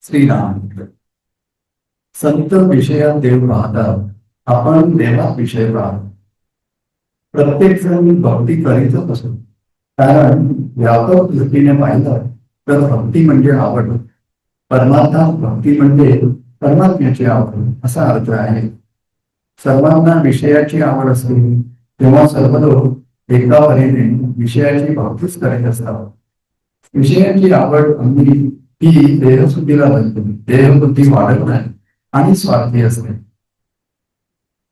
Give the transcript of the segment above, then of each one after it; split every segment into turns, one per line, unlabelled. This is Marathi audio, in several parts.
श्रीराम. संत विषयात देव पाहतात, आपण देवात विषय पाहतो. प्रत्येक जण भक्ती करीतच असतो, कारण व्यापक दृष्टीने पाहिलं तर भक्ती म्हणजे आवड, परमात्मा भक्ती म्हणजे परमात्म्याची आवड असा अर्थ आहे. सर्वांना विषयाची आवड असते तेव्हा सर्व लोक एका परीने विषयाची भक्तीच करीत असतात. विषयाची आवड ही देहशुद्धीला बनते, देहबुद्धी वाढत नाही आणि स्वार्थी असते.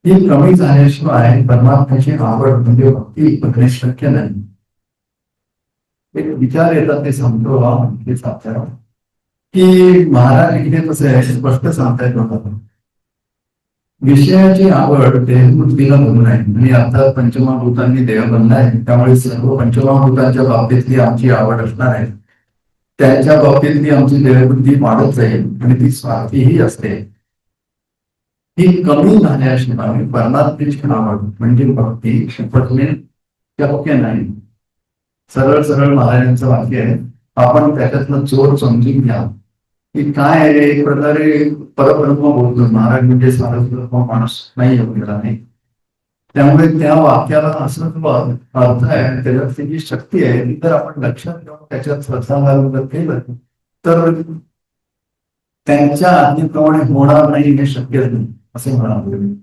ही कमी झाल्याशिवाय परमात्म्याची आवड म्हणजे भक्ती बघणे शक्य नाही. एक विचार येतात ते सांगतो आपल्याला की महाराज इथे कसं आहे स्पष्ट सांगतायत बघा. विषयाची आवड देहबुद्धीला बनू नये आणि आता पंचमहाभूतांनी देह बनलाय, त्यामुळे सर्व पंचमहाभूतांच्या बाबतीतली आमची आवड असणार आहे. त्यांच्या बाबतीतली आमची देहबुद्धी वाढत जाईल आणि ती स्वार्थीही असते. ही कमी झाल्याशिवाय परमात्म्याची आवड म्हणजे भक्ती शिकवणे शक्य नाही. सरळ सरळ महाराजांचं वाक्य आहे, आपण त्याच्यातलं चोर समजून घ्या की काय आहे. एक प्रकारे परब्रह्म बोलतो महाराज, म्हणजे सारस्वत माणूस नाही एवढा नाही. त्यामुळे त्या वाक्याला असं अर्थ आहे, त्याच्यात जी शक्ती आहे ती जर आपण लक्षात घेऊन त्याच्यात श्रद्धा घालून जर केलं तर त्यांच्या आज्ञेप्रमाणे होणार नाही हे शक्य नाही असे म्हणाले.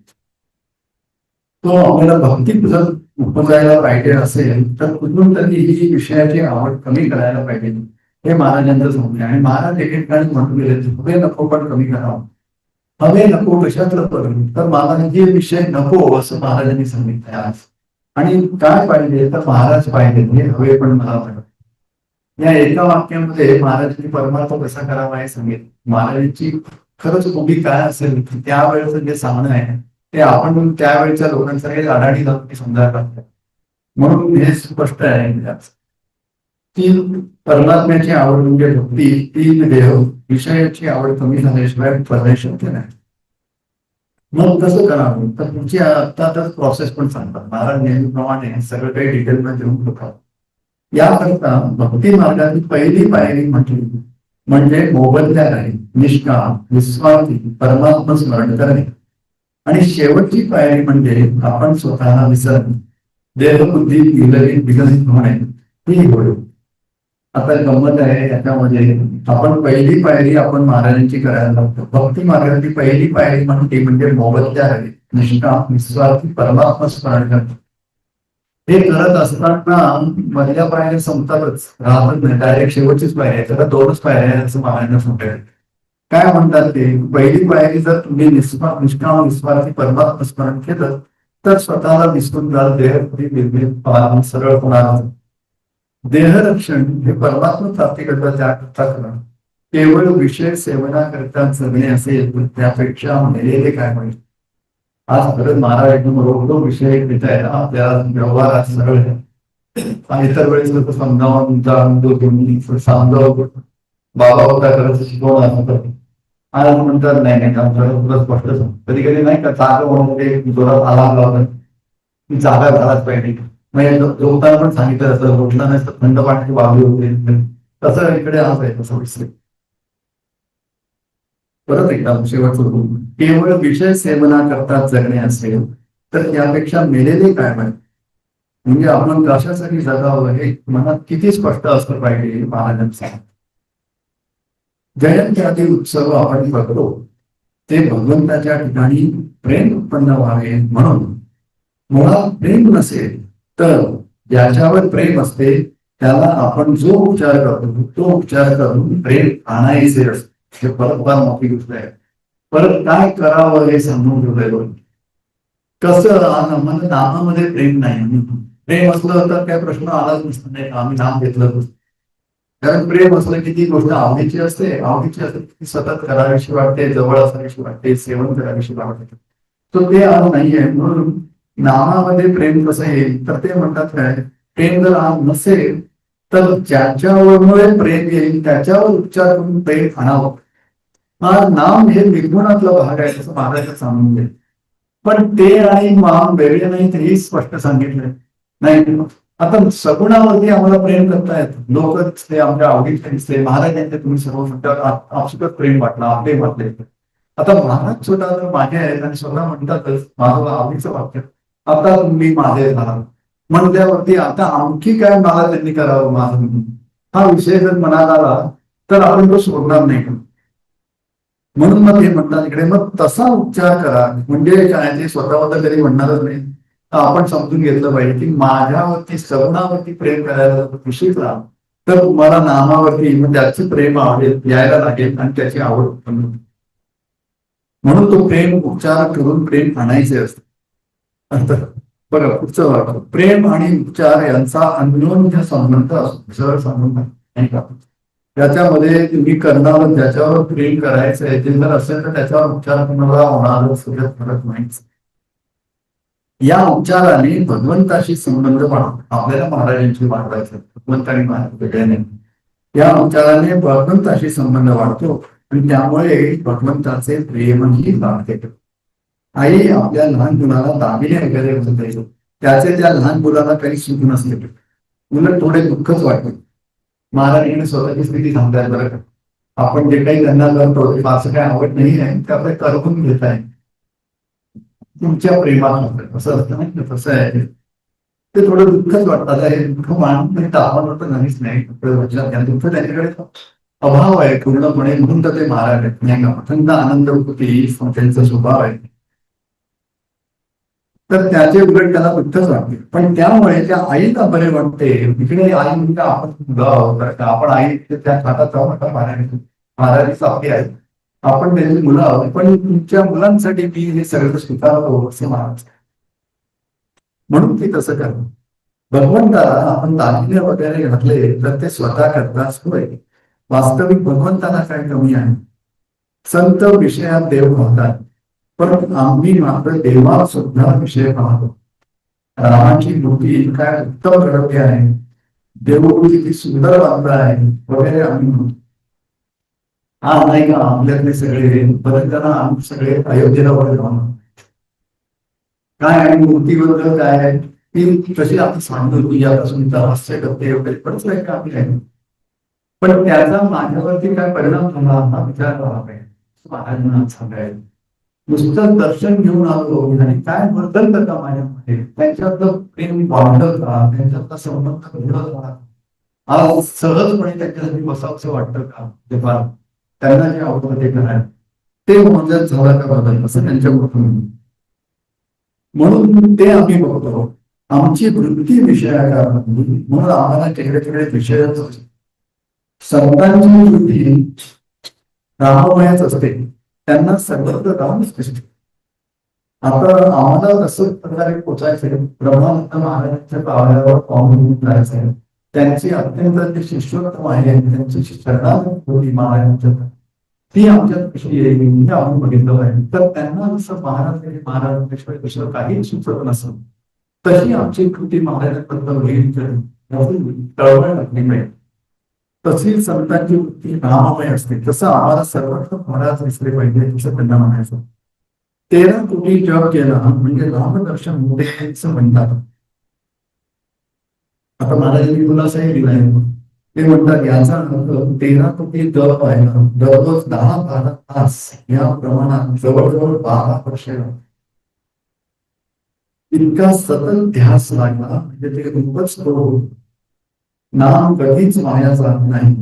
तो आपल्याला भक्तीत जर उपजायला पाहिजे असेल तर कुठून तरी ही विषयाची आवड कमी करायला पाहिजे हे महाराजांचं सांगणे. आणि महाराज एक ठिकाणी म्हणून गेले हवे नको पण कमी करावं. हवे नको कशातलं करून तर महाराजांचे विषय नको असं महाराजांनी सांगितलं आज. आणि काय पाहिजे तर महाराज पाहिजे हे हवे पण मला वाटत. या एका वाक्यामध्ये महाराजांनी परमार्थ कसा करावा हे सांगितलं. महाराजांची खरंच उभी काय असेल त्यावेळेचं जे सांगणं आहे ते आपण त्यावेळेच्या लोकांसाठी आढाडी जाऊन समजा करतात. म्हणून हे स्पष्ट आहे की परमात्म्याची आवड म्हणजे भक्ती, ती देह विषयाची आवड कमी झाल्याशिवाय करणे शक्य नाही. मग कसं करावं तर तुमची आता तर प्रोसेस पण सांगतात महाराज नेहमीप्रमाणे सगळं काही डिटेलमध्ये देऊन ठेवतात. याकरता भक्ती मार्गाची पहिली पायरी म्हटली म्हणजे मोबदल्या नाही, निष्काम निस्वार्थी परमात्मा स्मरण करणे. आणि शेवटची पायरी म्हणजे आपण स्वतःला विसरणे, देहबुद्धी विकसित होणे ही होईल. आता गंमत आहे याच्यामध्ये आपण पहिली पायरी आपण महाराजांची करायला लागतो. भक्ती मार्गाची पहिली पायरी म्हणजे मोबदल्या हवी, निष्काम निस्वार्थी परमात्मा स्मरण करणे. हे करत असताना मधल्या पायऱ्या संपतातच राहत नाही, डायरेक्ट शेवटचीच पायरी आहे. त्याला दोनच पायऱ्या आहे असं महाराजांना सांगतात. काय म्हणतात ते, पहिली पायरी जर तुम्ही निष्काम निस्वार्थी परमात्मा स्मरण केलं तर स्वतःला विसरून जाल, देह सरळ होणार. देहरक्षण हे परमात्मा प्राप्तीकरता त्याकरता करणं. केवळ विषय सेवनाकरता जगणे असेल तर त्यापेक्षा मेलेले काय होईल. आज खरंच महाराज एकदम रोग विषय घेत आहे ना, त्या व्यवहारात सरळ आहे. इतर वेळेस लोक समजावून समजावून बाबा होता करत शिकवणार. आज म्हणतात नाही नाही तुला स्पष्ट सांग. कधी कधी नाही का जागा म्हणून जोरात आला होता की जागा झालाच पाहिजे. झोपताना पण सांगितलं असं झोपला नाही तर थंड पाण्याची बाजू होते. तसं इकडे आज आहे तसं विषय. परत एकदा शेवटचं, केवळ विषय सेवना करता जगणे असेल तर त्यापेक्षा मेलेले काय म्हणजे आपण कशासाठी जगावं हे मनात किती स्पष्ट असलं पाहिजे. महाराजांचा जयंती उत्सव आपण बघतो ते भगवंताच्या ठिकाणी प्रेम उत्पन्न व्हावे म्हणून. मुळात प्रेम नसेल तर ज्याच्यावर प्रेम असते त्याला आपण जो उपचार करतो तो उपचार करून प्रेम आणायचे असते. हे परत फार मोठी गोष्ट आहे. परत काय करावं हे सांगून ठेवलंय. कसं म्हणजे नामामध्ये प्रेम नाही. प्रेम असलं तर काय प्रश्न आलाच नसतं नाही आम्ही नाम घेतलं. कारण प्रेम असलं की ती गोष्ट आवडीची असते ती सतत करावीशी वाटते, जवळ असावीशी वाटते, सेवन करावीशी वाटते. तर ते आलं नाहीये. म्हणून नामामध्ये प्रेम कसं येईल तर ते म्हणतात काय, प्रेम जर नसेल तर ज्याच्यामुळे प्रेम येईल त्याच्यावर उपचार करून प्रेम आणावं. हा नाम हे निर्गुणातला भाग आहे असं महाराज सांगून दे. पण ते आणि नाम वेगळे नाही हेही स्पष्ट सांगितलंय. नाही आता सगुणावरती आम्हाला प्रेम करता येतं. लोकच ते आमच्या आवडीचे दिसले, महाराजांचे तुम्ही सर्व म्हणतात आपसुकच प्रेम वाटलं, आपले वाटले. आता महाराज स्वतः जर माझे आहेत आणि स्वतः म्हणतातच माझं आवडीचं वाक्य, आता तुम्ही माझे झाला म्हणल्यावरती आता आणखी काय मला त्यांनी करावं माझं, हा विषय जर मनात आला तर आपण तो सोडणार नाही. म्हणून मग हे म्हणतात इकडे, मग तसा उपचार करा. म्हणजे काय, ते स्वतःबद्दल कधी म्हणणारच नाही. तर आपण समजून घेतलं पाहिजे की माझ्यावरती सगुणावरती प्रेम करायला शिकला तर तुम्हाला नामावरती मग त्याचं प्रेम आवडेल, यायला लागेल आणि त्याची आवड उत्पन्न होईल. म्हणून तो प्रेम उपचार करून प्रेम आणायचे असते. बघा पुढचं वाटतं, प्रेम आणि उपचार यांचा अन्योन्य संबंध असतो, सरळ संबंध नाही का. त्याच्यामध्ये तुम्ही करणार ज्याच्यावर प्रेम करायचंय ते जर असेल तर त्याच्यावर उपचार तुम्हाला होणार सगळ्यात फरक नाहीच. या उपचाराने भगवंताशी संबंध वाढतो. आपल्याला महाराजांची वाढवायचं, भगवंत आणि महाराज वेगळे नाही. या उपचाराने भगवंताशी संबंध वाढतो आणि त्यामुळे भगवंताचे प्रेमही वाढते. आई आपल्या लहान मुलाला दागिने वगैरे होते, त्याचे त्या लहान मुलाला काही सुख नसते, उलट थोडे दुःखच वाटते. महाराजांनी स्वतःची स्थिती सांगताय बरं का, आपण जे काही त्यांना करतो ते असं काही आवड नाही आहे, ते आपले करवून घेत आहे तुमच्या प्रेमात, असं असतं नाही. तसं आहे ते थोडं दुःखच वाटतात. हे दुःख मानून आपण तर नाहीच नाही, दुःख त्याच्याकडे अभाव आहे पूर्णपणे, म्हणून तर ते महाराज आहेत नाही का. अखंड आनंद होती त्यांचा स्वभाव आहे, तर त्याचे उलट त्याला दुःखच वाटते. पण त्यामुळे त्या आईला बरे वाटते. इकडे आई म्हणजे आपण आई त्या खातात जाऊ नका, महाराज आपली आई, आपण त्यांची मुलं आहोत, पण तुमच्या मुलांसाठी मी हे सगळं स्वीकारतो असे महाराज. म्हणून ते तसं करतो. भगवंताला आपण दागिने वगैरे घातले तर ते स्वतः करताच होय, वास्तविक भगवंताला काय कमी आहे. संत विषयात देव पाहतात, पण आम्ही मात्र देवा सुद्धा विषय पाहतो. रामाची मूर्ती काय उत्तम घडवली आहे, देवभूती किती सुंदर बांधला आहे वगैरे आम्ही म्हणतो. हा नाही का, आपल्यातले सगळे बरेच जण आम्ही सगळे अयोध्येला वगैरे जाऊन काय आणि मूर्तीबद्दल काय आहे ती तशी आपण सांगतो, तुझ्यापासून हास्य करते वगैरे बरंच काही काम आहे. पण त्याचा माझ्यावरती काय परिणाम झाला हा विचार करावा पाहिजे. महाराजांना सांगायला नुसतं दर्शन घेऊन आलो आणि काय बदल का माझ्यामध्ये, त्यांच्यातलं प्रेम वाढलं का, त्यांच्यातला संबंध घडत का, आज सहजपणे त्यांच्यासाठी बसावंसं वाटतं का, तेव्हा त्यांना जे आवडतं ते करायला, ते म्हणजे झालं का बदल असं त्यांच्या म्हणून ते आम्ही बघतो. आमची वृत्ती विषयाकारामध्ये, म्हणून आम्हाला तिकडे तिकडे विषयच असतो. संतांची वृत्ती राममयच असते, त्यांना सर्वत्र रामच दिसते. आता आम्हाला तसं प्रकारे पोचायचंय, ब्रह्मानंद महाराजांच्या पावल्यावर पाहून जायचंय. त्यांची अत्यंत शिष्योत्तम आहे, त्यांची शरणागती महाराजांच्या ती आमच्यात कशी येईल हे आपण बघितलं पाहिजे. तर त्यांना जसं महाराजांपेक्षा दुसरं काही सुचत नसतं, तशी आमची कृती महाराजांबद्दल होईल तळमळ लागली पाहिजे. तशी संतांची वृत्ती राममय असते, तसं आम्हाला सर्वत्र महाराज दिसले पाहिजे असं त्यांना म्हणायचं. 13 कोटी जप केला म्हणजे रामदर्शन होते असं म्हणतात. आता महाराजांनी खुलासाही दिलाय, ते म्हणतात याचा अर्थ 13 कोटी जप आहे, दररोज 10-12 तास या प्रमाणात जवळजवळ 12 वर्ष इतका सतत ध्यास लागला, म्हणजे ते खूपच नाम कधीच माया जात नाही.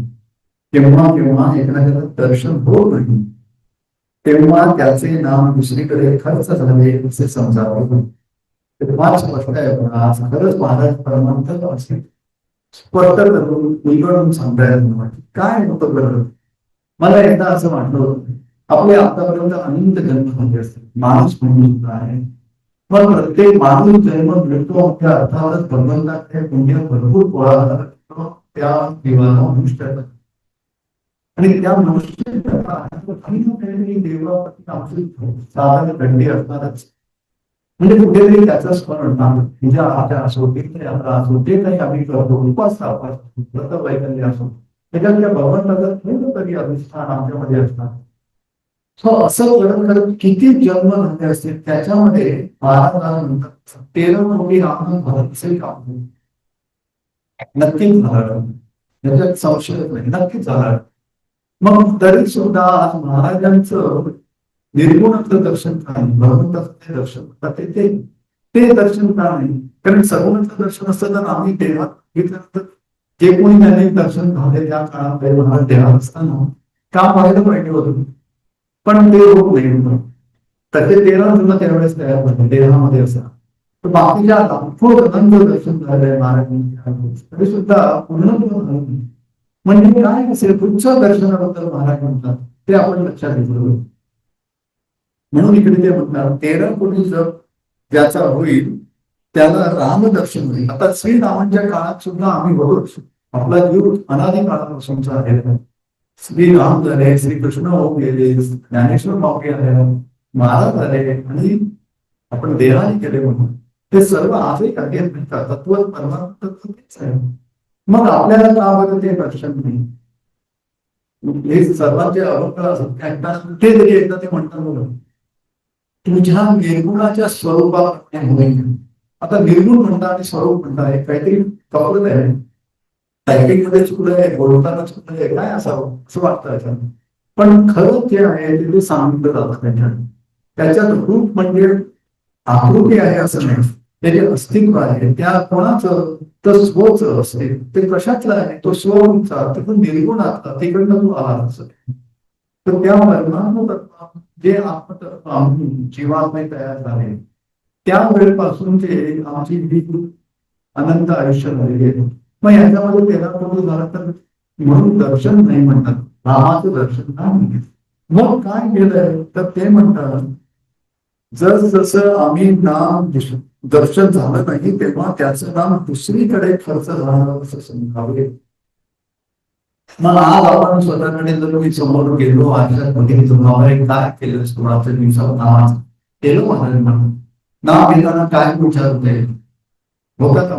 केव्हा केव्हा एखाद्याला दर्शन होत नाही तेव्हा त्याचे नाम दुसरीकडे खर्च झाले असे समजावे. तेव्हा स्पष्ट आहे, आज खरंच महाराज परमार्थ असेल स्पष्ट करून उलगडून सांगायला काय होतं बरं. मला एकदा असं वाटलं होतं, आपले आतापर्यंत अनंत जन्म झाले असते, माणूस म्हणून आहे, पण प्रत्येक माणूस जन्म मिळतो त्या अर्थातच भगवंताचे पुण्य भरपूर पोळा त्या देवाला मनुष्य आणि त्या मनुष्य देवाप्रती साधारण दंडी असणारच. म्हणजे कुठेतरी त्याचं स्मरण म्हणजे आता असो ते काही आम्ही करतो, उपास वैकल्य असो, त्याच्यात त्या भगवंताचं थोडं तरी अधिष्ठान आमच्यामध्ये असणार. असं करत करत किती जन्म झाले असतील, त्याच्यामध्ये 12 13 कोटी राम भरत असेल काम. नक्कीच झालं, याच्यात संशय नाही, नक्कीच झालं. मग तरी सुद्धा आज महाराजांचं निर्गुणाचं दर्शन का नाही, भगवंताचं ते दर्शन का ते दर्शन का नाही? कारण सगुणाचं दर्शन असतं तर आम्ही देवात घेतल्यानंतर जे कोणी त्यांनी दर्शन झाले त्या काळात महाराज देवात असताना का पाहायला पाहिजे होतं, पण ते होत नाही. तसे 13 जण त्यावेळेस तयार झाले देहामध्ये असतात. तर बाकीच्या लाखो जणांचं दर्शन झालंय महाराजांच्या, तरी सुद्धा पूर्णत्व झालं नाही. म्हणजे काय असेल पुढच्या दर्शनाबद्दल महाराज म्हणतात ते आपण लक्षात घेतलं. म्हणून इकडे ते म्हणतात 13 कोटी जग ज्याचा होईल त्याला रामदर्शन होईल. आता श्रीरामांच्या काळात सुद्धा आम्ही बघू, आपला जीव अनादी काळापासूनचा आहे. श्रीराम झाले, श्रीकृष्ण होऊन गेले, ज्ञानेश्वर मागे आले, महाराज आले आणि आपण देवाने केले म्हणून ते सर्व आजही आहेत. तत्व परमात्मा तत्वच आहे. मग आपल्याला का बघत ते दर्शन नाही? हे सर्वांचे अवकाश ते जरी एकदा ते म्हणतात बघा, तुझ्या निर्गुणाच्या स्वरूपाप्रमाणे होईल. आता निर्गुण म्हणता आणि स्वरूप म्हणता काहीतरी कपडत आहे, टायपिंग मध्ये चुकलं आहे, बोलताना चुकलं आहे, काय असावं असं वाटतं याच्यात. पण खरं जे आहे ते सांगितलं जातं त्याच्यात रूप म्हणजे आकृती आहे असं नाही, त्याचे अस्तित्व आहे. त्या कोणाचं तर स्वच असते, ते कशातलं आहे तो स्वरूपचा, तिथून निर्गुणातला तिकडनं तो आला असं. तर त्या परमात्मा जे आत्मतत्व आम्ही जीवात्मे तयार झाले त्या वेळेपासून ते आमची अनंत आयुष्य झालेली आहे. मग याच्यामध्ये त्याला कोणी झालं तर म्हणून दर्शन नाही म्हणतात, रामाचं दर्शन नाही. मग काय केलंय तर ते म्हणतात जस जसं आम्ही नाम दर्शन झालं नाही तेव्हा त्याचं नाम दुसरीकडे खर्च झालं असं समजावे. मग आज आपण स्वतःकडे जर मी समोर गेलो आयुष्यात काय केलं थोडाच्या दिवसात नामाचं केलं महाराज म्हणून नाम घेताना काय विचार होते होता का?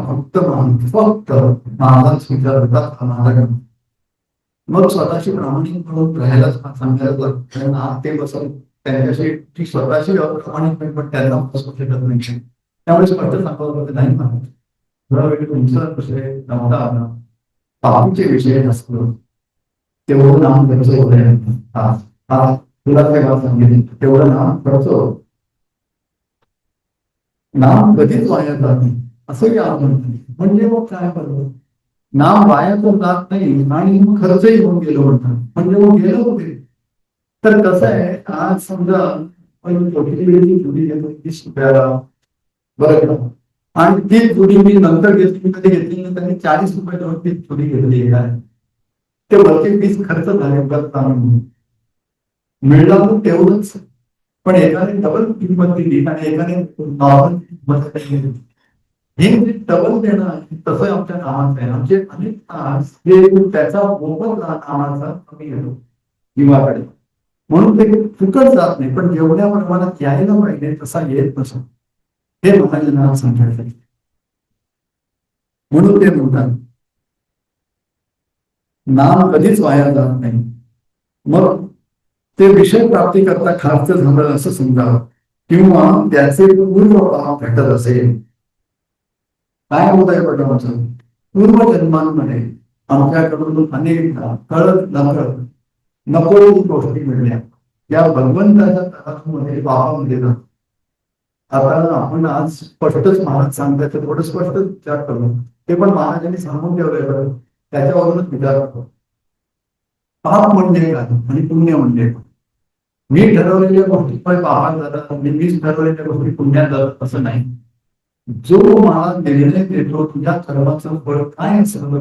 फक्त माझाच विचार होता माझ्याकडे. मग स्वतःशी प्रामाणिक म्हणून राहायलाच सांगायला लागतं. आज ते बसून त्यांच्याशी ती स्वतःशी अप्रामाणिक नाही पण त्यांना बसू शकत नाही. त्यामुळे स्पष्ट सांगावं नाही म्हणत थोडा वेळ तुमचा विषय नव्हता, पापीचे विषय असतो तेवढं नाम करतो. हा तुला तेव्हा सांगितलं तेवढं नाम करतो, नाम कधीच वाया जात नाही असंही आपण म्हणजे मग काय करतो नाम वाया तर जात नाही आणि मग खर्चही होऊन गेलो म्हणतात. म्हणजे मग गेलं होते तर कसं आहे आज समजा बरं आणि ती जुडी मी नंतर घेतली, कधी घेतली नाही त्यांनी 40 रुपये ती जुडी घेतली ते वरती 20 खर्च झाले मिळालं तेवढंच. पण एकाने डबल किंमत दिली आणि एकाने नॉर्मल किंमत दिली. हे म्हणजे डबल देणं तसं आमच्या कामाचं आहे. आमचे अनेक तास हे त्याचा मोबदला कामाचा कमी येतो जीवाकडे, म्हणून ते फुकट जात नाही. पण जेवढ्या प्रमाणात यायला पाहिजे तसा येत नसतो हे महाराजांना सांगायचं. म्हणून ते म्हणतात नाम कधीच वाया जात नाही. मग ते विषय प्राप्ती करता खर्च झालं असं समजावं किंवा त्याचे पूर्व भेटत असेल. काय होत आहे पटवाचं पूर्वजन्मांमध्ये आमच्याकडून अनेक कळत नकळत नको गोष्टी मिळल्या या भगवंताच्या मध्ये पापामध्ये जात. आता आपण आज स्पष्टच महाराज सांगतात थोडं स्पष्ट विचार करू, ते पण महाराजांनी सांगून ठेवलंय त्याच्यावरूनच विचार करतो. पाप म्हणजे काय आणि पुण्य म्हणजे काय? मी ठरवलेल्या गोष्टी पण पापात जातात, मीच ठरवलेल्या गोष्टी पुण्यात जातात असं नाही. जो महाराज निर्णय देतो तुझ्या कर्माचं फळ काय असं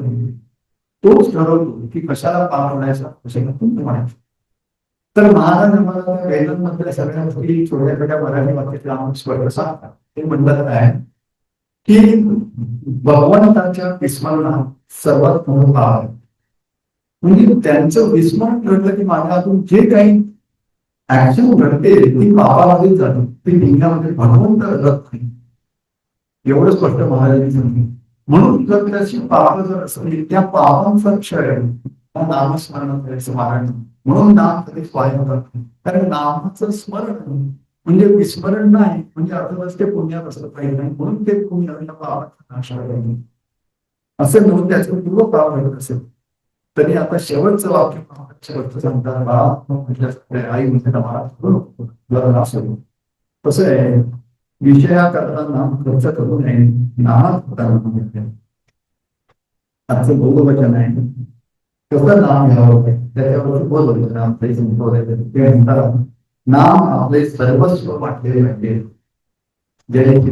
तोच ठरवतो की कशाला पाप म्हणायचा कशाला पुण्य म्हणायचं. तर महाराज आम्हाला वेदांमधल्या सगळ्या गोष्टी छोट्या छोट्या मराठी वाक्यात स्पष्ट सांगतात. ते म्हणतात काय की भगवंताच्या विस्मरणात सर्वात मोठं पाप आहे. म्हणजे त्यांचं विस्मरण घडलं की माझ्या हातून जे काही ऍक्शन घडते ती पापामध्ये जाते, ती लिंगामध्ये भगवंत घडत नाही. एवढं स्पष्ट महाराजांनी सांगितलं. म्हणून जर त्याची पाप जर असली त्या पापांचा क्षय नामस्मरण करायचं महाराज. म्हणून नाम कधीच वाया जात नाही, कारण नामाचं स्मरण म्हणजे विस्मरण नाही. म्हणजे अर्थातच ते पुण्यात असलं पाहिजे नाही, म्हणून ते पुण्याला पापाचा नाश करायला असं म्हणून त्याचं पूर्व काळ मिळत असेल तरी आता शेवटचं वाक्य शेवटचं सांगतात बाळा म्हटल्यासारखं आई म्हणजे मला असेल कसं आहे विषया करताना खर्च करू नये नामात करताना आजचं बहुवचन आहे कसं नाम घ्यावं त्याच्यावर बोलवलं आपले ते म्हणतात नाम आपले सर्वस्व वाटले पाहिजे जय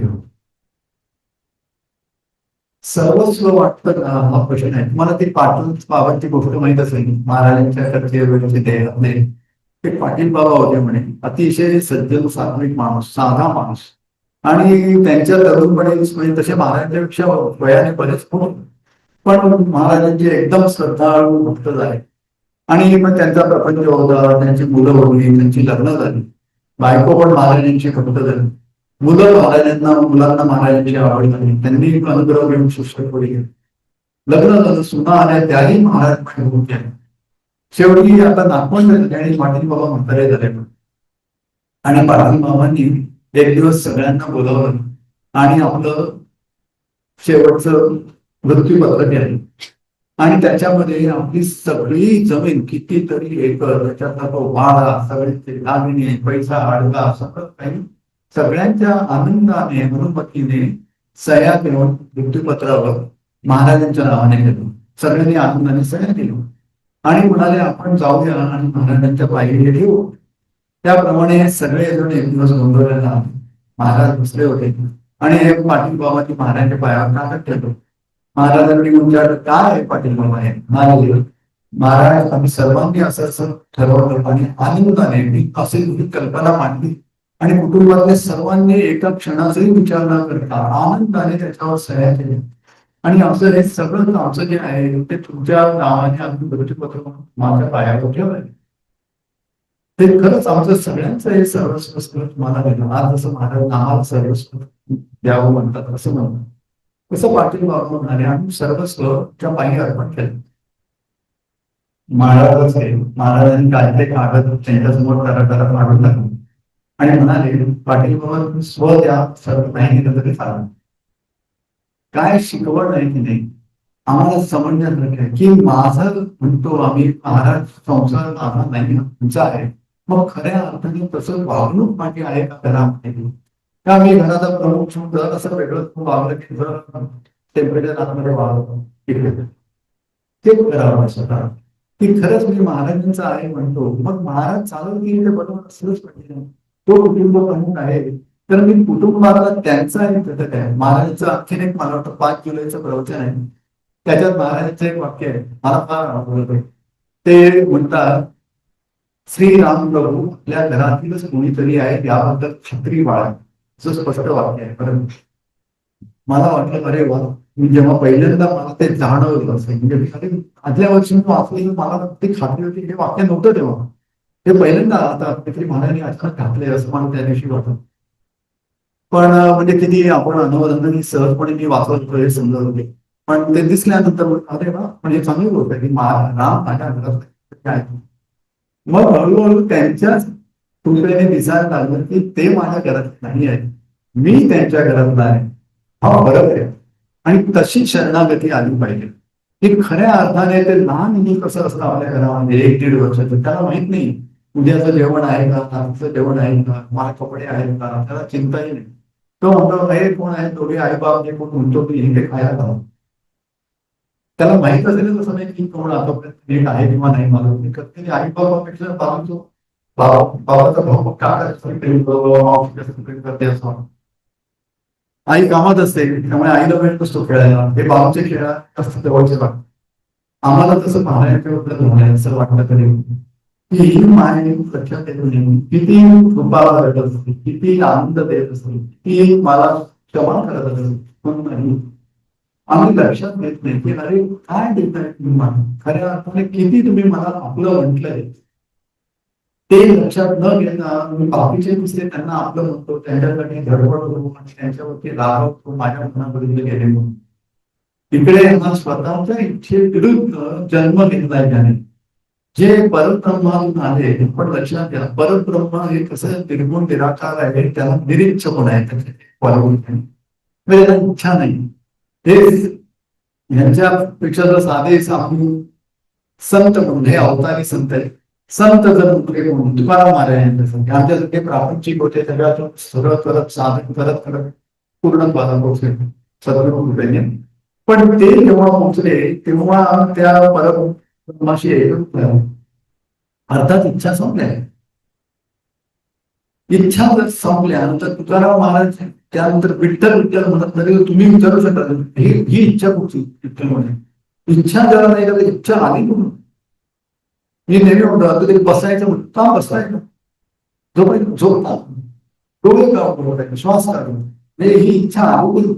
सर्वस्व वाटतं का हा प्रश्न आहे मला ती पाटील बाबांची गोष्ट माहित असेल महाराजांच्या कडचे ते आपले ते पाटील बाबा होते म्हणे अतिशय सज्जन सात्विक माणूस साधा माणूस आणि त्यांच्या तरुणपणे म्हणजे तसे महाराजांच्या वयाने बरेच खूप पण महाराजांचे एकदम श्रद्धाळू भक्त झाले आणि मग त्यांचा प्रपंच होता त्यांची मुलं होती त्यांची लग्न झाली बायको पण महाराजांची भक्त झाली मुलं मुलांना महाराजांची आवड झाली त्यांनी अनुग्रह घेऊन शिष्यपडी गेले लग्न झालं सुना आल्या त्याही महाराज होत्या शेवटी आता नागपंच आणि पाटील बाबा म्हातारे झाले आणि पाटील बाबांनी एक दिवस सगळ्यांना बोलावलं आणि आपलं शेवटचं मृत्यूपत्र केलं आणि त्याच्यामध्ये आपली सगळी जमीन कितीतरी एकर त्याच्यातला तो वाडा सगळे दागिने पैसा अडगा सगळं काही सगळ्यांच्या आनंदाने अनुमतीने सह्या घेऊन मृत्यूपत्रावर महाराजांच्या नावाने गेलो सगळ्यांनी आनंदाने सह्या केलो आणि म्हणाले आपण जाऊया आणि महाराजांच्या पायरी ठेवू त्याप्रमाणे सगळे जण एक दिवस गोंधळला महाराज बसले होते आणि एक पाटील बाबाची महाराजांच्या पायावर कागद ठेवलो महाराजांनी विचारलं काय पाटील बाबा आहे महाराज आम्ही सर्वांनी असं ठरवलं आणि आनंदाने असे कल्पना मांडली आणि कुटुंबातल्या सर्वांनी एका क्षणाचाही विचार न करता आनंदाने त्याच्यावर सह्या केल्या आणि असं हे सगळं आमचं जे आहे ते तुमच्या नावाने आम्ही मृत्यूपत्र माझ्या पायावर ठेवलंय ते खरंच आमचं सगळ्यांचं हे सर्वस्व तुम्हाला दिलं आज जसं महाराज आम्हाला सर्वस्व द्यावं म्हणतात असं म्हणतात कसं पाटील बाबा म्हणाले आम्ही सर्वस्वच्या पायी अर्पण केलं महाराजांनी काय ते कागद त्यांच्यासमोर करा मांडून टाकलं आणि म्हणाले पाटील बाबा स्व द्या सर्व नाही दिलं तरी चालत काय शिकवण आहे की नाही आम्हाला समजण्यात की माझं म्हणतो आम्ही महाराज संसार माझा नाही तुमचा आहे मग खऱ्या अर्थाने तसं वागणूक माझी आहे का घरामध्ये का मी घराचा प्रमुख जर असं वेगळं वागलं की जर टेम्परेचर आतमध्ये वाढवतो ते करावं स्वतः की खरंच मी महाराजांचा आहे म्हणतो मग महाराज चालत गेले बरोबर असलंच पाहिजे तो कुटुंब प्रमुख आहे तर मी कुटुंबाला त्यांचा एक घटक आहे महाराजांचं आणखीन एक मला वाटतं 5 जुलैचं प्रवचन आहे त्याच्यात महाराजांचं एक वाक्य आहे मला फार आवडतं ते म्हणतात श्रीराम प्रभू आपल्या घरातीलच कोणीतरी आहे याबद्दल खात्री बाळा असं स्पष्ट वाक्य आहे परंतु मला वाटलं अरे वा मी जेव्हा पहिल्यांदा मला ते जाणवलं असं म्हणजे आदल्या वर्षी मी वाचलं मला ती खात्री होती हे वाक्य नव्हतं तेव्हा ते पहिल्यांदा आता काहीतरी महाराजांनी अचानक घातले असं मला त्या दिवशी वाटत पण म्हणजे किती आपण अनवधनाने सहजपणे मी वाचवतो हे समजत होते पण ते दिसल्यानंतर अरे वा म्हणजे चांगली गोष्ट आहे की राम माझ्या घरात मग हळूहळू त्यांच्याच कृपेने दिसायला लागलं की ते माझ्या घरात नाही आहे मी त्यांच्या घरातला आहे हा फरक आहे आणि तशी शरणागती आली पाहिजे की खऱ्या अर्थाने ते लहान मुली कसं असतं आपल्या घरामध्ये 1-1.5 वर्षाचं त्याला माहित नाही उद्याचं जेवण आहे का आजचं जेवण आहे का मला कपडे आहेत का त्याला चिंताही नाही तो म्हणतो हे कोण आहे दोघे आई बाप कोण म्हणतो की हे खायला का त्याला माहित असेल तसं नाही की कोण आतापर्यंत नीट आहे किंवा नाही मला कधी आई बाबापेक्षा बाबांचो बाबाचा भाऊ काका करते असं आई कामात असते त्यामुळे आईला वेळ नसतो खेळायला हे बाबांचे खेळ असतात जवळचे बाब आम्हाला तसं पाहण्याच्या असं वाटलं तरी की ही माय लक्षात येतो किती कृपाला भेटत असते किती आनंद देत असते किती मला क्षमा करत असते पण नाही आम्ही लक्षात घेत नाही की अरे काय देत आहे तुम्ही मला खऱ्या अर्थाने किती तुम्ही मला आपलं म्हटलंय ते लक्षात न घेता मी बाकीचे दुसरे त्यांना आपलं म्हणतो त्यांच्यासाठी धडपड करू आणि त्यांच्यावरती रागवतो माझ्या मनापर्यंत गेले म्हणून तिकडे स्वतःच्या इच्छेविरुद्ध जन्म घेतलाय त्याने जे परब्रह्मातून आले पण लक्षात घ्या परब्रह्म हे कसं निर्गुण निराकार आहे त्याला निरीच्छ पण आहे त्याच्या म्हणजे त्याला इच्छा नाही ते यांच्यापेक्षा जर साधे साधू संत म्हणून, हे अवतारी संत आहे, संत जर म्हणून तुकाराम महाराज यांच्यासारखे प्रापंचिक होते, सगळ्यातून सगळं करत साधन करत करत पूर्ण बाधा पोहोचले सद्गुरू कृपेने. पण ते जेव्हा पोहोचले तेव्हा त्या परमाशी अर्थात इच्छा संपल्या. इच्छा जर संपल्यानंतर तुकाराम महाराज त्यानंतर विठ्ठल विठ्ठल म्हणत तरी तुम्ही विचारू शकता ही इच्छा कुठची विठ्ठल म्हणे. इच्छा जरा नाही का इच्छा आली म्हणून मी नेहमी म्हणतो ते बसायचं का बसायचं जोपर्यंत झोपता डोळे का श्वास काढून ही इच्छा आली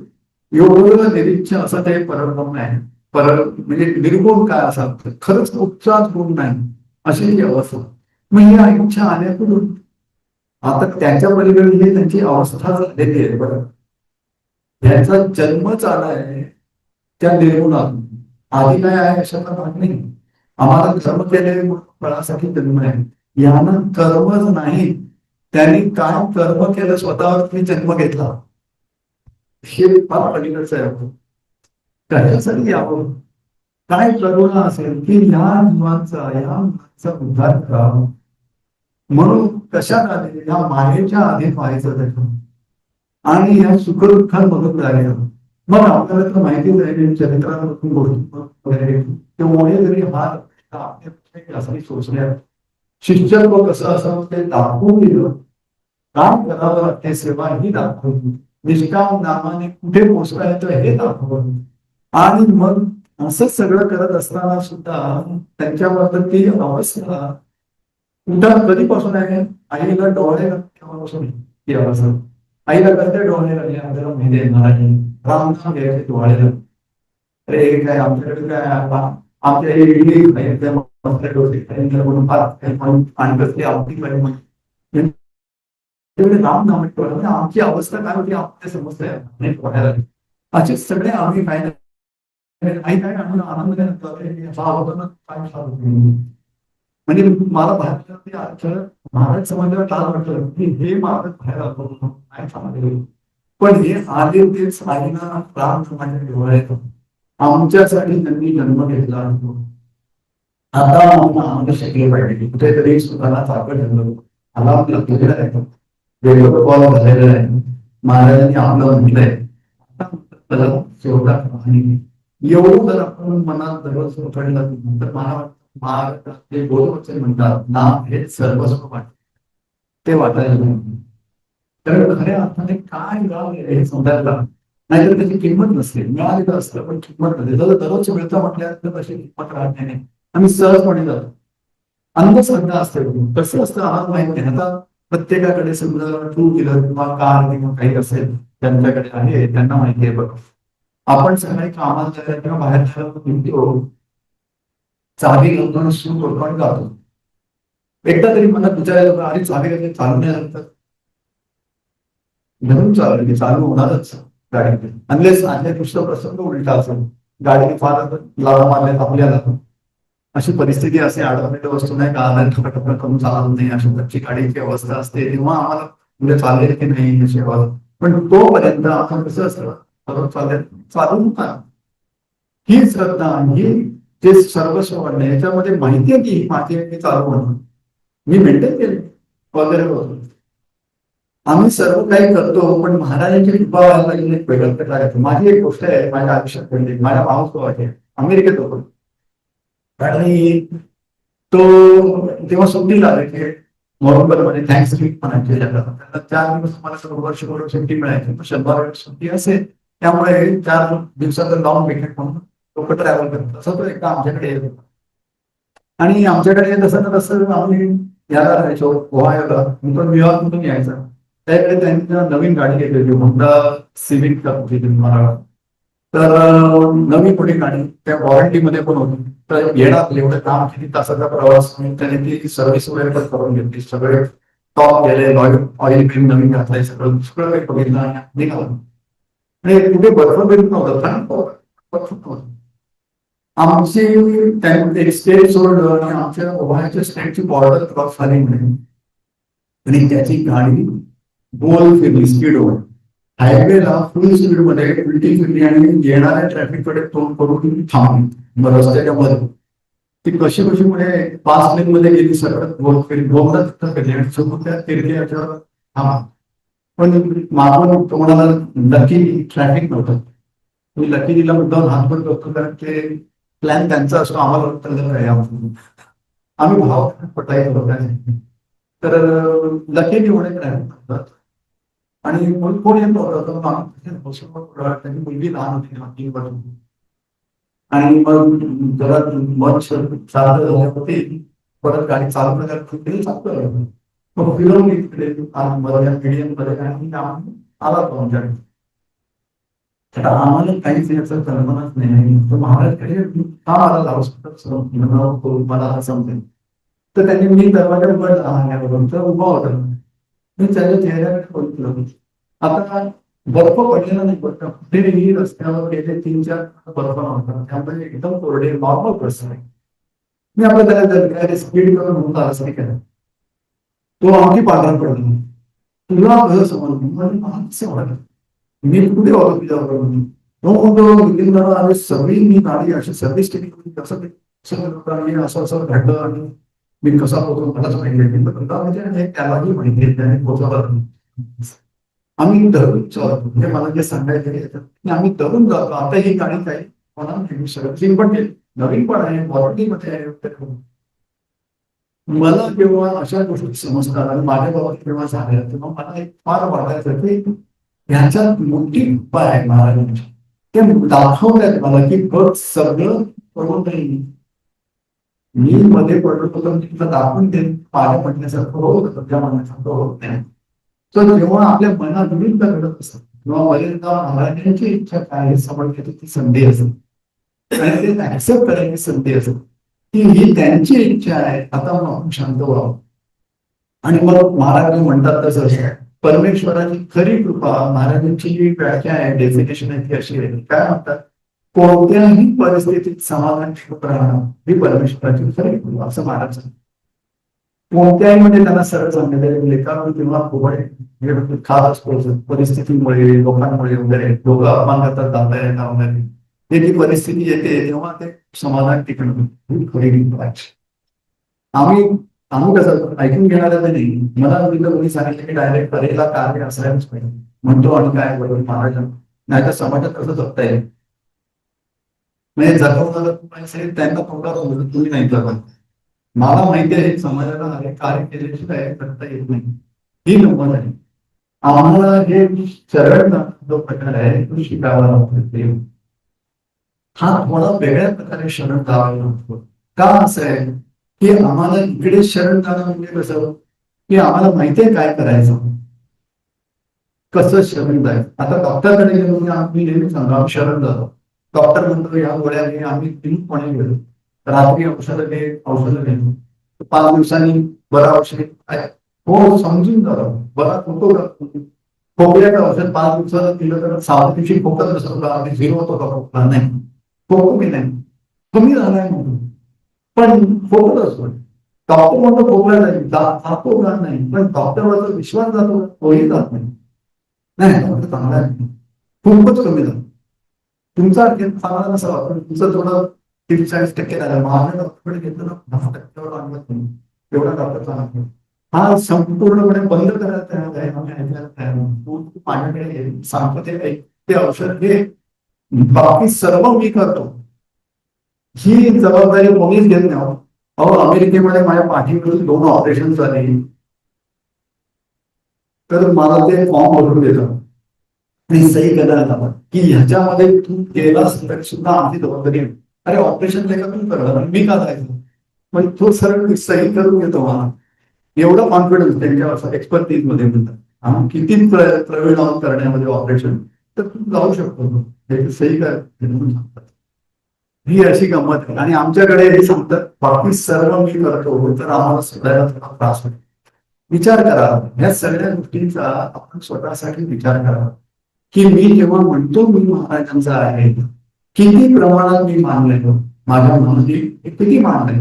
एवढं निरीच्छा असं ते परब्रह्म आहे. म्हणजे निर्गुण काय असा खरंच कुठचाच गुण नाही अशी ही अवस्था. मग या इच्छा आल्याकडून आता त्यांच्या पलीकडे ही त्यांची अवस्था झालेली आहे. बरं याचा जन्मच आलाय त्या निर्गुणातून. आधी काय आहे अशाचा भाग नाही. आम्हाला कर्म केले फळासाठी जन्म आहे. यानं कर्मच नाही, त्यांनी काय कर्म केलं स्वतःवर तुम्ही जन्म घेतला हे फार पलीकडचं आहे. त्याच्यासाठी यावं काय करुणा असेल की या जीवांचा उद्धार करावा म्हणून कशात आले या मायेच्या आधी व्हायचं त्याच्यात आणि या सुखदुःखांमधून जायचं. मग आपल्याला तर माहितीच आहे चरित्रामधून गोष्टी वगैरे तेवढे जरी हा सोचल्या शिष्यत्व कसं असावं ते दाखवून दिलं. काम करावं लागते सेवा ही दाखवली. निष्काम नामाने कुठे पोचता येतं हे दाखवलं. आणि मग असंच सगळं करत असताना सुद्धा त्यांच्याबद्दल ती अवस्था उद्या कधीपासून आहे. आईला डोळे तेव्हापासून ती अवस्था. आईला कधी डोळे लागले आपल्याला माहिती आहे मराठी रामनाम घ्यायचे डोळे. अरे काय आमच्याकडे काय आमच्या आणि कसली आवडी राम नाम आमची अवस्था काय होती आपल्या समजतंय. असे सगळे आम्ही काय आई काय आनंद म्हणजे मला बाहेर महाराज समाजाला टाळ वाटलं की हे महाराज बाहेर काय सांगितलं. पण हे आले तेच आईना राम समाजाने डोळ्यात आमच्यासाठी त्यांनी जन्म घेतला. आता आम्हाला शिकले पाहिजे कुठेतरी स्वतःला चाकड ठेवलं. मला आपलं केलेलं आहे वेगळं झालेलं आहे. महाराजांनी आपलं म्हटलंय एवढं जर आपण मनात दररोज उठवलं तर मला वाटतं महाराष्ट्रात बोलवचे म्हणतात नाम हे सर्वस्व वाटत ते वाटायला. तर खऱ्या अर्थाने काय गाव हे समजायला नाहीतर त्याची किंमत नसते. मिळालेलं असतं पण किंमत नसते. जर दररोज मिळतं म्हटल्यानंतर तशी किंमत राहत नाही. आम्ही सहजपणे जातो. अंधश्रद्धा असते. कसं असतं आम्हाला माहित नाही. आता प्रत्येकाकडे समजा टू व्हीलर किंवा कार किंवा काही असेल त्यांच्याकडे आहे त्यांना माहिती आहे. बघ आपण सगळे कामाला जायला किंवा बाहेर जायला चावी घेऊन सुरू करतो आणि जातो. एकदा तरी मला विचारायला आणि चावी घेतली चालू नाही झालं तर घेऊन चालू चालू होणारच गाडी. अनलेस आजच्या दुसरा प्रसंग उलटा असेल गाडीने फार लाडा मारण्यात आपल्याला अशी परिस्थिती असे आढळलेली वस्तू नाही का ठोका करून चालत नाही अशा प्रकारची गाडीची अवस्था असते तेव्हा आम्हाला म्हणजे चालले की नाही अशी अवस्था. पण तोपर्यंत आपण कसं असतं चालू होता. ही श्रद्धा ही ते सर्वस्व वाढणं याच्यामध्ये माहिती आहे की माझी मी चालू म्हणून मी मेंटेन केले वगैरे वगैरे आम्ही सर्व काही करतो. पण महाराजांची कृपा व्हायला एक वेगळं प्रकार. माझी एक गोष्ट आहे माझ्या आयुष्यात घडली. माझ्या माणूस आहे अमेरिकेत होतो आणि तो तेव्हा सुट्टीला आले की नोव्हेंबर मध्ये थँक्स गिव्हिंग म्हणायचे. त्याला 4 दिवस मला वर्षभर सुट्टी मिळायची. 100 सुट्टी असेल त्यामुळे 4 दिवसाचं लॉंग विकेंड म्हणून लोक ट्रॅव्हल करतात. तसं तो एकदा आमच्याकडे येत होता आणि आमच्याकडे तसं ना तसं आम्ही याला राहायचो ओहायोला. न्यूयॉर्क मधून यायचा. त्याकडे त्यांनी नवीन गाडी घेतली होंडा सिविक मला. तर नवीन पुढे गाडी त्या वॉरंटीमध्ये पण होती. तर येणार एवढं काम किती तासाचा प्रवास त्याने ती सर्व्हिस वगैरे पण करून घेतली. सगळे टॉप गेले ऑइल क्रीम नवीन घातलंय सगळं सगळं काही बघितलं आणि निघालं. आणि कुठे बर्फ बिर्फ नव्हतं. आमची एक स्टेट सोडलं आणि आमच्या ओहायोच्या स्टेटची बॉर्डर क्रॉस झाली म्हणे आणि त्याची गाडी गोल फिरली स्पीडवर हायवेला फुल स्पीड मध्ये उलटी फिरली आणि येणाऱ्या ट्रॅफिककडे तोंड करून थांबली मग रस्त्याच्या मध्ये. ती कशी कशी म्हणजे 5 लेन मध्ये गेली सरळ गोल फिरली दोनदा तिथं फिरली आणि समोर त्या तिरक्याच्या थांबा. पण मागून तुम्हाला लकी ट्रॅफिक नव्हतं. मी लकीलीला मुद्दाम हात पण करतो कारण ते प्लॅन त्यांचा असतो आम्हाला उत्तर काय आम्ही भाव पटायला लोकांनी. तर लकीली म्हणे ट्रॅफिक नव्हतं आणि कोण येत होतं त्यांनी मुलगी लहान होती आणि मग जरा मन होते परत गाडी चालू चालतं मग फिरवली तिकडे मीडियम मध्ये आणि आला तो आमच्याकडे. तर आम्हाला काहीच याचं कल्पनाच नाही तर महाराजकडे का मला लावू मला समजेल. तर त्यांनी मी दरवाजा उघडला तर उभा होता मी त्याच्या चेहऱ्याकडे बघितलं. आता बर्फ पडलेला नाही बघता कुठेही रस्त्यावर गेले 3-4 बर्फ नव्हता त्यामुळे एकदम कोरडे नॉर्मल रस्ता आहे. मी आपल्या त्याला स्पीड करून होता असं केलं तो आमची पाठण पडला तुला कसं समजलं मी कुठे होतो तुझ्याबरोबर आणि सगळी मी गाडी अशी सर्व्हिस केली कसं सगळं असं असं घडलं आणि मी कसा पोहोचलो मलाच माहिती म्हणजे त्यालाही माहिती त्याने पोहोचवला. आम्ही धरून चालतो म्हणजे मला जे सांगायचं की आम्ही धरून जातो. आता ही गाडी काही म्हणा सर्व्हिसिंग पण केली नवीन पण आहे वॉरंटीमध्ये आहे. मला जेव्हा अशा गोष्टी समजतात आणि माझ्या बाबतीत जेव्हा झाल्या तेव्हा मला एक फार वाटायचं की ह्याच्यात मोठी कृपा आहे महाराजांची. ते दाखवतात मला की बघ सगळं करून नाही मी मध्ये पडलो होतो तिथं दाखवून ते पाया पडण्यासारखं होत तुझ्या मनासारखं होत नाही. तर जेव्हा आपल्या मनात विरुद्ध घडत असत किंवा मर्यादा महाराजांची इच्छा काय हे समजण्याची ती संधी असेल आणि ते ऍक्सेप्ट करायची संधी असेल की ही त्यांची इच्छा आहे आता मग आपण शांत व्हावं. आणि मग महाराज म्हणतात तसं परमेश्वराची खरी कृपा महाराजांची जी व्याख्या आहे डेफिनेशन आहे ती अशी आहे काय म्हणतात कोणत्याही परिस्थितीत समाधान ठेवत राहणं ही परमेश्वराची खरी कृपा असं महाराज कोणत्याही म्हणजे त्यांना सरळ सांगितलं लेखावर किंवा खोबडे खास असतो परिस्थितीमुळे लोकांमुळे वगैरे लोक अपमान करतात जाता वगैरे ते ती परिस्थिती येते तेव्हा ते समाधान टिकणं ही खरी कृपा. आम्ही कसं ऐकून घेणाऱ्या नाही मला तिथं कोणी सांगितलं की डायरेक्ट करेला कार्य असायलाच पाहिजे म्हणतो आणि काय बरोबर महाराजांना नाही तर समाजात कसं जगता येईल म्हणजे जगवणारं त्यांना तोंडावर तुम्ही नाही जगत. मला माहिती आहे समाजाला कार्य केल्याशिवाय करता येत नाही ही गंमत आहे. आम्हाला हे शरण जो प्रकार आहे तो शिकावा लागतो. हा थोडा वेगळ्या प्रकारे शरण जावा लागतो. का असं आहे की आम्हाला इकडे शरण जाणं म्हणजे कसं की आम्हाला माहितीये काय करायचं कसं शरण जायचं. आता डॉक्टरकडे गेलो आम्ही नेहमी सांगतो आम्ही शरण जातो. डॉक्टर म्हणतो या गोळ्याने आम्ही दिनपणे गेलो रात्री औषधं घेतो 5 दिवसांनी बरं औषध हो समजून जातो बरा होतो का खोकल्याचं औषध 5 दिवसाचं दिलं तर 6 दिवशी खोकत नसतो का झिरो होतो का खोकला नाही खोकू की नाही कमी झालाय म्हणून पण खोकत असतो. डॉक्टर म्हणतो खोकला नाही जातो का नाही पण डॉक्टरवरचा विश्वास जातो तोही जात नाही डॉक्टर चांगला आहे खूपच कमी झालं तुमचा चांगला नसावा पण तुमचं थोडं 30-40% झालं महाराज डॉक्टरकडे घेतलं ना 10% आणत नाही एवढा डॉक्टर चांगला हा संपूर्णपणे बंद करायला माझ्याकडे सांगतो ते औषध घे बाकी सर्व मी करतो ही जबाबदारी कोणीच घेत नाही. अहो अमेरिकेमध्ये माझ्या पाठीवरून 2 ऑपरेशन झाले तर मला ते फॉर्म भरून देतात आणि सही करायला जातात की ह्याच्यामध्ये तू गेलास तर सुद्धा आमची जबाबदारी अरे ऑपरेशन लेखा तुम्ही करणार मी का जायचं मग तो सरळ सही करून घेतो मला एवढा कॉन्फिडन्स त्यांच्या एक्सपर्टीज मध्ये म्हणतात किती प्रवीण करण्यामध्ये ऑपरेशन तर तू जाऊ शकतो सही कर सांगतात. ही अशी गंमत आहे आणि आमच्याकडे हे सांगतात बाकी सर्व मी करतो तर आम्हाला सगळ्याला थोडा त्रास होतो. विचार करा ह्या सगळ्या गोष्टींचा आपण स्वतःसाठी विचार करा की मी जेव्हा म्हणतो मी महाराजांचा आहे किती प्रमाणात मी मानले माझ्या मनाने किती मानले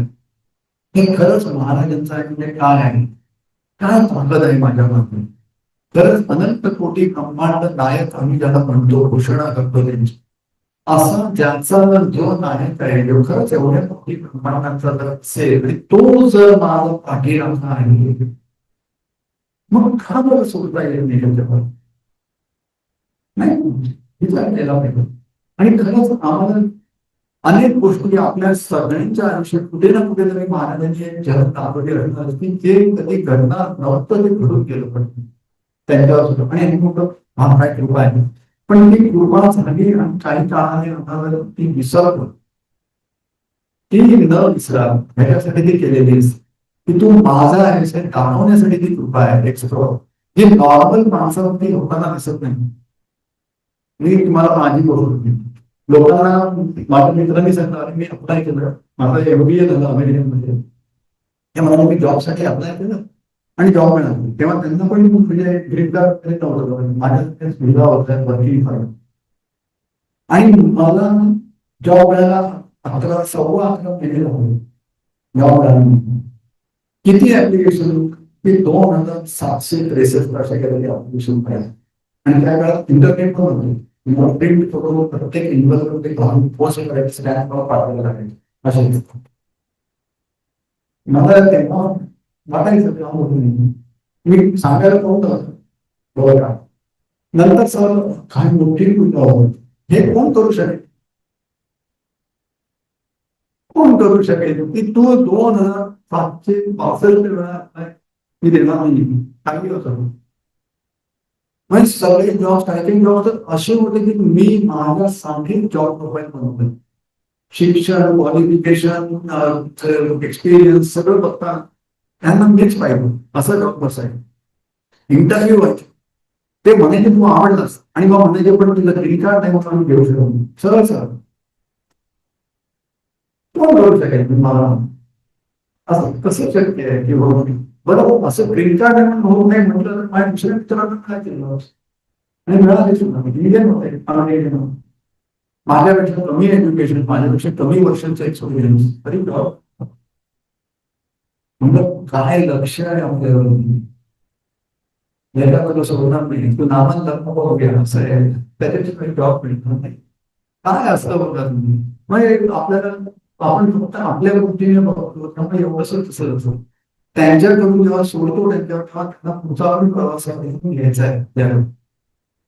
हे खरंच महाराजांचं म्हणजे काय आहे काय ताकद आहे माझ्या मनात खरंच अनंत कोटी ब्रह्मांड नायक आम्ही ज्याला म्हणतो, घोषणा करतो त्यांची, असा ज्याचा जो नायक आहे, जो खरंच एवढ्या कोटी ब्रह्मांडांचा जर असेल आणि तो जर माझा पाठीराखा आहे, मग का बरं सोडता येईल नाही त्याच्यावर? नाही विचार केला पाहिजे. आणि खरंच आम्हाला अनेक गोष्टी आपल्या सगळ्यांच्या आयुष्यात कुठे ना कुठेतरी महाराजांनी जग दाखवले असणार की जे कधी घडणार नव्हतं ते घडून गेलं पाहिजे त्यांच्यावर सुद्धा. आणि हे मोठं महाराज कृपा आहे. पण ती कृपा झाली आणि काही काळाने आम्हाला ती विसरतो, ती न विसरा ह्याच्यासाठी ती केलेली असते की तू माझा आहेस हे दाखवण्यासाठी ती कृपा आहे. एक जे नॉर्मल माणसावरती लोकांना दिसत नाही. मी तुम्हाला माझी गोष्ट लोकांना, माझ्या मित्रांनी सांगितलं मी अप्लाय केलं, माझं MBA झालं अमेरिकेमध्ये, ते म्हणाले मी जॉबसाठी अप्लाय केलं आणि जॉब मिळाला. तेव्हा त्यांना पण म्हणजे ग्रीन कार्ड करीत नव्हतं, माझ्या सुविधा होत्या वर्किंग फार. आणि मला जॉब मिळाला 11 सव्वा 11 महिने लागले जॉब मिळाला. किती ऍप्लिकेशन? मी 2763 अशा केलेले ऍप्लिकेशन पाहिजे. आणि त्या काळात इंटरनेट पण होते, प्रिंट करून प्रत्येक इंग्रजमध्ये घालून पोस्ट करायचं, स्टॅम्प पाठवायला लागायचं अशा. मला तेव्हा वाटायचं तेव्हा मी सांगायला नव्हतं बघा का. नंतर सर काय मोठी हे कोण करू शकेल, कोण करू शकेल की तू 2762 वेळा मी देणार नाही काही होतं. म्हणजे सगळे जॉब टायपिंग जॉब असे होते की मी माझ्यासाठी जॉब प्रोफाईल बनवतोय. शिक्षण, क्वालिफिकेशन, एक्सपिरियन्स सगळं बघता त्यांना मीच पाहिजे असं जॉब बसायचं. इंटरव्ह्यू व्हायचे, ते म्हणायचे तू आवडलास आणि मग म्हणायचे पण तुला ग्रीन कार्ड नाही म्हणून आम्ही घेऊ शकतो. सरळ सरळ कोण करू शकेल मला असं कसं शक्य आहे की बरोबर असं ग्रीन कार्ड होऊ नाही म्हटलं तर माझ्या दुसऱ्या मित्रांना काय केलं आणि मिळाले सुद्धा. माझ्यापेक्षा कमी एज्युकेशन, माझ्यापेक्षा कमी वर्षांचा एक्सपिरियन्स, तरी म्हणलं काय लक्ष आहे आपल्यावर, याच्यामध्ये असं होणार नाही. तू नामांतर असं आहे, त्याच्याशी काही जॉब मिळणार नाही. काय असं बघा तुम्ही, मग आपल्याला आपण फक्त आपल्या गोष्टीने बघतो त्यामुळे एवढंच तसं असं त्यांच्याकडून जेव्हा सोडतो त्यांच्यावर तेव्हा त्यांना पुढचा पण प्रवास घ्यायचा आहे.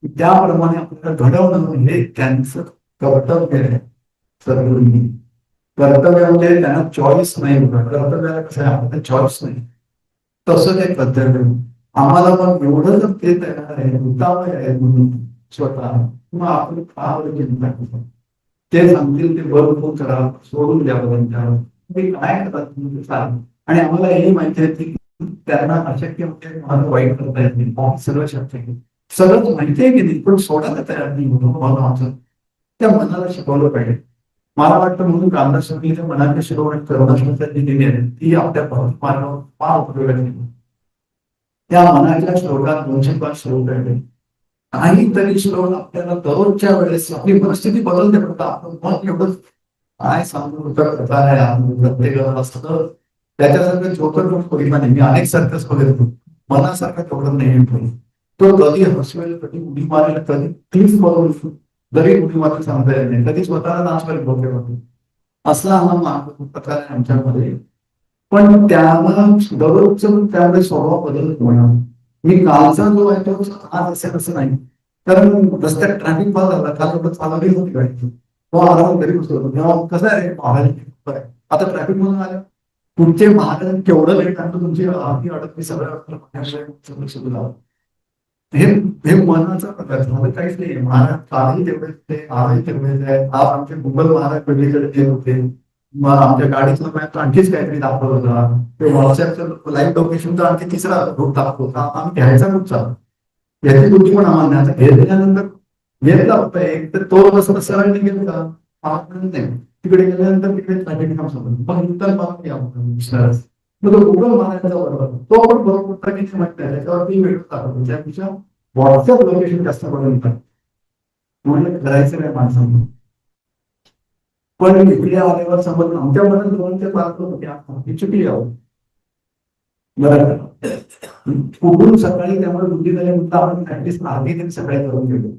त्याप्रमाणे आपल्याला घडवणं हे त्यांचं कर्तव्य आहे. सद्गुरूंनी कर्तव्य म्हणजे त्यांना चॉईस नाही होता. कर्तव्याला कसं आहे, आपल्याला चॉईस नाही, तसं ते कर्तव्य. आम्हाला मग एवढं जर ते तयार आहे, उतावळ आहे म्हणून स्वतः, मग आपण फार चिंता करतो. ते सांगतील ते बरोबर करा, सोडून द्या त्यांच्यावर, ते काय करतात चालेल. आणि आम्हाला हे माहिती आहे की त्यांना अशक्य म्हणजे मला वाईट करता येत नाही, सगळं शक्य आहे, सगळंच माहिती आहे की नाही, पण सोडायला तयार नाही म्हणून त्या मनाला शिकवलं पाहिजे. मला वाटतं म्हणून गांधार मनाची शिकवण करुणाशंकरांनी दिली आहे, ती आपल्या मार्गावर फार उपयोगाची. त्या मनाच्या श्लोकात 205 श्लोक आहेत. काहीतरी श्लोक आपल्याला दररोजच्या वेळेस आपली परिस्थिती बदलते, फक्त आपण मग एवढं काय सांगू प्रत्येकाला असतं त्याच्यासारखं जोकर बघितला नाही. मी अनेक सर्कस बघितलो, मनासारखं तेवढं नाही. तो कधी हसवेल, कधी उडी मारेल, कधी तीच बरोबर जरी उडी मारून सांगता येत नाही, कधी स्वतःला नाचवेल बघतो. असा हा मार्ग प्रकार आहे आमच्यामध्ये. पण त्याला दररोजचं त्यामध्ये स्वभाव बदलत होणार. मी कालचा जो आहे तो आज असेल असं नाही, कारण रस्त्यात ट्रॅफिक फार झाला, काल चालवली होती गाडी, तो आराम घरी बसलो. तेव्हा कसं आहे, महाराज आता ट्रॅफिक मधून आलं, तुमचे महाराज केवढं लेट आणतो, तुमची आधी अडकली सगळं. हे हे मनाचा प्रकार झालं, काहीच नाही. महाराज कालही तेवढेच, आजही तेवढेच आहे. आज आमचे मुघल महाराज वेगळीकडे गेले होते, मग आमच्या गाडीचं मॅप आणखीच काहीतरी दाखवत होता, ते व्हॉट्सअपचं लाईव्ह लोकेशन तर आणखी तिसरा रूट दाखवत होता. आम्ही घ्यायचा रूट चालू, याची तुमची पण आम्हाला नाही. घेतल्यानंतर घेतला होता एक, तर तो कसं सरळ निघेल का नाही, तिकडे गेल्यानंतर तिकडे ट्रॅफिक काम समजलं, पण उत्तर मग तो गुगल मारायचा बरोबर, तो पण बरोबर ट्रॅफिक माहिती आहे त्याच्यावरती वेळ दाखवतो. त्यापेक्षा व्हॉट्सअप लोकेशन जास्त बदलतात, म्हणून करायचं नाही माणसांना. पण इकडे आल्यावर समज आमच्या मनात 2 ते 5 होते, ही चुकी आहे बरोबर. कुठून सकाळी त्यामुळे बुद्धी झाली म्हणून आपण ऍटलीस्ट अर्धी तरी सकाळी करून गेलो.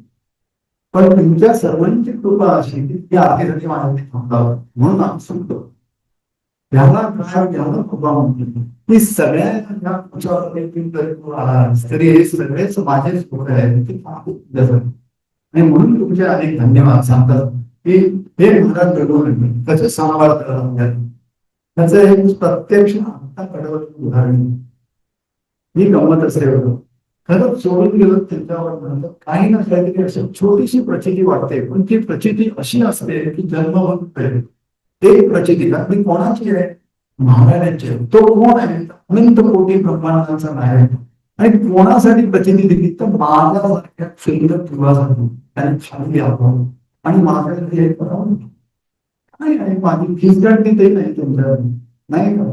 पण तुमच्या सर्वांची कृपा अशी की ती अर्धी तरी माझ्या थांबलावं म्हणून आम्ही सांगतो त्याला काय त्याला कृपा म्हणतो की सगळ्या तरी हे सगळेच माझेच लोक आहेत आणि म्हणून तुमचे अनेक धन्यवाद सांगतात की हे महाराज घडवून कसं सांभाळतात त्याचं एक प्रत्यक्ष आता कडवत उदाहरण ही गंमत असे होतं. खरंच सोडून गेलं त्यांच्यावर म्हणतात काही ना काहीतरी असं छोटीशी प्रचिती वाटते पण ती प्रचिती अशी असते की जन्मभर कळेल ते प्रचिती मी कोणाची आहे महाराजांची तो कोण आहे अनंत कोटी ब्रह्मांडाचा नायक आणि कोणासाठी प्रचिती दिली तर माझ्यासारख्या सुंदर जीवासाठी त्याने छान घ्यावं आणि माझ्यासाठी एक करावं नाही आणि माझी खिचगडणी ते नाही तुमच्या नाही का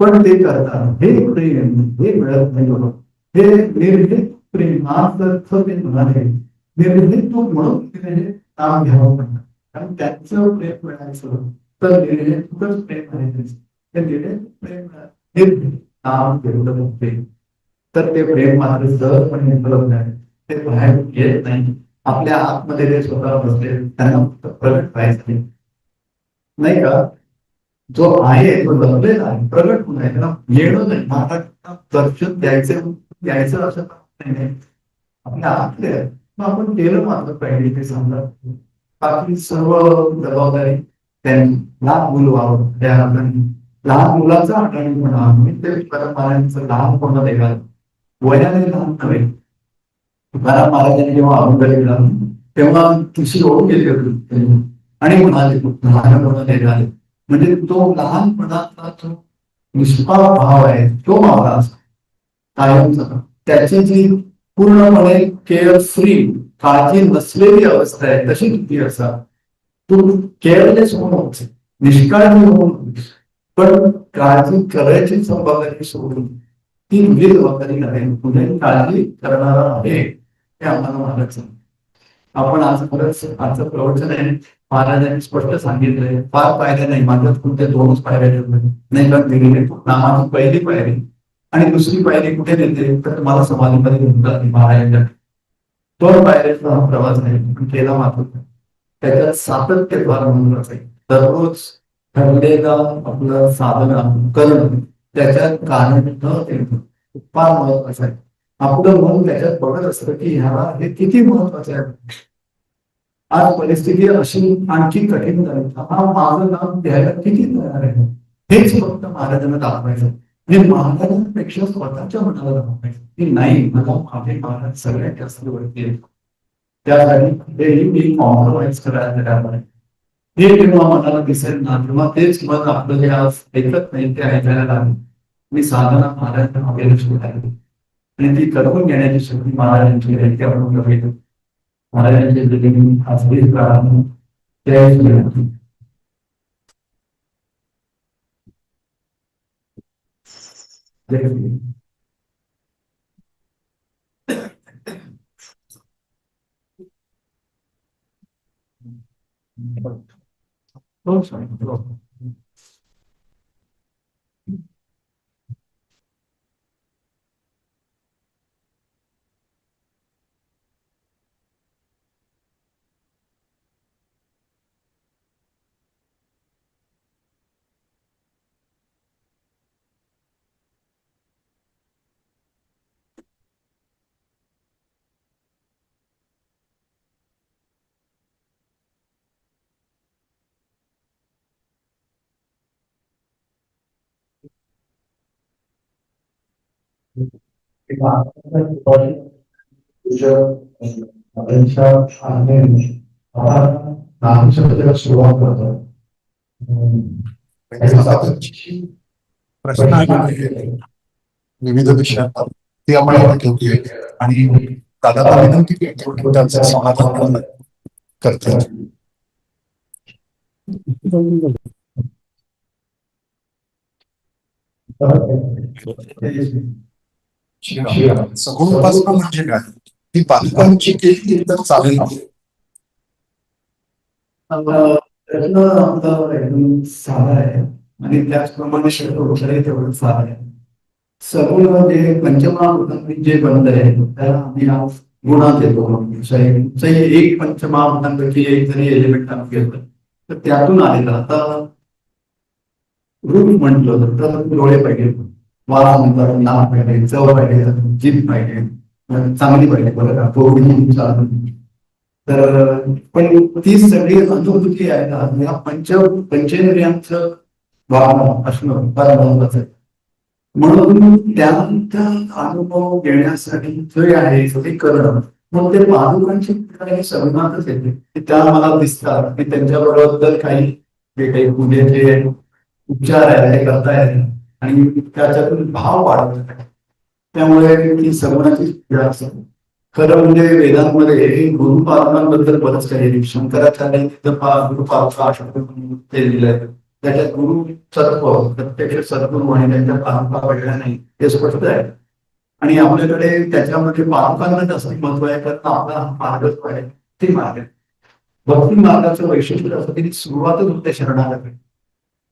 पण ते करतात हे प्रेम हे मिळत नाही बरोबर हे निर्भीत प्रेमार्थ ते म्हणाले निर्भीत तू म्हणून हे नाम घ्यावं म्हणतात कारण त्यांचं प्रेम मिळायचं तर निर्भीतच प्रेम आहे ते निर्भीत प्रेम निर्भीत नाम घेऊन प्रेम तर ते प्रेम मात्र सहजपणे उपलब्ध आहे ते बाहेर येत नाही आपल्या आतमध्ये ते स्वतः बसले त्यांना प्रगट व्हायचं नाही का जो आहे तो जमलेला आहे प्रगट होऊन आहे त्याला येणं नाही महाराजांना दर्शन द्यायचं असं नाही आपल्या आतले मग आपण केलं मात्र पाहिजे ते समजा बाकी सर्व जबाबदारी त्यांनी लहान मुलं व्हावं त्या लहान मुलाचा आठवणीपणा मी ते महाराजांचं लहानपण देणार वयाने लहान नव्हे तुकाराम महाराजांनी जेव्हा अभंग लिहिला तेव्हा तिशी ओळख केली होती आणि म्हणाले लहानपण देणारे म्हणजे तो लहानपणाचा जो निष्पाप भाव आहे तो मला कायमचा त्याची जी पूर्णपणे केअर फ्री काळजी नसलेली अवस्था आहे तशी किती असा तू केअरलेस होऊन निष्काळजी होऊन पण काळजी करायची जबाबदारी सोडून ती तुझी जबाबदारी नाही तुझी काळजी करणारा आहे हे आम्हाला मानायचं आपण आज खरंच आजचं प्रवचन आहे महाराजांनी स्पष्ट सांगितलंय फार पायऱ्या नाही माझ्यात कोणत्या दोनच पायऱ्या नाही का दिलेले नामाची पहिली पायरी आणि दुसरी पायरी कुठे देते तर तुम्हाला समाधीमध्ये घेऊन महाराजांच्या दोन पायऱ्याचा हा प्रवास आहे केला मात्र त्याच्यात सातत्य फार महत्वाचं आहे दररोज ठरलेलं आपलं साधना करणं त्याच्यात कारण न फार महत्वाचं आहे आपलं मन त्याच्यात बघत असतं की ह्याला हे किती महत्वाचं आहे आज परिस्थिती अशी आणखी कठीण झाली हा माझं नाम द्यायला किती तयार आहे हेच फक्त महाराजांना दाखवायचं म्हणजे महाराजांपेक्षा स्वतःच्या मनाला दाखवायचं की नाही मला माझे महाराज सगळ्यात जास्त वरती आहेत त्यासाठी हेही मी कॉम्प्रोमाइज करायला तयार आहे हे जेव्हा मनाला दिसेल ना तेव्हा तेच मन आपलं जे आज ऐकत नाही ते ऐकायला लागेल मी साधना महाराजांना वगैरे शोधायला आणि ती करून घेण्याची शक्ती महाराजांची आहे ती आपण बघितलं महाराजांचे जगेने आजही काळात सुरुवात करतो प्रश्न विविध विषयांवर ते आपण ठेवूया आणि दादाला विनंती केली त्यांचं समाधान करतात सगुण उपासना म्हणजे काय ती पालकांची केली तर चालेल प्रश्न आमचा एकदम साधा आहे आणि त्याचप्रमाणे तेवढं साधा आहे सगुण जे पंचमहाभूतांनी जे बनत आहे त्याला आम्ही आज गुणात येतो. एक पंचमहाभूतांपैकी एक जरी एलिमेंट आम्ही घेतलं तर त्यातून आलेलं. आता रूप म्हटलं तर डोळे पाहिजे, वास म्हणतात, नाक पाहिजे, चव पाहिजे, जीभ पाहिजे, चांगली पाहिजे, बरं का, पोरगी चालत. तर पण ती सगळी अनुभूती आहे ना, या पंचेंद्रियांचं वागणं असणं फार महत्वाचं आहे. म्हणून त्यानंतर अनुभव घेण्यासाठी जे आहे ते करणं, मग ते पादुकांची काही संगमातच येते की त्या मला दिसतात की त्यांच्याबरोबर काही जे काही पूजेचे उपचार आहेत ते करता येते आणि त्याच्यातून भाव वाढवत. त्यामुळे ती सगुणाची क्रिया असते. खरं म्हणजे वेदांमध्ये गुरुपालनाबद्दल बरंच काही आहे. शंकराचार्यांनी गुरुपालका शब्द ते दिलंय. त्याच्यात गुरु सत्व प्रत्यक्ष सद्गुरू आणि त्यांच्या पालका वेगळ्या नाही हे स्पष्ट आहे. आणि आपल्याकडे त्याच्यामध्ये पालकांना जास्त महत्व आहे, कारण आपला हा मार्गच आहे ते मार्ग आहे. भक्ती मार्गाचं वैशिष्ट्य असं की सुरुवातच होते शरणागती.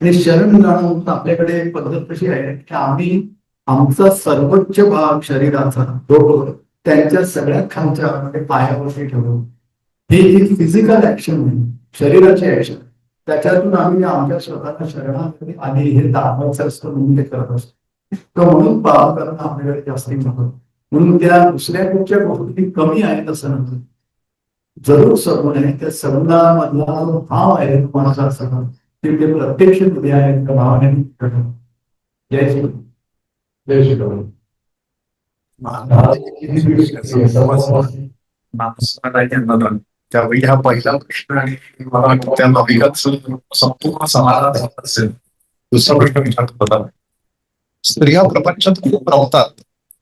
आणि शरण जाणं आपल्याकडे एक पद्धत कशी आहे की आम्ही आमचा सर्वोच्च भाग शरीराचा तो त्यांच्या सगळ्यात खालच्या म्हणजे पायावरती ठेवतो. ही जी फिजिकल ऍक्शन आहे, शरीराची ऍक्शन, त्याच्यातून आम्ही आमच्या स्वतःच्या शरणामध्ये आधी हे दाखवायचं असतं म्हणून ते करत असतो. तर म्हणून पाप करणं आपल्याकडे जास्ती नको. म्हणून त्या दुसऱ्या कुठच्या गोष्टी कमी आहेत असं नव्हतं. जरूर सगुण आहे, त्या सगुणामधला भाव आहे कोणाचा असं ते प्रत्यक्ष मध्ये आहे त्या भावाने. जय श्री जय श्री
त्यावेळी हा पहिला प्रश्न आणि मला वाटतं त्या नवीनच संपूर्ण समाजात झाला असेल. दुसरा प्रश्न विचारत होता, स्त्रिया प्रपंचात खूप राहतात,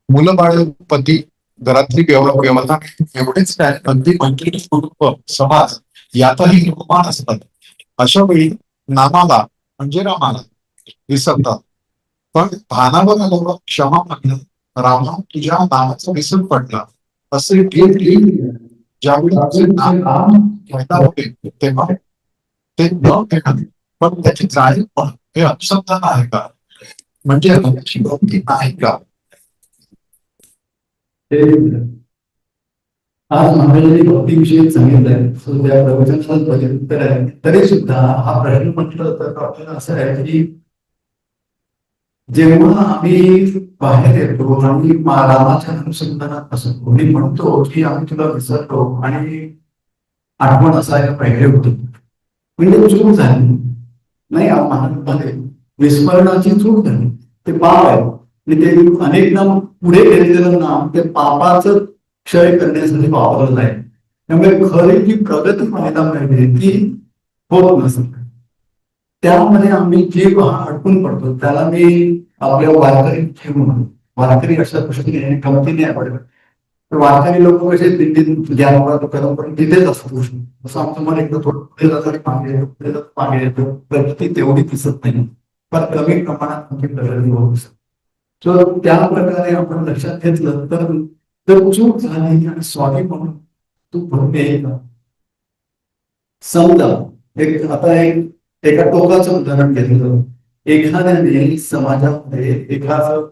मुलं बाळ पती घरातली व्यवहार एवढेच काय अगदी मैत्री कुटुंब समाज यातही निर्माण असतात. अशा वेळी नामाला म्हणजे रामाला विसरतात. पण भानावर आल्यावर क्षमा मागणं, रामा तुझ्या नावाचा विसर पडला असे ज्यावेळी तुझे नाम घ्यायला होते तेव्हा ते न घेणं पण त्याची जाणीव पण हे अनुसंधान आहे का, म्हणजे त्याची गमती नाही का?
आज महाराजांनी भक्तीविषयी सांगितलंय, त्या प्रवचनात उत्तर आहे. तरी सुद्धा हा प्रश्न म्हटलं तर आपल्याला असं आहे की जेव्हा आम्ही बाहेर येतो आणि रामाच्या अनुसंधानात असतो, मी म्हणतो की आम्ही तुला विसरतो आणि आठवण असायला पाहिजे होती, म्हणजे चूक झाली नाही. महाराजांमध्ये विस्मरणाची चूक झाली, ते पाप आहे. आणि ते अनेकदा पुढे केलेलं नाम ते पापाचं क्षय करण्यासाठी वापरलं आहे. त्यामुळे खरी जी प्रगती व्हायला पाहिजे ती होत नसते. त्यामध्ये आम्ही जीव हा अडकून पडतो. त्याला मी आपल्या वारकरी ठेवून, वारकरी अशा गोष्टी गमतीने आवडतात. वारकरी लोक कसे दिंडीत ज्ञान करून तिथेच असतो. असं आमचं मन एकदा थोडं पुढे जातं मागे येतो. प्रगती तेवढी दिसत नाही, पण कमी प्रमाणात आमची प्रगती होत असते. तर त्या प्रकारे आपण लक्षात घेतलं तर चूक झाली आणि स्वामी म्हणून तू भरून येईल का. समजा आता एका टोकाचं उदाहरण घेतलं. एखाद्याने समाजामध्ये एखादं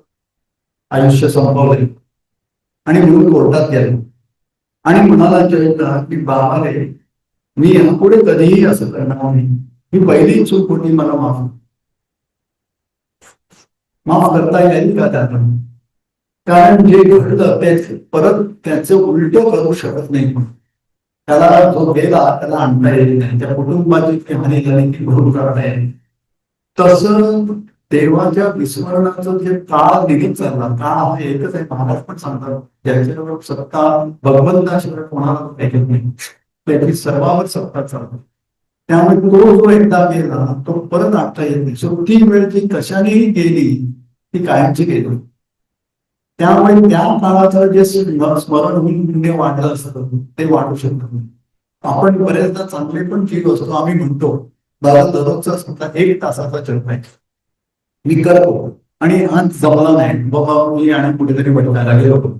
आयुष्य संपवलंय आणि म्हणून कोर्टात गेलो आणि म्हणाला जयला की बाबा रे, मी यापुढे कधीही असं करणार नाही, ही पहिली चूक होती, मला माफ करता येईल का त्याला. कारण जे घडलं ते परत त्याचं उलट करू शकत नाही. पण त्याला जो गेला त्याला आणता येईल नाही, त्या कुटुंबाची हानी झाली ती भरून काढता येईल. तसं देवाच्या विस्मरणाचं जे काळ निघत चालला, काळ हा एकच आहे. महाराज पण सांगतात ज्याच्यावर सत्ता भगवंताशिवाय कोणाला ऐकत नाही, त्याची सर्वावर सत्ता चालते. त्यामुळे तो जो एकदा गेला तो परत आणता येत नाही. सो ती वेळ जी कशानेही गेली ती कायमची गेली. त्यामुळे त्या काळाचं जे स्मरण होऊन पुण्य वाढलं असतं ते वाढू शकत नाही. आपण बरेचदा चांगले पण जीव असतो. आम्ही म्हणतो दादा दररोजचा स्वतः 1 तासाचा जप आहे मी करतो आणि आज जमला नाही बाबा, मी आणि कुठेतरी बटवायला गेलो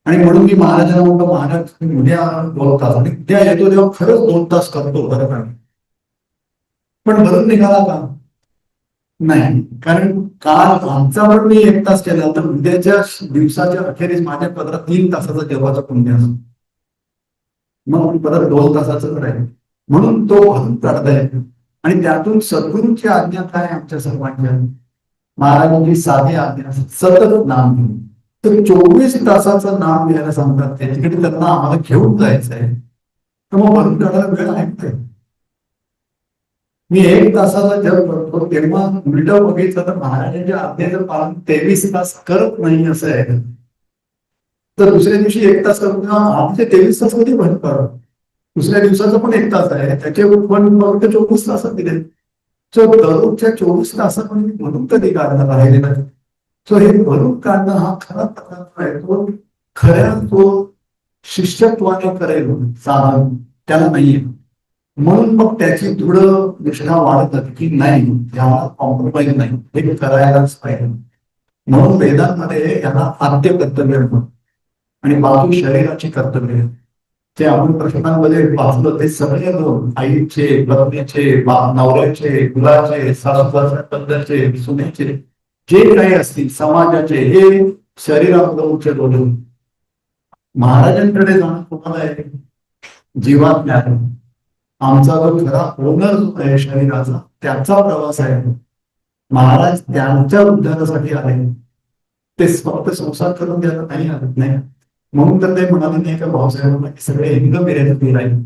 आणि म्हणून मी महाराजांना म्हणतो महाराज उद्या 2 तास, आणि उद्या येतो तेव्हा खरंच 2 तास करतो बरं का, पण भरून निघाला का. नाही, कारण काल आमचा पण मी 1 तास केला तर उद्याच्या दिवसाच्या अखेरीस माझ्या पदरात 3 तासाचा जपाचा पुण्य असतो. मग परत 2 तासाचं करायचं म्हणून तो भरून काढताय. आणि त्यातून सद्गुरूची आज्ञा काय आमच्या सर्वांच्या, महाराजांची साधी आज्ञा सतत नाम घेऊन. तर 24 तासाचं नाम घ्यायला सांगतात ते, तिकडे त्यांना आम्हाला घेऊन जायचं आहे, तर मग भरून काढायला वेळ आहे काय? मी 1 तासाचा जप करतो तेव्हा उलट बघितलं तर महाराजांच्या आज्ञेचं पालन 23 तास करत नाही असं आहे. तर दुसऱ्या दिवशी 1 तास करतो आमचे 23 तास कधी भरून काढतो. दुसऱ्या दिवसाचा पण 1 तास आहे, त्याचे पण फक्त 24 तासात दिले. सो दररोजच्या 24 तासामध्ये मी भरून कधी काढणार राहिलेला. सो हे भरून काढणं हा खरा प्रकार आहे, तो खऱ्या तो शिष्यत्वाने करेल साधन त्याला नाहीये. म्हणून मग त्याची दृढ निष्ठा वाढत जाते की नाही याला कॉम्प्रोमाइज नाही, हे करायलाच पाहिजे. म्हणून वेदांमध्ये याला आद्य कर्तव्य आणि बाकी शरीराची कर्तव्य ते आपण प्रश्नांमध्ये वाचलं ते सगळे आईचे, पत्नीचे, नवऱ्याचे, मुलाचे, सासूचे, सुनेचे जे काही असतील समाजाचे हे शरीरामध्ये बोलून महाराजांकडे जाणं कोणाला आहे? जीवात्म्या आमचा जो खरा ओनर जो आहे शरीराचा त्याचा प्रवास आहे. महाराज त्यांच्या उद्धारासाठी आले, ते फक्त संसार करून द्यायला नाही आले नाही. म्हणून तर ते म्हणाले नाही का भाऊसाहेबांना की सगळे हिंग फिरायचं राहील,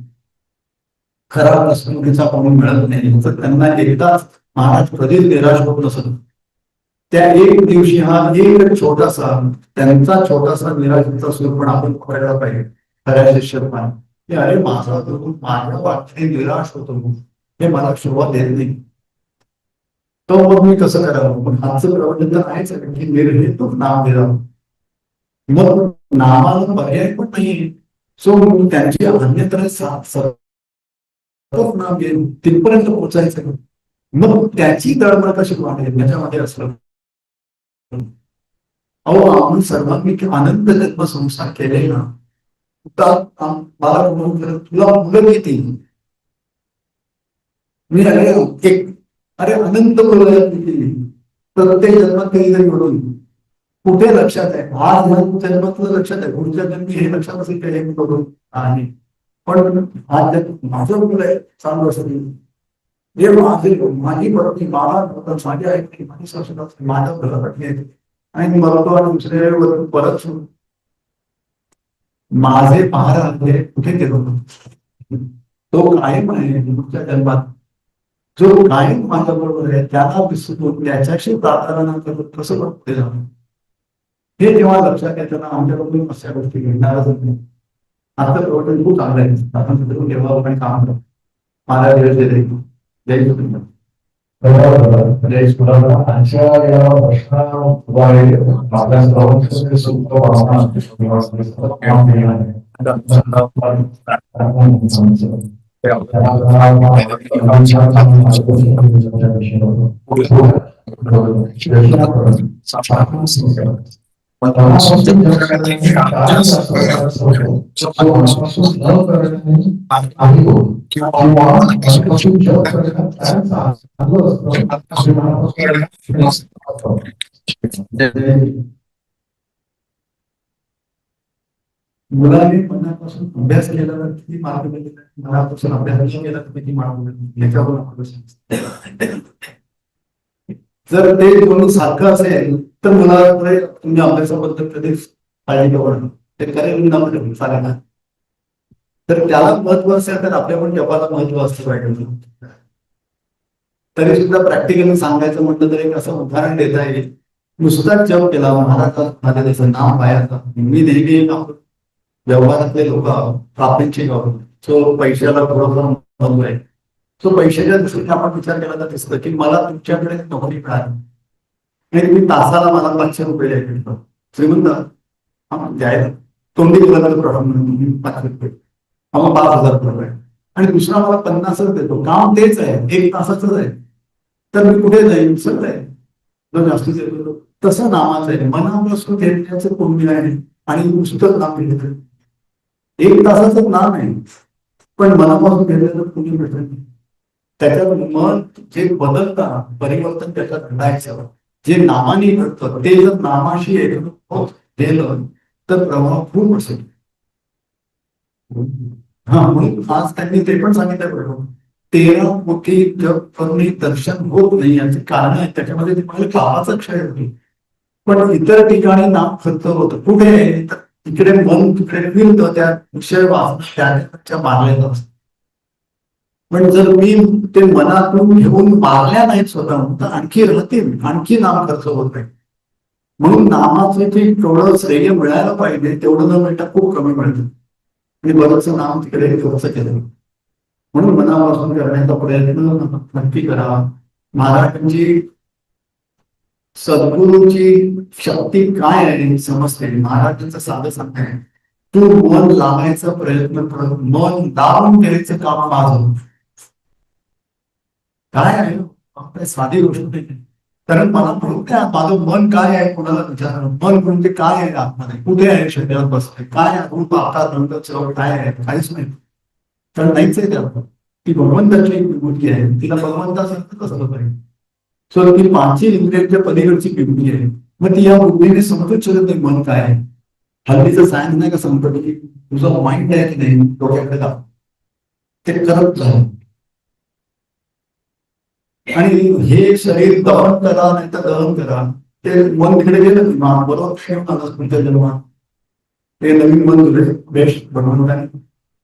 खरा प्रसंगीचा कोणी मिळत नाही. तर त्यांना एकदाच महाराज कधीच निराश होत नसत. त्या एक दिवशी हा एक छोटासा त्यांचा छोटासा निराशेचा सूर पण आपण पकडायला पाहिजे खऱ्या शिष्यत्वाने. की अरे माझा माझ्या वाटणे निराश होतो, हे मला शोभा देत नाही. तो मग मी कसं करावं? पण आजचं प्रवचन तर आहेच की निर्हेतुक नाम दिलं, मग नामाला पर्याय पण नाही. सो त्यांची अन्यत्र नाम घेऊन तिथपर्यंत पोहोचायचं. मग त्याची तळमळ कशी वाढेल याच्यामध्ये असलं. अहो आपण सर्वांनी आनंद जन्म संसार केले ना, मला म्हणून तुला मुलं किती? मी अरे अनंत प्रत्येक जन्मात कधीतरी घडून कुठे लक्षात आहे? आज जन्मातलं लक्षात आहे, पुढच्या जन्मी हे लक्षात असेल का हे करून आहे. पण आज माझं मुलं आहे चालू असेल, जे माझी बरोबर बाबा माझ्या आई माझी सासू माझ्या घरासाठी आणि मला तो आणि दुसरे परत माझे पहार कुठे गेलो तो कायम आहे. पुढच्या जन्मात जो कायम माझ्या बरोबर आहे त्याला विसरून त्याच्याशी प्रार्थना करत कसं पुढे जाणं, हे जेव्हा लक्षात येतं ना आमच्याकडून अशा गोष्टी घडणारच नाही. आता प्रवर्तन खूप चांगलं आहे, आपण तिथून जेव्हा आपण काम करतो मला वेळ देते. जय श्री
जय सुराला आजच्या या प्रश्नाद्वारे आपल्या सर्वांचे सुख
मुलांनी मनापासून अभ्यास केला तर किती मार्ग मिळेल, मनापासून अभ्यास केला तर किती मार्ग मिळेल याच्यावर आपण जर ते दोन्ही सारखं असेल तर मुलाकडे तुम्ही अभ्यासाबद्दल कधीच काळजी करू ते करेल चालेल ना. तर त्याला महत्व असेल तर आपल्या पण जपाला महत्व असतं पाहिजे. तरी सुद्धा प्रॅक्टिकली सांगायचं म्हटलं तर एक असं उदाहरण देता येईल. नुसताच जप केला महाराजांमध्ये त्याचं नाव पाहायचं. मी नेहमी व्यवहारातले लोक प्राप्तीचे सो पैशाला थोडंफार महत्व आहे. सो पैशाच्या दृष्टीने आपण विचार केला तर दिसतं की मला तुमच्याकडे नोकरी मिळाली आणि तुम्ही तासाला मला 500 रुपये द्यायचे. श्रीमंत द्यायला तोंडी दिला प्रॉडक्ट 500 रुपये 5,000 रुपये आणि दुसरा मला 50च देतो. काम तेच आहे, 1 तासाच आहे. तर मी कुठे जाईल? सर आहे जो जास्त देतो तसं नामाचं आहे. मनापासून घेण्याचं पुण्य आहे आणि नुसतं नाम घेतलं 1 तासाचं नाम आहे पण मनापासून घेतल्याचं पुण्य भेटत नाही. त्याच्यात मन जे बदलतं, परिवर्तन त्याच्यात घडायचं, जे नामाने घडतं ते जर नामाशी एकरूप होत गेलं तर प्रभाव खूप असेल. हा, म्हणून आज त्यांनी ते पण सांगितलं बरोबर, 13 कोटी जग करूनही दर्शन होत नाही याचे कारण आहे. त्याच्यामध्ये तुम्हाला कामाचा क्षय होतो, पण इतर ठिकाणी नाम खर्च होतं. कुठे? तर तिकडे मन तिकडे फिरतं, त्या विषय वाचन त्या मारलेलं असतं. पण जर मी ते मनातून घेऊन मारल्या नाहीत स्वतःहून तर आणखी राहतील, आणखी नाम खर्च होत नाही. म्हणून नामाचं जे तेवढं श्रेय मिळायला पाहिजे तेवढं न मिळता खूप कमी मिळतं आणि बरंच नाम तिकडे खर्च केलं. म्हणून मनापासून करण्याचा प्रयत्न नक्की करा. महाराजांची सद्गुरूची शक्ती काय आहे समजते. महाराजांचं साधं सांगणं आहे, तू मन लावायचा प्रयत्न कर, मन लावून द्यायचं काम माझं. काय आहे? आपल्या साधी गोष्ट नाही. कारण मला म्हणून द्या माझं मन काय आहे, कोणाला विचार मन म्हणजे काय आहे आतमध्ये, कुठे आहे शरीरात बसते, काय रूप आकार रंग चव काय आहे, काहीच नाही. तर नाहीच आहे त्याला. ती भगवंताची एक विभूती आहे, तिला भगवंतासारखं कसं पाहिजे. सो ती पाचही इंद्रियांच्या पलीकडची विभूती आहे. मग ती या बुद्धीने समजूच शकत नाही मन काय आहे. हल्लीचं सायन्स नाही का सांगतो की तुझं माइंड आहे की नाही डोक्याकडे का ते करत जाऊ. आणि हे शरीर दहन करा नाही तर दहन करा, ते मन तिकडे गेलं की बरोबर तुमच्या जन्मात ते नवीन मन तुझे बेस्ट बनवून.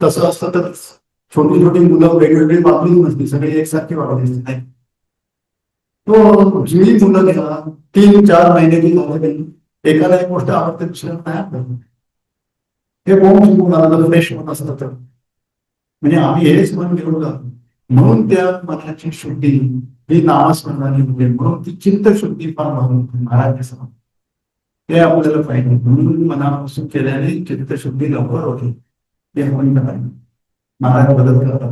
तसं असतं तर छोटी छोटी मुलं वेगवेगळी वागली नसती, सगळी एकसारखी वागली नाही. तो जी मुलं घ्या 3-4 महिन्याची झाली, एकाला एक गोष्ट आवडते दुसऱ्याला नाही आवडत. हे कोण शिकून आलं फ्रेश होत असतं तर. म्हणजे आम्ही हेच मन घेऊन जातो. म्हणून त्या मनाची शुद्धी ही नामस्मरणाने होते. म्हणून ती चित्त शुद्धी फार महत्वाची महाराज समोर ते आपल्याला पाहिजे. म्हणून मनापासून केल्याने चित्त शुद्धी लवकर होते. ते आपण करायला महाराज मदत करतात.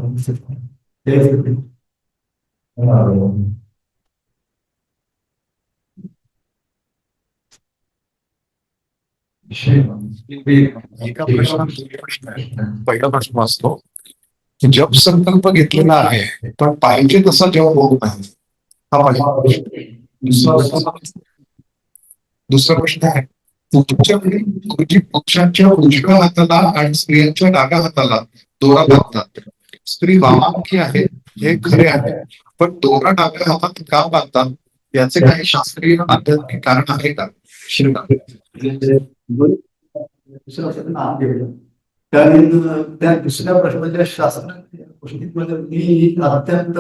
एका प्रश्न आहे. पहिला प्रश्न असतो की जप संकल्प घेतलेला आहे पण पाहिजे तसा जप होत नाही, हा पहिला प्रश्न. दुसरा प्रश्न आहे, तुमच्याकडे गुरुजी पुरुषांच्या उजव्या हाताला आणि स्त्रियांच्या डाव्या हाताला दोरा बांधतात. स्त्री वामामुखी आहे हे खरे आहे, पण दोरा डाव्या हातात का बांधतात याचे काही शास्त्रीय आध्यात्मिक कारण आहे का?
नाम घेतलं कारण त्या दुसऱ्या प्रश्नाच्या शास्त्राच्या गोष्टीमध्ये मी अत्यंत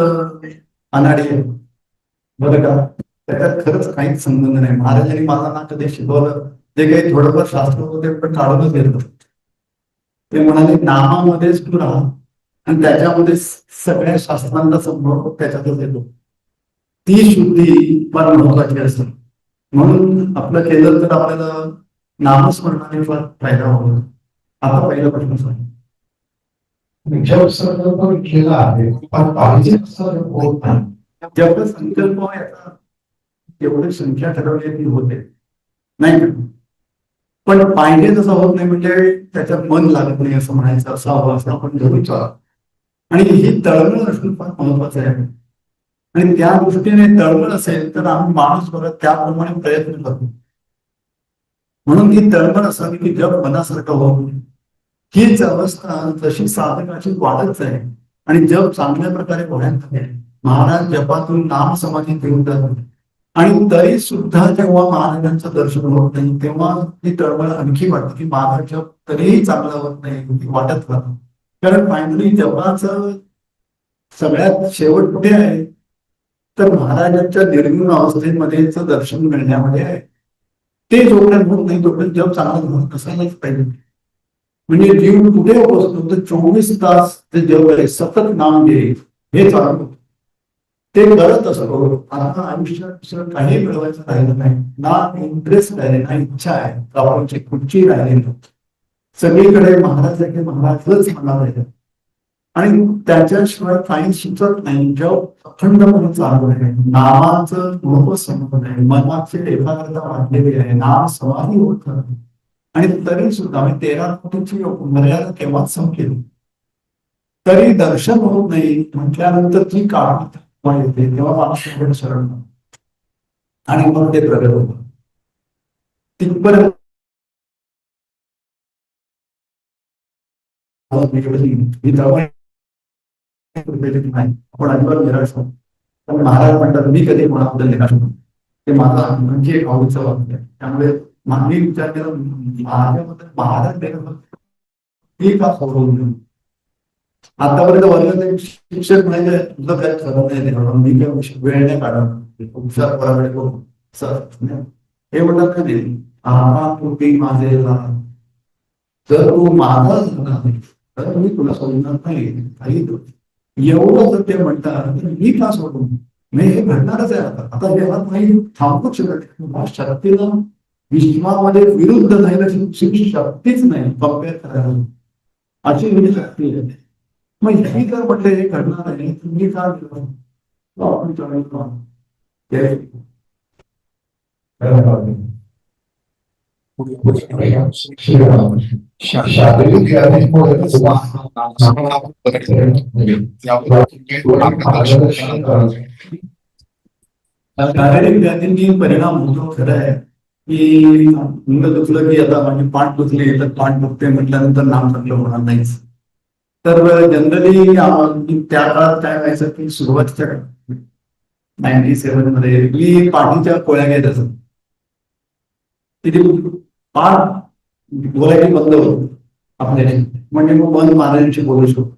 अनाडी आहे बरं का. त्याच्यात खरंच काहीच संबंध नाही. महाराजांनी मला ना कधी शिकवलं, जे काही थोडंफार शास्त्र होते पण काढूनच घेतलं. ते म्हणाले नामामध्येच तू राहा आणि त्याच्यामध्ये सगळ्या शास्त्रांचा संभव त्याच्यातच येतो. ती शुद्धी फार महत्वाची असते. म्हणून आपलं केलं तर आपल्याला नामस्मरणाने फार फायदा होतो. आता पहिला प्रश्न सांग,
जप संकल्प केला आहे पण पाहिजे तसा जप होत नाही.
जप संकल्प याचा एवढी संख्या ठरवली होते नाही, पण पाहिजे तसं होत नाही म्हणजे त्याच्यात मन लागत नाही असं म्हणायचं. असावं असं आपण धरू चालू. आणि ही तळमळ असणं फार महत्वाचं आहे. आणि त्या दृष्टीने तळमळ असेल तर आम्ही माणूस बघत त्याप्रमाणे प्रयत्न करतो. म्हणून ही तळमळ असावी की जप मनासारखं होऊ. हीच अवस्था जशी साधकाची वाढच आहे आणि जप चांगल्या प्रकारे होण्यात आहे. महाराज जपातून नाम समाधी घेऊन जातात आणि तरी सुद्धा जेव्हा महाराजांचं दर्शन होत नाही तेव्हा ती तळमळ आणखी वाटते की महाराज जप तरीही चांगला होत नाही, वाटत राहतं. कारण फायनली जपाचं सगळ्यात शेवट कुठे आहे तर महाराजांच्या निर्गुण अवस्थेमध्येच दर्शन मिळण्यामध्ये आहे. ते जोपर्यंत होत नाही तोपर्यंत जप चांगला होत नसायलाच पाहिजे. म्हणजे जीव कुठे बसतो तर 24 तास ते जप आहे, सतत नाम घे हे चालू ते करत असतो. आता आयुष्यात दुसरं काही मिळवायचं राहिलं नाही, ना इंटरेस्ट राहिले ना इच्छा आहे, आपण कुठची राहिली सगळीकडे महाराज आहे की महाराजच म्हणणार आहे आणि त्याच्याशिवाय काही सुचत नाही. जप अखंडपणे चालू आहे. नामाचं महत्व समजत आहे, मनाची एकाग्रता वाढलेली आहे, नाम समाधी होत नाही. आणि तरी सुद्धा 13 कोटीची मर्यादा केव्हाच संपली.
तरी दर्शन होत नाही म्हटल्यानंतर जी काळ येते तेव्हा माणूस शरण आणि मग ते प्रगट होत तिथपर्यंत नाही आपण अजिबात निराश होतो. पण महाराज म्हणतात मी कधी कोणाबद्दल निराश होतो ते माझा म्हणजे एक आवडीचं वाक्य आहे. त्यामुळे मानवी विचार केला माझ्याबद्दल महाराज मी का सोडवून आतापर्यंत वर्गात शिक्षक म्हणजे तुझं काय ठरव नाही मी काय वेळ नाही काढणार हुशार पोराकडे बघू हे म्हणतात का नाही आहा तू माझे जर तू माझा झाला तर मी तुला सोडणार नाही काही एवढं जर ते म्हणतात तर मी का सोडू नाही हे घडणारच आहे आता जेव्हा नाही थांबूच शकत नाही शक्तीला विश्वामध्ये विरुद्ध जायला शक्तीच नाही कम्पेअर करायला अशी म्हणजे शक्ती आहे. मग ही जर म्हटले हे घडणार आहे तर मी का केलं आपण
शारीरिक
शारीरिक व्याधींनी परिणाम होतो खरं आहे की मुलं दुखलं की आता माझी पाठ दुखली तर पाठ दुखते म्हटल्यानंतर नाम चांगलं होणार नाहीच. तर जनरली त्या काळात काय व्हायचं की सुरुवातीच्या काळात 97 मध्ये मी पाठीच्या गोळ्या घेत असत तिथे पाठ बोलायची बंद होत आपल्याला म्हणजे मग मन महाराजांशी बोलू शकतो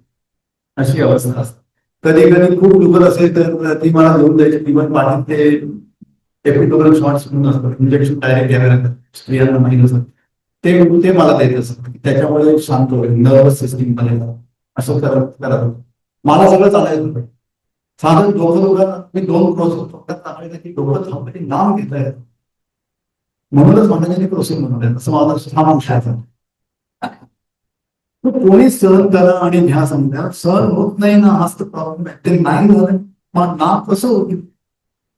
अशी अवस्था असते. कधी कधी खूप दुखत असेल तर ती मला घेऊन जायची ती पण पाठीत ते एपिडोरल शॉट्स म्हणून असतात इंजेक्शन डायरेक्ट घ्यावे लागतात स्त्रियांना माहीत असत ते मला देत असत त्याच्यामुळे शांत होईल नर्वस सिस्टीम मध्ये असं करत मला सगळं चालायचं होतं. साधन डोकं मी 2 होतो की डोकं थांबले नाम घेता येत म्हणूनच म्हणण्याची प्रोसेस म्हणून असं माझा हा अंशाचा कोणी सहन करा आणि घ्या समजा सहन होत नाही ना हाच तर प्रॉब्लेम आहे ते नाही झालं मग नाम कसं होईल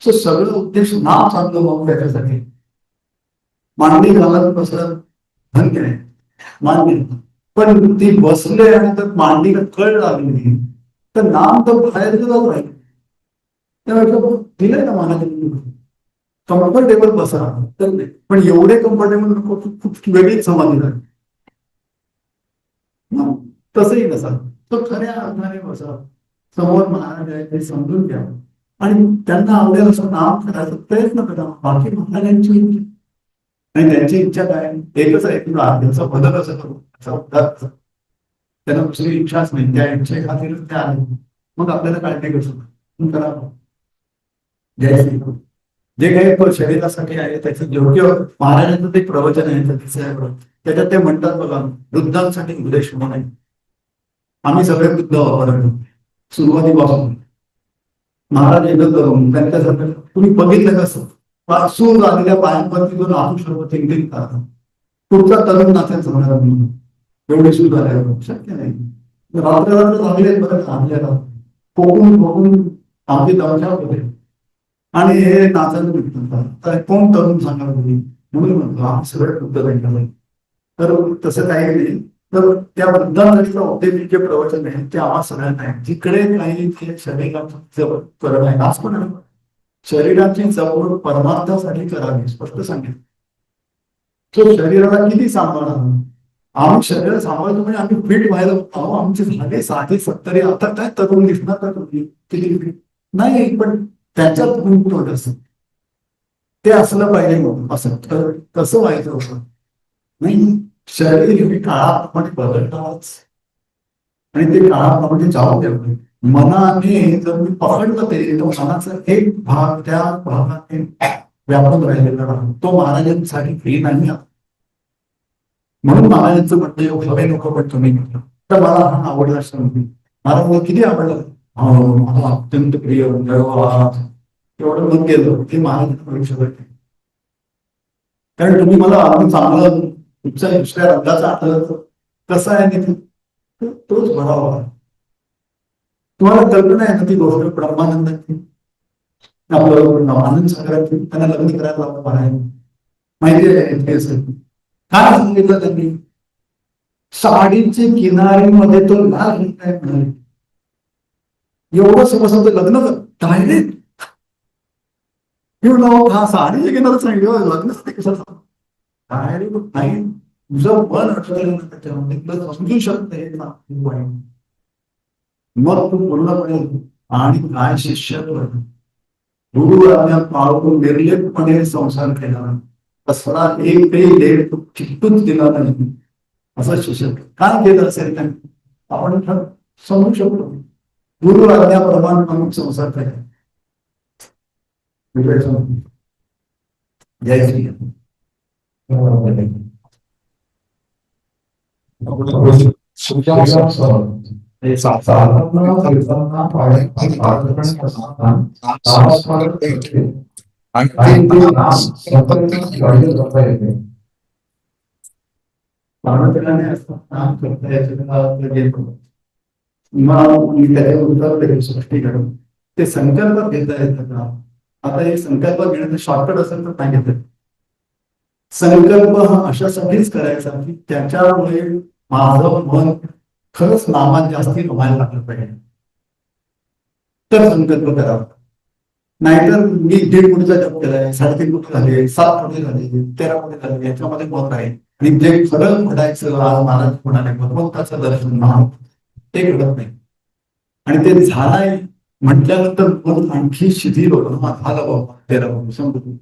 सगळं उद्देश नाम चांगलं मग त्याच्यासाठी मानवी घालत बसलं धन्य आहे मान्य पण ती बसले आणि तर मांडीला कळ लागली तर नाम तर बाहेर जात राहील त्यावेळेला दिलंय ना महाराजांनी कम्फर्टेबल बसा तर पण एवढे कम्फर्टेबल नको खूप वेगळीच समाधी झाली तसंही नसा तो खऱ्या अर्थाने बसा समोर महाराज आहे ते समजून घ्या आणि त्यांना आवडेल असं नाम करायचा प्रयत्न करा बाकी महाराजांची आणि त्यांची इच्छा काय एकच आहे की त्यांचा बदल असं करू त्यांना दुसरी इच्छाच नाही त्या इच्छे खातीर त्या आले मग आपल्याला काय नाही कसं करा जय श्री जे काही शरीरासाठी आहे त्याचं योग्य महाराजांचं ते प्रवचन आहे त्याच्यात ते म्हणतात बघा वृद्धांसाठी उद्देश म्हणून आम्ही सगळे वृद्ध वापरतो सुरुवातीपासून महाराज एकच करून त्यांच्यासाठी तुम्ही बघितलं कसं सूर आलेल्या पायांवरती जो नाचू शकतो ते करतात पुढचा तरुण नाचायचं होणार एवढे सूर झाल्यावर शक्य नाही रात्र चांगले बरं आपल्याला कोकून आमची दमछाक होते आणि हे नाचायला भेटतात कोण तरुण सांगा म्हणून म्हणतो आम्ही सगळं वृद्ध तर तसं काही नाही तर त्या वृद्धांसाठी औद्योगिक प्रवचन आहे ते आम्हा सगळ्यांना आहे जिकडे काही शरीराचं जवळ करत आहे आज पण शरीराची जवळ परमार्थासाठी करावी स्पष्ट सांगेल तो शरीराला किती सांभाळणार आम्ही शरीर सांभाळतो म्हणजे आम्ही फिट व्हायला पाहू आमचे झाले 60-70 आता काय तरुण दिसणार का किती फिट नाही पण त्याच्यात गुंतवत असत ते असलं पाहिजे म्हणून असं कसं व्हायचं होतं नाही शरीर हे काळाप्रमाणे बदलताच आणि ते काळाप्रमाणे जाऊ द्या मनाने जर मी पकडलं ते तर मनाचा एक भाग त्या भागाने व्यापून राहिलेला राहतो तो महाराजांसाठी फ्री नाही म्हणून महाराजांचं म्हणणं हवे नको पण तुम्ही तर मला हा आवडला महाराज किती आवडलं मला अत्यंत प्रिय एवढं मन केलं की महाराजांना म्हणू शकत नाही कारण तुम्ही मला अजून चांगलं तुमच्या दुसऱ्या रंगाचा आठवलं कसं आहे तिथे तोच भरावा तुम्हाला कल्पना आहे ना ती गोष्ट ब्रह्मानंदाची आपलं आनंद सागराची त्यांना लग्न करायला महाराज माहिती आहे काय सांगितलं त्यांनी साडीचे किनारीमध्ये तो लाल रंग आहे म्हणाले. एवढं समजतं लग्न डायरेक्ट हा साडीचे किनार सांगितलं लग्न कशाला डायरेक्ट नाही. तुझं मन अडचण ना त्याच्यामध्ये तुला समजू शकते ना. मग तू पूर्णपणे आणि काय शिष्य गुरु आज्ञा पाळून निर्लेपपणे संसार केला तसला एकही लेप चिकटूच दिला नाही असं शिष्य काय केलं असेल त्यांनी आपण समजू शकतो. गुरु आज्ञाप्रमाणे म्हणून संसार केला. जय श्री सृष्टी घडून ते संकल्प घेता येतं का. आता हे संकल्प घेण्याचं शॉर्टकट असेल तर नाही घेत. संकल्प हा अशासाठीच करायचा की त्याच्यामुळे माझं मन खरंच नामात जास्ती रमायला लागलं पाहिजे तर संकल्प करावा. नाहीतर मी 1.5 कोटीचा जप केलाय, 3.5 कोटी झाले, 7 कोटी झाले, 13 कोटी झाले, याच्यामध्ये मत आहे. आणि जे खरं घडायचं आज महाराज म्हणाले भगवंताचं दर्शन महान ते घडत नाही. आणि ते झालंय म्हटल्यानंतर मन आणखी शिथिल होतं. झालं बाबा 13 कोटी समजतो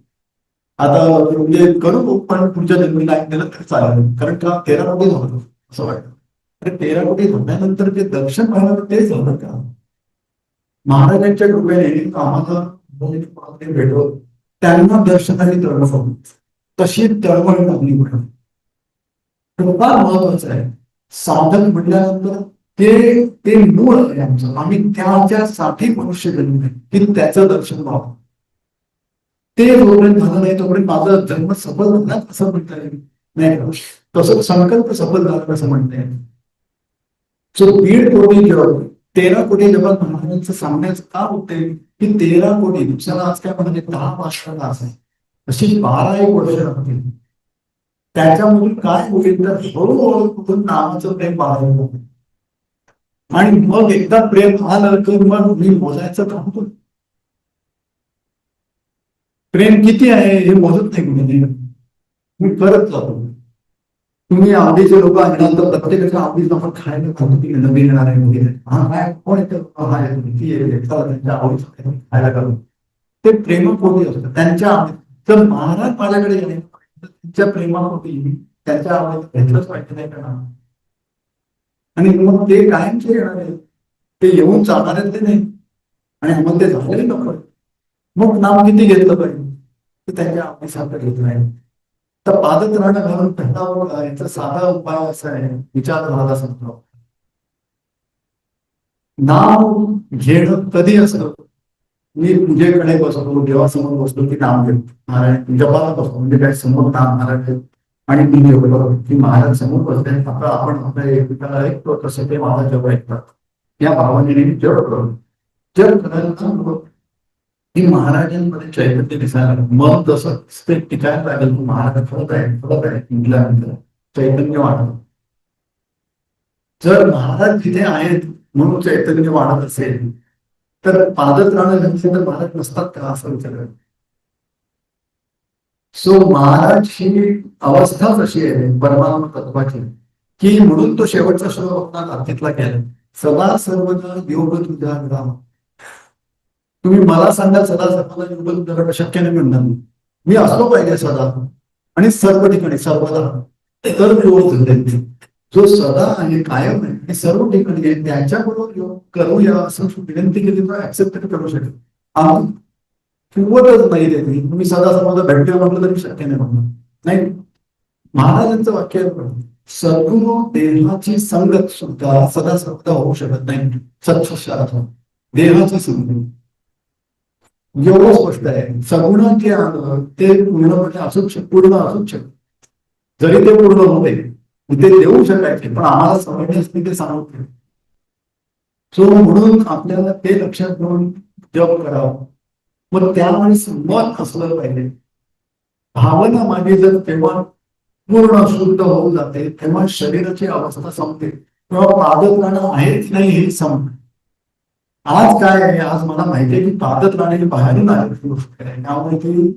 आता म्हणजे करू पण पुढच्या जन्मी नाही केलं तरी चालेल. कारण का 13 कोटी झालं असं वाटतं. अरे 13 कोटी झाल्यानंतर जे दर्शन व्हायला ते झालं का. महाराजांच्या कृपेने आम्हाला भेटलो त्यांना दर्शनाची तळमळ तशी तळमळ लागली कुठं. फार महत्वाचं आहे. साधक म्हटल्यानंतर ते ते मूळ आहे आमचं. आम्ही त्याच्यासाठी मनुष्य जन्म की त्याचं दर्शन व्हावं. ते जोपर्यंत झालं नाही तोपर्यंत माझा जन्म सफल झाला असं म्हणता येईल नाही. तसं संकल्प सफल झाला असं म्हणता येईल. जो 1.5 कोटी जग 13 कोटी जगात महाराजांचं सांगण्याचं का होते की 13 कोटी दिवसाला आज काय म्हणजे 10 वर्षाला असं अशी 12 वर्ष लागतील. त्याच्यामधून काय होईल तर हळूहळू कुठून नामाचं प्रेम बाळगलं आणि मग एकदा प्रेम आलं तर मग मी बोलायचं थांबतो. प्रेम किती आहे हे मोजत नाही म्हणजे मी करत जातो. तुम्ही आवडीचे लोक येणार तर प्रत्येकाच्या आवडीचं आपण खायला खातो की नवीन येणार आहे वगैरे हा काय कोण येतं त्यांच्या आवडीचं खायला करून ते प्रेमापोटी असतं. त्यांच्या जर महाराज माझ्याकडे गेले त्यांच्या प्रेमापोटी त्यांच्या आवडीत घेतलंच पाहिजे नाही करणार. आणि मग ते कायमचे येणार आहे ते येऊन चालणार आहेत ते नाही. आणि मग ते झाले नको मग नाव किती घेतलं पाहिजे ते त्यांच्या आवडीसारखं घेत नाही. तर पादत राहणं घालून थंडावं याचा साधा उपाय असा आहे विचार झाला सांगतो. नाव घेणं कधी असतं. मी पूजेकडे बसतो देवासमोर बसतो की नाव घेतो. महाराज जपाला बसतो म्हणजे काय समोर नाम महाराज आणि मी जेवढं की महाराज समोर बसले आता आपण आपल्या एकमेकाला ऐकतो तसं ते माझा जप ऐकतात. या भावनेने जप करू जप करायला की महाराजांमध्ये चैतन्य दिसायला मन जसं ते टिकायला लागेल की महाराज फरक आहे म्हटल्यानंतर चैतन्य वाढत. जर महाराज तिथे आहेत म्हणून चैतन्य वाढत असेल तर पादत राहणं नसेल तर महाराज नसतात का असं विचार. सो महाराज ही अवस्थाच अशी आहे परमात्मा तत्वाची की म्हणून तो शेवटचा श्लोक आरतीतला केला सदा सर्वदा योग तुझा राम. तुम्ही मला सांगा सदा सर्वदा योग तुझ्याकडे शक्य नाही म्हणणार. मी असलो पाहिजे सदा आणि सर्व ठिकाणी सर्वदा तर योग जो सदा आहे कायम आहे आणि सर्व ठिकाणी आहे त्याच्याबरोबर योग करूया असं विनंती केली तर ऍक्सेप्ट करू शकेल. किंवतच नाही देते तुम्ही सदा सर्वदा भेटते म्हटलं तरी शक्य नाही म्हणणार नाही. महाराजांचं वाक्य सद्गुरु देहाची संगत सुद्धा सदा सर्वदा होऊ शकत नाही. सत्सशार्थ देहाची संगत एवढं स्पष्ट आहे. सगुणात जे आलं ते पूर्णपणे असूच शकत पूर्ण असूच शकत. जरी ते पूर्ण होते ते देऊ शकायचे पण आम्हाला सवय असते ते सांगत नाही. सो म्हणून आपल्याला ते लक्षात घेऊन जप करावं. मग त्यावेळेस मत असलं पाहिजे. भावना माझी जर तेव्हा पूर्ण शुद्ध होऊन जाते, तेव्हा शरीराची अवस्था संपते, तेव्हा पादत राहणं आहे की नाही हे संपते. आज काय आहे, आज मला माहिती आहे की पादत राहण्याची बाहेरून आलेली गोष्ट आहे, त्यामुळे ती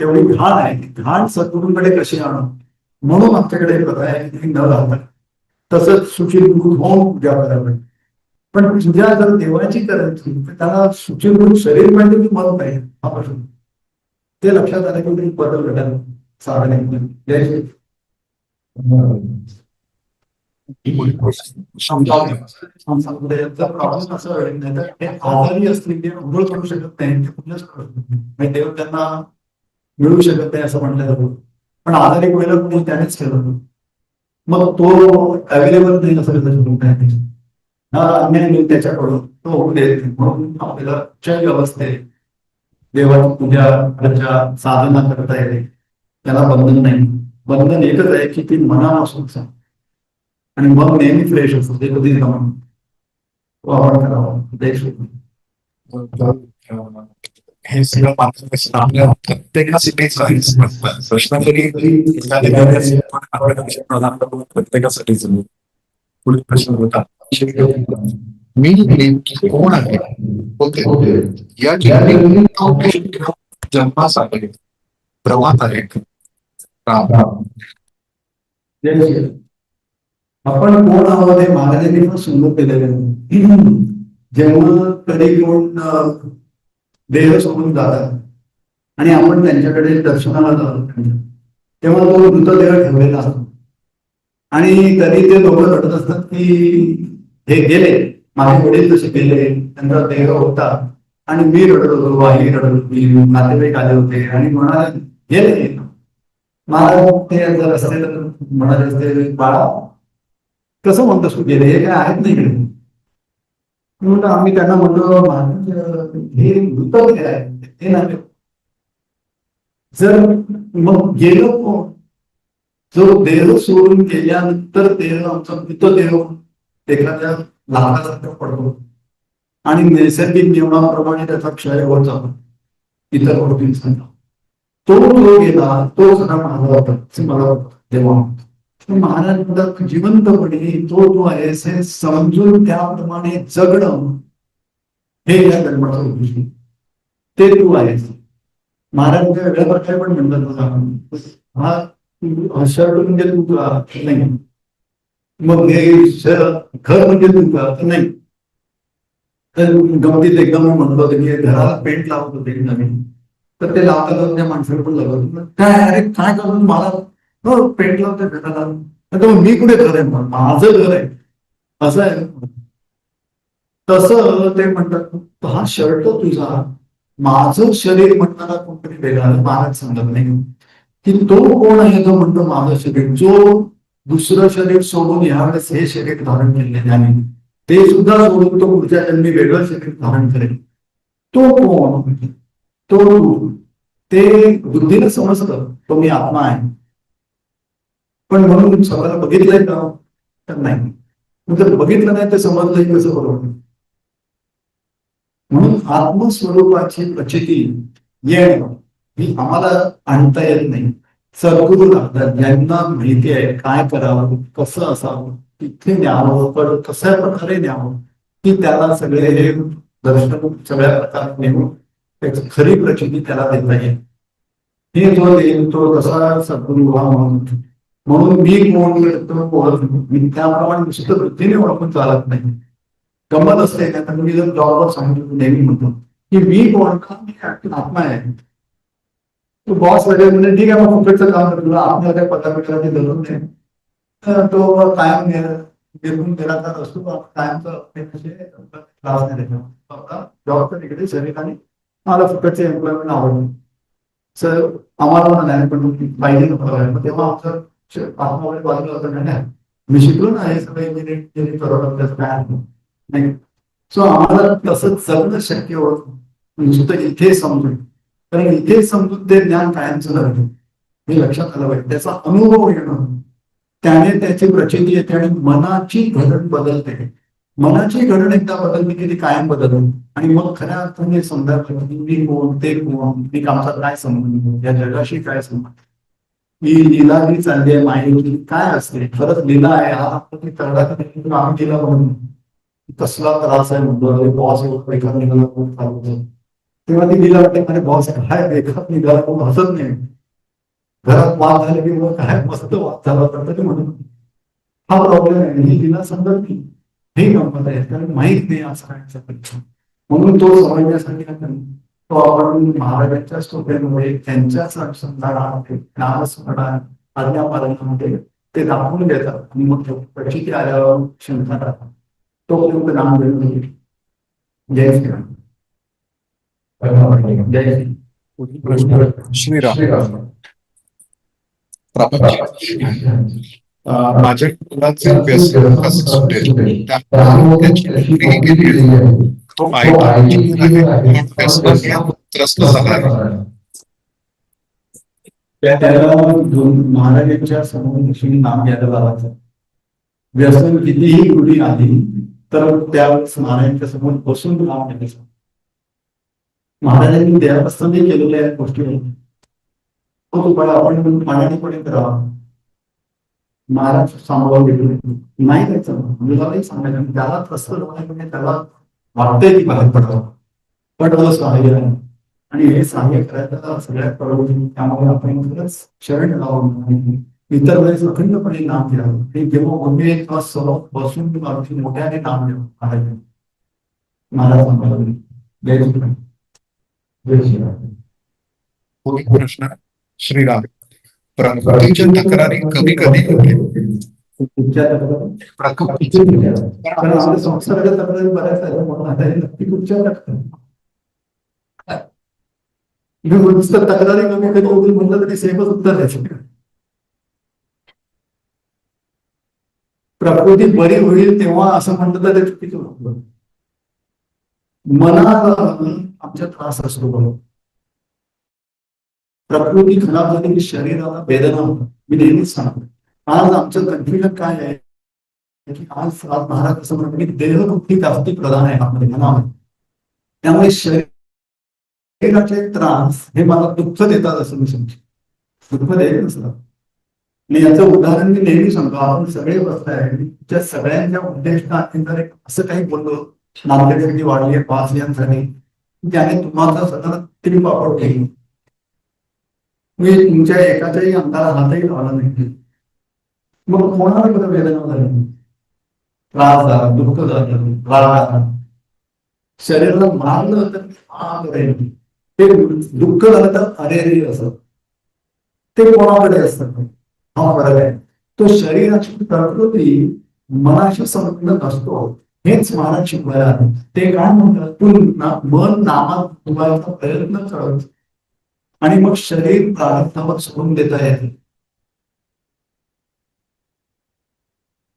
तेवढी घाण आहे. ती घाण सद्गुरूंकडे कशी आणू, म्हणून आमच्याकडे एक प्रथा आहे की ती न राहता तसंच सुचिरभूत होऊन पूजा करावी. पण पूजा जर देवाची करायची तर त्याला सुचिरभूत शरीर पाहिजे की मन पाहिजे, हा प्रश्न. ते लक्षात आलं की बदल घडायला साधन जय प्रॉब्लेम असं घडेल नाही तर ते आजारी असतील, ते आंघोळ करू शकत नाही, ते पूजाच करत नाही, देव त्यांना मिळू शकत नाही असं म्हटलं जातं. पण आजारी पहिलं कोणी त्यानेच केलं, मग तो अवेलेबल नाही असं काय हा अन्याय नाही त्याच्याकडून तो होऊ देत नाही. म्हणून आपल्याला जय अवस्थेत देवाची पूजा अर्चा साधना करता येते, त्याला बंधन नाही. बंधन एकच आहे की ती मनापासून आणि मग नेहमी फ्रेश असतो, ते कधीच गमन वापर करावं देश.
हे सगळं मार्गदर्शन आपल्या प्रत्येकासाठीच आहे. प्रश्न तरी प्रत्येकासाठीच. पुढील प्रश्न होता, मी नेमकी कोण आहे, ओके, या जन्मी जन्मासाठी प्रवास आहे राम.
आपण कोण आहोत हे महाराजांनी पण सुंदर केलेलं आहे. जेव्हा कधी कोण देह सोडून जातात आणि आपण त्यांच्याकडे दर्शनाला जातो, तेव्हा तो मृतदेह ठेवलेला असतो आणि तरी ते लोक रडत असतात की हे गेले, माझे वडील जसे गेले, त्यांचा देह होता आणि मी रडत होतो, आई रडत होती, नातेवाईक आले होते आणि म्हणाले गेले. महाराज ते जर असते तर म्हणाले असते, बाळा कसं म्हणतोस तू गेले, हे काय आहेत नाही इकडे. म्हणून आम्ही त्यांना म्हणतो महाराज हे मृतदेह आहे, ते नाही. जर मग गेलो कोण, जो देह सोडून गेल्यानंतर देह आमचा मृतदेह एखाद्या लाखासारखा पडतो आणि नैसर्गिक नियमाप्रमाणे त्याचा क्षय होत जातो इतर गोष्टींचा. तो जो गेला तो सगळा माझा होता असं मला वाटतं तेव्हा. महाराज म्हणतात जिवंतपणे तो जो आहे हे समजून त्याप्रमाणे जगणं हे या धर्माचं उद्दिष्ट, ते तू आहेस. महाराज वेगळ्या प्रकारे पण म्हणतात, हा शर्ट म्हणजे तू नाही, मग हे घर म्हणजे तुमचा नाही. तर गमतीत एकदम म्हणत होते की घराला पेंट लावत होते नवीन, तर ते लावता त्या माणसाला पण लागत काय, अरे काय करून मला पेंट लावते घराला, तर मी कुठे घर आहे, माझं घर आहे असं आहे. तसं ते म्हणतात हा शर्ट तुझा, माझं शरीर म्हणणारा कोणतरी वेगळा. महाराज सांगत नाही की तो कोण आहे, तो म्हणतो माझं शरीर, जो दुसरं शरीर सोडून यावेळेस हे शरीर धारण केले त्याने, ते सुद्धा सोडून तो पुढच्या जन्मी वेगळं शरीर धारण करेल. तो कोण, तो ते बुद्धीला समजतं तो मी आत्मा आहे, पण म्हणून स्वतःला बघितलंय का तर नाही. जर बघितलं नाही तर समजलंय कसं बरोबर. म्हणून आत्मस्वरूपाची प्रचिती येणं ही आम्हाला आणता येत नाही. सद्गुरू लागतात, ज्यांना माहिती आहे काय करावं, कसं असावं, तिथे न्यावं, पण कशा प्रकारे न्यावं, की त्याला सगळे हे दर्शन सगळ्या प्रकारे नेऊन त्याची खरी प्रचिती त्याला देता येईल. हे जो देईल तो कसा सद्गुरू हा म्हणून मी कोण मी त्याप्रमाणे निश्चित वृत्तीने ओळखून चालत नाही. गंमत असते का, तर मी जर जॉबवर सांगितलं नेहमी म्हणतो की मी कोण का, मी आत्मा आहे. तो बॉस वगैरे म्हणजे ठीक आहे, मग फुकटचं काम करतो, आपल्याला काही पत्रकाराची गरज नाही. तर तो कायम निर्गुण निराकार असतो, कायमचा त्रास नाही देतो. जॉबच्या तिकडे शरीराने मला फुकटचे एम्प्लॉयमेंट आवडलं सर, आम्हाला नाही पण पाहिजे नको, तेव्हा आमचं आत्माकडे बाजूला होतं नाही, मी शिकलो ना हे सगळं इंजिनिअरिंग करवलं त्याचं काय नाही. सो आम्हाला तसं जगणं शक्य होत नुसतं इथे समजून, कारण इथे समजून ते ज्ञान कायमचं राहतं हे लक्षात आलं पाहिजे. त्याचा अनुभव येणं, त्याने त्याची प्रचिती येते आणि मनाची घडण बदलते. मनाची घडण एकदा बदलली की ती कायम बदलते आणि मग खऱ्या अर्थाने समजा मी कोण, ते कोण, मी कामाचा काय संबंध, या जगाशी काय संबंध, ही लीला जी चालली आहे माहिती काय असते खरंच लीला आहे हा आपण आम्ही लीला म्हणून कसला त्रास आहे म्हणतो बॉस एखादा निघाला कोण चालवतो तेव्हा ती लीला वाटते अरे बॉस काय एखाद निघाला कोण हसत नाही घरात वाद झाले की मग काय मस्त वाद झाला तर ते म्हणून हा प्रॉब्लेम आहे ही लीला समजत नाही हे गंमत आहे कारण माहित नाही असं काय म्हणून तो समजण्यासाठी तो आपण महाराजांच्या स्तोत्रामध्ये त्यांच्याच अनुसंधानामध्ये नामस्मरण आज्ञापालनामध्ये ते दाखवून देतात आणि मग प्रचिती आल्यावर शंका राहतात तोपर्यंत नाम देऊन जय श्रीराम जय श्री
पुढील प्रश्न श्रीराम प्रापंचिक माझ्या मुलाचे व्यसन कसं सुटेल त्याची नोकरी गेली आहे. तो IT इंजिनियर आहे पण व्यसनाने त्रस्त झाला आहे.
त्याला महाराजांच्या समोर लक्ष्मी नाम घ्यायला लावायचं व्यसन कितीही गुढी आली तर त्यावेळेस महाराजांच्या समोर बसून नाम घ्यायचं महाराजांनी देहापासूनही केलेल्या या गोष्टी आपण पाण्याने करावा महाराज सांभाळून घेतले नाही द्यायचं मुलालाही सांगायचं त्याला त्रस्त म्हणजे त्याला वाटतंय की बाहेर पडावं पण त्याला सहाय्य आहे आणि हे सहाय्य करायला सगळ्यात प्रवृत्ती त्यामुळे आपण खरंच शरण लावून इतर वेळेस अखंडपणे नाम घ्यावं हे जेव्हा उभे किंवा समोर बसून मोठ्याने नाम घ्यावं महाराज सांभाळून जय श्रीराम जय श्रीराम
पुढील प्रश्न श्रीराम प्रकृतीच्या तक्रारी कमी कधी
कुठच्या तक्रारी
प्रकृतीच्या
कारण आपल्या संसाराच्या तक्रारी बऱ्याच आहेत म्हणून आता हे नक्की कुठच्या तक्रारी नुसतं तक्रारी कमी कधी होतील म्हणलं तरी सेमच उत्तर द्यायचं प्रकृती बरी होईल तेव्हा असं म्हणलं तर ते चुकीचं होतं मनाला आमच्या त्रास असतो बरोबर प्रकृती खराब झाली की शरीराला वेदना होतात मी नेहमीच सांगतो आज आमचं कन्फ्युजन काय आहे की आज महाराज असं म्हणतात की देहबुद्धी जास्ती प्रधान आहे आपल्या मनामध्ये त्यामुळे शरीराचे त्रास हे मला दुःख देतात असं मी समजतो दुःख देत नसतात आणि याचं उदाहरण मी नेहमी सांगतो आपण सगळे बसताय त्या सगळ्यांच्या उद्देशाने जर असं काही बोललो नाट्यशक्ती वाढली आहे 5 यांसाठी त्याने तुम्हाला सतत तरी पापड घेईल मी तुमच्या एकाच्याही अंगाला हातही लावला नाही मग कोणाला बरं वेदना झाली त्रास झाला दुःख झालं राग आला शरीराला मारलं तर आग राहील ते दुःख झालं तर अरे असं ते कोणाकडे असतं हा फरक आहे तो शरीराची प्रकृती मनाशी संबंध नसतो हेच महाराज शिकवायला आहे ते काय म्हणतात तू मन नामात ठेवायचा प्रयत्न करत आणि मग शरीर प्रारब्धावर सोडून देता येते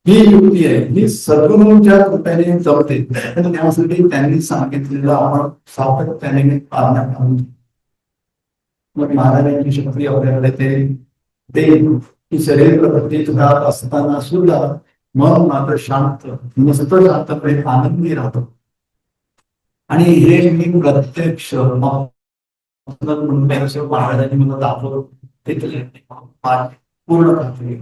ही युक्ती आहे ही सद्गुरूंच्या कृपेने जमते त्यासाठी त्यांनी सांगितलेलं आपण सातत्याने पालना करून मग महाराजांची शक्ती आपल्याकडे ते की शरीर प्रकृतीत राहत असताना सुद्धा मन मात्र शांत मस्त शांतपणे आनंदी राहतो आणि हे मी प्रत्यक्ष महाराजांनी मला दाखवलं पूर्ण खात्री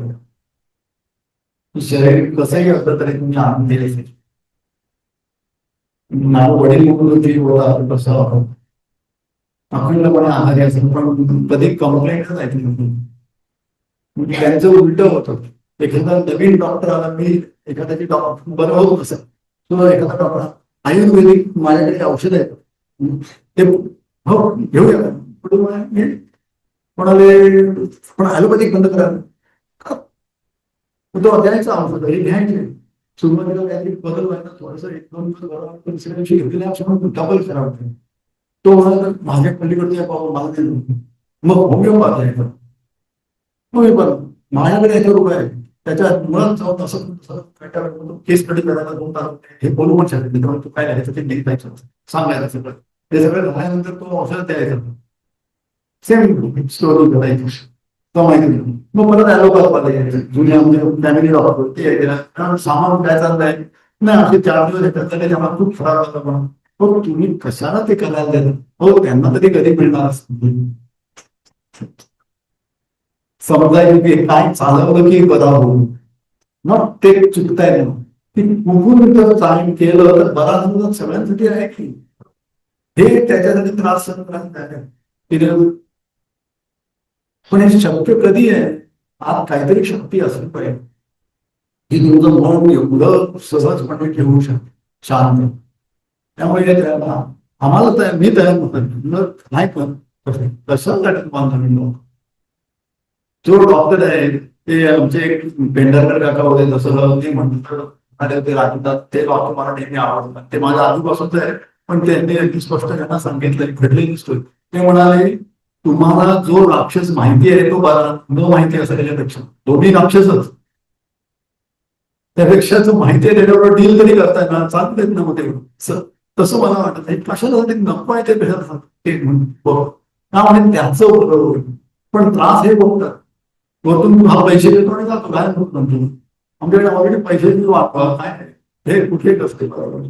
शरीर कसंही असलं तरी तुम्ही आनंद दिले माझं वडील होता कसं अखंडपणे आहारी असेल पण कधी कंप्लेंटच ऐकली नव्हती त्यांचं उलट होतं एखादा नवीन डॉक्टर आला मी एखाद्याची डॉक्टर बरं होत नसेल किंवा एखादा डॉक्टर आयुर्वेदिक माझ्याकडे औषध आहे ते हो घेऊया कोणाले पण ॲलोपॅथिक बंद करा तो द्यायचा औषध हे घ्यायचे सुरुवातीला काहीतरी बदल व्हायला थोडस 1-2 दिवस बरोबर दुसऱ्या दिवशी घेतलेले औषध डबल करावं तो मला माझ्या पलीकडे मला नाही मग होमिओपॅथ आहे होमिओपॅथ माझ्याकडे याच्या रुपये आहे त्याच्या मुळात जाऊन असं केस स्टडी करायला 2 तास हे बोलू पण शकत नाही तू काय लिहायचं ते लिहितायचं सांगायला सगळं ते सगळं झाल्यानंतर तो औषध द्यायचं सेम स्टोरी करायची तो माहिती नाही मग परत ॲलोपॅथ यायचं जुन्या म्हणजे फॅमिली डॉक्टर ते कारण सामान काय चाललंय नाही असे 4 दिवस येतात त्याच्यामुळे खूप फरार होता पण हो तुम्ही कशाला ते करायला देतात हो त्यांना तरी कधी मिळणार असतं समजायचं की काय चालवलं की बरा होईल, मग ते चुकताय ना की कुठून जर चांगलं केलं तर बरा होणं सगळ्यांसाठी आहे की हे त्याच्यासाठी त्रास सहन करायला तयार आहे. की पण हे शक्य कधी आहे, आज काहीतरी शक्ती असली पाहिजे की तुमचं मन एवढं सहजपणे ठेवू शकते शांत. त्यामुळे आम्हाला तयार, मी तयार नव्हतं नाही, पण कशासाठी तुम्हाला जो डॉक्टर आहे ते आमचे एक पेंढारकर काका होते, जसं ते म्हणतात ते राहतात ते डॉक्टर मला नेहमी आवडतात, ते माझ्या आजूबाजूच आहे. पण त्यांनी अगदी स्पष्ट त्यांना सांगितलं, घडले दिसतोय, ते म्हणाले तुम्हाला जो राक्षस माहिती आहे तो बरा, न माहिती असं त्याच्यापेक्षा दोन्ही राक्षसच, त्यापेक्षा जो माहिती आहे त्याच्याबरोबर डील तरी करताय ना, चालत ना मग ते तसं मला वाटत नाही. कशाला नको आहे ते भेटत त्यामुळे त्याचं होईल, पण त्रास हे बघतात वरतून हा पैसे देतो आणि जातो काय होत नव्हतो. आमच्याकडे ऑलरेडी पैसे वापरा काय हे कुठले कसते बरोबर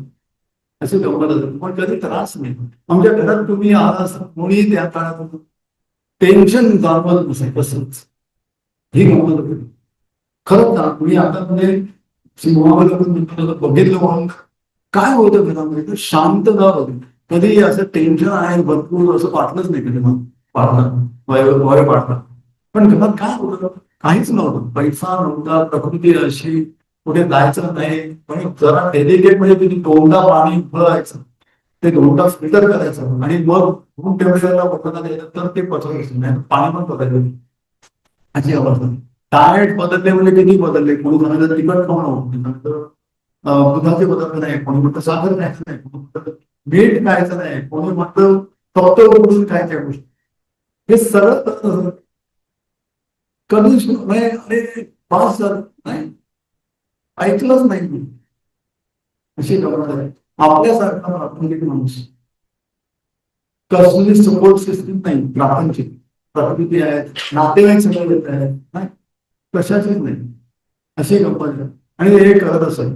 असे गमत, पण कधी त्रास नाही. आमच्या घरात तुम्ही आला असता कोणी त्या काळात टेन्शन जाणवत नसेल कसंच, ही गमत होती खरंच ना. तुम्ही आता म्हणजे सिंहामध्ये बघितलं म्हणून काय होतं घरामध्ये तर शांतता होती, कधी असं टेन्शन आहे भरपूर असं वाटलंच नाही कधी मग वय पाडतात. पण घरात काय होतं, काहीच नव्हतं, पैसा नव्हता, प्रकृती अशी, कुठे जायचं नाही. पण जरा डेलिकेट म्हणजे तुम्ही दोनदा पाणी फळायचं, ते दोनदा फिल्टर करायचं आणि मग टेम्परेचरला बघता द्यायचं तर ते पचवायचं नाही, पाणी पण बघायचं अशी अवस्था. डाएट बदलले म्हणजे किती बदलले, कोणी म्हणायचं तिखट खाणं, दुधाचे पदार्थ नाही, कोणी म्हणतं साखर खायचं नाही, कोणी म्हणतं मीठ खायचं नाही, कोणी म्हणतं फक्त गोष्टी खायच्या गोष्टी, हे सरळ कधीच म्हणजे अरे पास झालं नाही, ऐकलंच नाही मी अशी गमत आहे. आपल्यासारखा प्राथमिक माणूस, कसली सपोर्ट सिस्टीम नाही, प्रापंचिक प्रकृती आहेत, नातेवाईक सगळं येत आहेत, नाही कशाचीच नाही अशी गंमत आहे. आणि हे करत असेल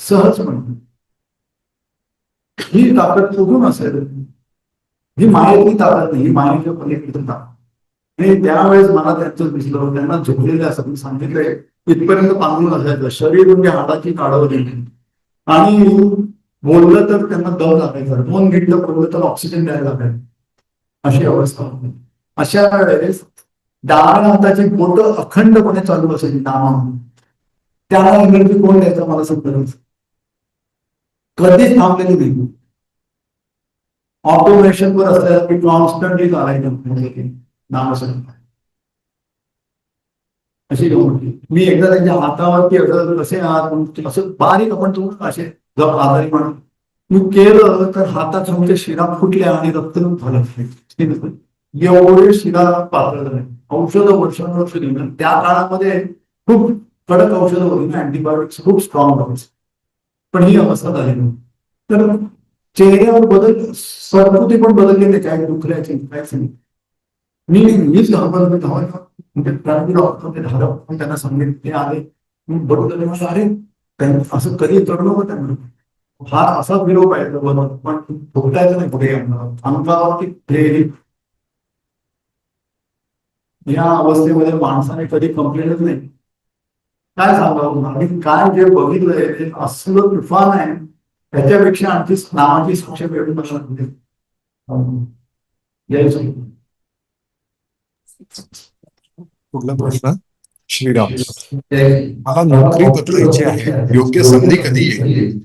सहज म्हणतो, ही ताकद कुठून असेल, ही मायेतली ताकद नाही, ही मायेच्या पलीकडे ताकद. आणि त्यावेळेस मला त्यांचं दिसलं, त्यांना झोपलेलं असं सांगितलंय इथपर्यंत पांघरून असायचं, शरीर म्हणजे हाडाची काढवली आणि बोललं तर त्यांना दम लागायचा, 2 मिनिटं बोललं तर ऑक्सिजन द्यायला लागायचं अशी अवस्था होती. अशा वेळेस डाव्या हाताची बोटं अखंडपणे चालू असायची नामा, त्याला एनर्जी कोण द्यायचं मला समजत, कधीच थांबलेली नाही. ऑटोमेशन वर असल्याला मी कॉन्स्टंटली चालायचं नामासाठी अशी गमत. मी एकदा त्यांच्या हातावरती कसे असं बारीक आपण तुम्ही असे जर आजारी म्हणून मी केलं तर हाताच्या म्हणजे शिरा फुटल्या आणि रक्त झालं, एवढे शिरा पातळ झाले. औषधं वर्षानुवर्ष दिली, त्या काळामध्ये खूप कडक औषधं होती ना, अँटीबायोटिक्स खूप स्ट्रॉंग होते, पण ही अवस्था झाली. तर चेहऱ्यावर बदल, सरकृती पण बदलली, त्याच्या दुखल्याची काहीच नाही. मीच डॉक्टर त्यांना सांगितले आले, बरोबर अरे असं कधी करू नको त्यांना, हा असा विरोध पाहिजे बरोबर, पण भोगतायचं नाही पुढे अंगावरती. या अवस्थेमध्ये माणसाने कधी कंप्लेंटच नाही. काय सांगावं आणि काय जे बघितलंय ते असलं तुफान आहे, त्याच्यापेक्षा आणखी नावाची साक्ष भेटून
पुढला प्रश्न, श्रीराम, मला नोकरी बदलायची आहे, योग्य संधी कधी येईल?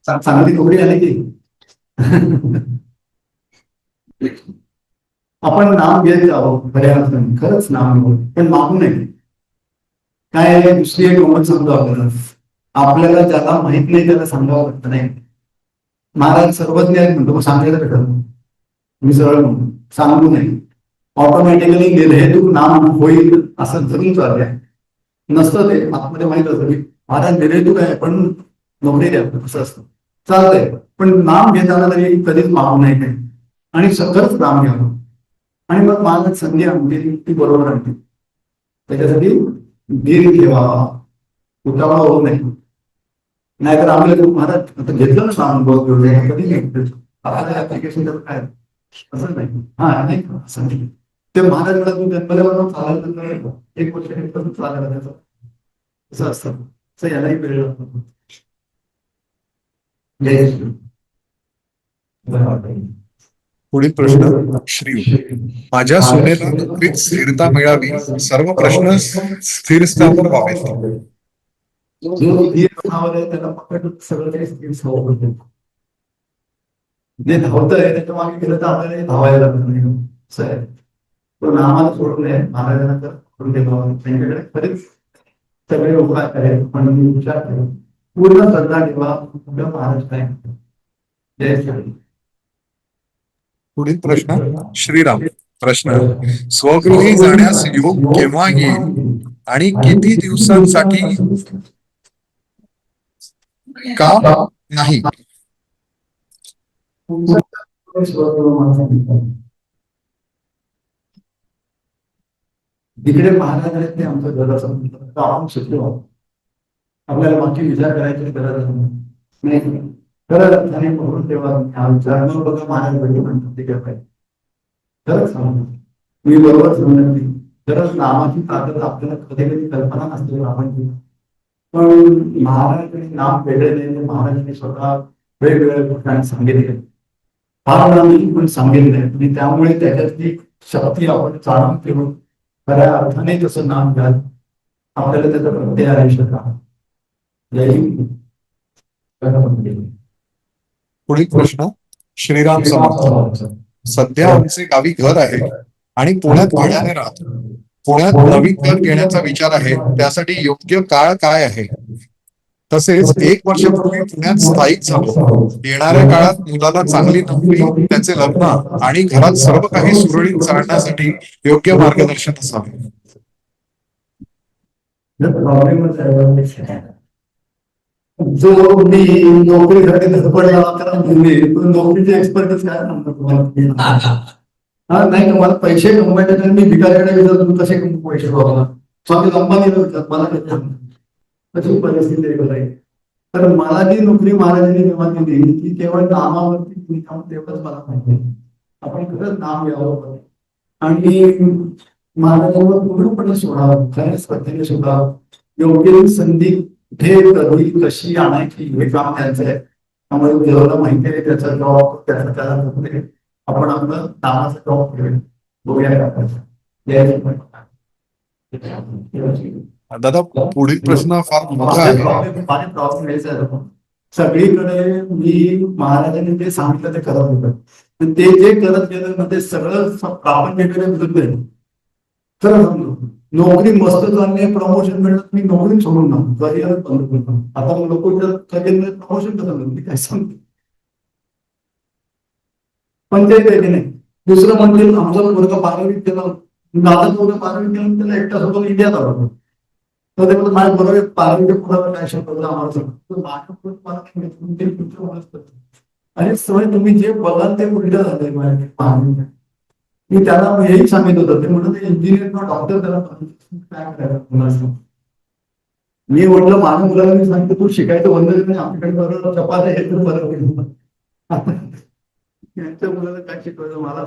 चांगली नोकरी आली की आपण नाम घेत आहोत खऱ्या अर्थाने, खरंच नाम घेऊ, पण मागू नये. काय दुसरी एक गमत सांगतो आपल्याला ज्याला माहित नाही त्याला सांगावं लागतं नाही. महाराज सर्वज्ञ आहेत म्हणतो, सांगायला भेटत मी सरळ म्हणतो, सांगू नये. ऑटोमॅटिकली निर्हेतुक नाम होईल असं जरूर चाललंय, नसतं ते आतमध्ये माहित असतं की महाराज निर्हेतुक आहे पण नोकरी द्या असं असतं, चालतंय. पण नाम घेताना तरी कधीच मागू नये काही, आणि खरंच नाम घ्यावं. आणि मग माझं संधी आमची ती बरोबर आणते, त्याच्यासाठी धीर ठेवा, उतावळा होऊ नये. नाहीतर आम्ही महाराज आता घेतलं ना अनुभव कधी नाही ऍप्लिकेशन काय असं नाही. हा नाही सांगितलं ते महाराज म्हणा तू गणपतीवर चालायला नाही, एक वर्ष चालायला त्याचं असं असतं. असं यालाही वेळ लागतो. जय श्री.
पुढील प्रश्न श्री, माझ्या सुनेला नोकरीत स्थिरता मिळावी, सर्व प्रश्न स्थिर स्थावर व्हावेत.
जो धीर धावत आहे त्याला पकड सगळं काही स्थिर स्थावर होतं. जे धावतंय त्याच्या मागे गेलं तर आपल्याला हे धावायला लागत नाही. असं आहे. तो नामाला सोडून नये महाराजांना तर करून देतो. त्यांच्याकडे खरेच सगळे उपाय आहेत, पण मी विचार करेन पूर्ण श्रद्धा ठेवा. कुठं महाराज काय जय श्री.
पुढील प्रश्न श्रीराम. प्रश्न, स्वगृही जाण्यास योग केव्हा येईल आणि किती दिवसांसाठी का नाही?
जिकडे महाराज आहेत ते आमचं घर असं आम शिकलो. आपल्याला बाकी विचार करायची गरज नाही. खरं अर्थाने म्हणून तेव्हा विचार बघा महाराज भेटले म्हणतात ते काय पाहिजे. खरंच सांगतो मी बरोबर समजत नाही. खरंच नामाची ताकद आपल्याला कधी कधी कल्पना नसते आपण. पण महाराजांनी नाम वेगळे नाही, महाराजांनी स्वतः वेगवेगळ्या ठिकाणी सांगितले, फार नामी पण सांगितले, आणि त्यामुळे त्याच्यातली शक्ती आपण जाणून ठेवून खऱ्या अर्थाने तसं नाम घ्याल, आपल्याला त्याचा प्रत्यय आयुष्यात राहा. जय हिंद.
पुढील प्रश्न श्रीराम समर्थ. सध्या आमचे गावी घर आहे आणि पुण्यात भाड्याने राहतो. पुण्यात नवीन घर घेण्याचा विचार आहे, त्यासाठी योग्य काळ काय आहे? तसेच 1 वर्षापूर्वी पुण्यात स्थायिक झालो. येणाऱ्या काळात मुलाला चांगली नोकरी, त्याचे लग्न आणि घरात सर्व काही सुरळीत चालण्यासाठी योग्य मार्गदर्शन असावे.
जो मी नोकरीसाठी धडपडला तर नोकरीचे एक्सपर्टच काय म्हणतात तुम्हाला. हा नाही का, मला पैसे कमवायचे तर मी भिकाऱ्याकडे गेलो, तुम्ही कसे पैसे कमवा. स्वामी अंबानीला विचारतात मला कशी परिस्थिती आहे. तर मला जी नोकरी महाराजांनी जेव्हा दिली ती केवळ नामावरती तेवढंच मला माहिती. आपण खरंच नाम घ्यावं आणि महाराजांवर पूर्णपणे सोडावं, खऱ्याच पद्धतीने सोडावं. योग्य संधी हे कधी कशी आणायची हे काम त्यांचं आहे. त्यामुळे देवाला माहिती आहे त्याचा जॉब त्याला आपण आपलं नामाचा जॉब करूया, बघूया काय.
दादा पुढील प्रश्न फार मोठा आहे.
सगळीकडे मी महाराजांनी जे सांगितलं ते करत होतं, ते जे करत गेलं ते सगळं आपण जे कडे बदललंय. खरं सांगतो, नोकरी मस्त चालली, प्रमोशन मिळत, मी नोकरी सोडून ना करिअर बंद करतो. आता लोक करिअर प्रमोशन कसं मी काय सांगतो. पण ते नाही. दुसरं म्हणजे आमचा मुलगा 12वी केला, दादा मुलगा 12वी केला, त्याला एकटा सोबत इंडियात आला. तर ते माझ्या बरोबर 12वीच्या पुढे काय शिकवलं आम्हाला आणि सवय तुम्ही जे बघाल ते उलट झालंय. मी त्याला हेही सांगित होतं, ते म्हणत इंजिनियर किंवा डॉक्टर त्याला काय करायचं. मी म्हटलं माझ्या मुलाला मी सांगितलं तू शिकायचं बंद कर, आपल्याकडे बरोबर चपात हे तर बरं होईल. यांच्या मुलाला काय शिकवायचं मला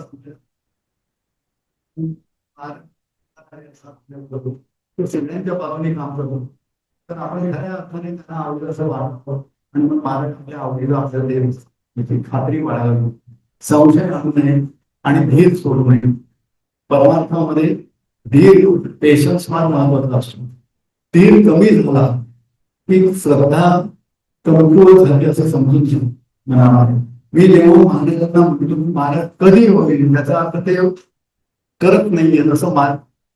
सगळ्यांच्या बाजूने काम करतो. तर आपण खऱ्या अर्थाने त्यांना आवडेल असं वाटतो आणि मग महाराज आपल्या आवडीला आपल्याला त्याची खात्री बाळगावी, संशय आणू नये आणि धीर सोडू नये. परमार्थामध्ये धीर पेशन्स फार महत्वाचा असतो. धीर कमी झाला की श्रद्धा कमकुवत झाली असं समजून घ्या. मी जेव्हा महाराजांना म्हणतो महाराज कधी होईल त्याचा अर्थ ते करत नाहीये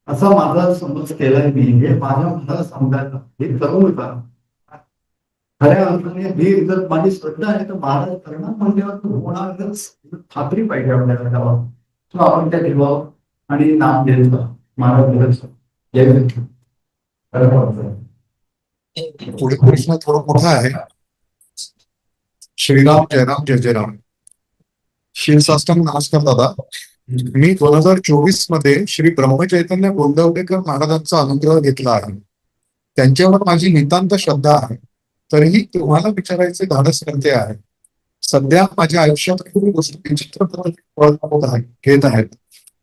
असा माझा समज केलाय. मी हे माझ्या मनाला समजायला हे करू नका. खऱ्या अर्थाने धीर जर माझी श्रद्धा आहे तर महाराज करणार, पण तेव्हा तू होणारच खात्री पाहिजे आपल्याला तेव्हा. तो आपण त्या ठेवावं आणि नाम द्यायचं महाराज.
पुढील प्रश्न थोडा मोठा आहे. श्रीराम जयराम जय जयराम. शिरसाष्टांग नमस्कार दादा. मी 2024 मध्ये श्री ब्रह्मचैतन्य गोंदवलेकर महाराजांचा अनुग्रह घेतला आहे. त्यांच्यावर माझी नितांत श्रद्धा आहे. तरीही तुम्हाला विचारायचे धाडस करते आहे. सध्या माझ्या आयुष्यात खूप गोष्टी विचित्र घेत आहेत.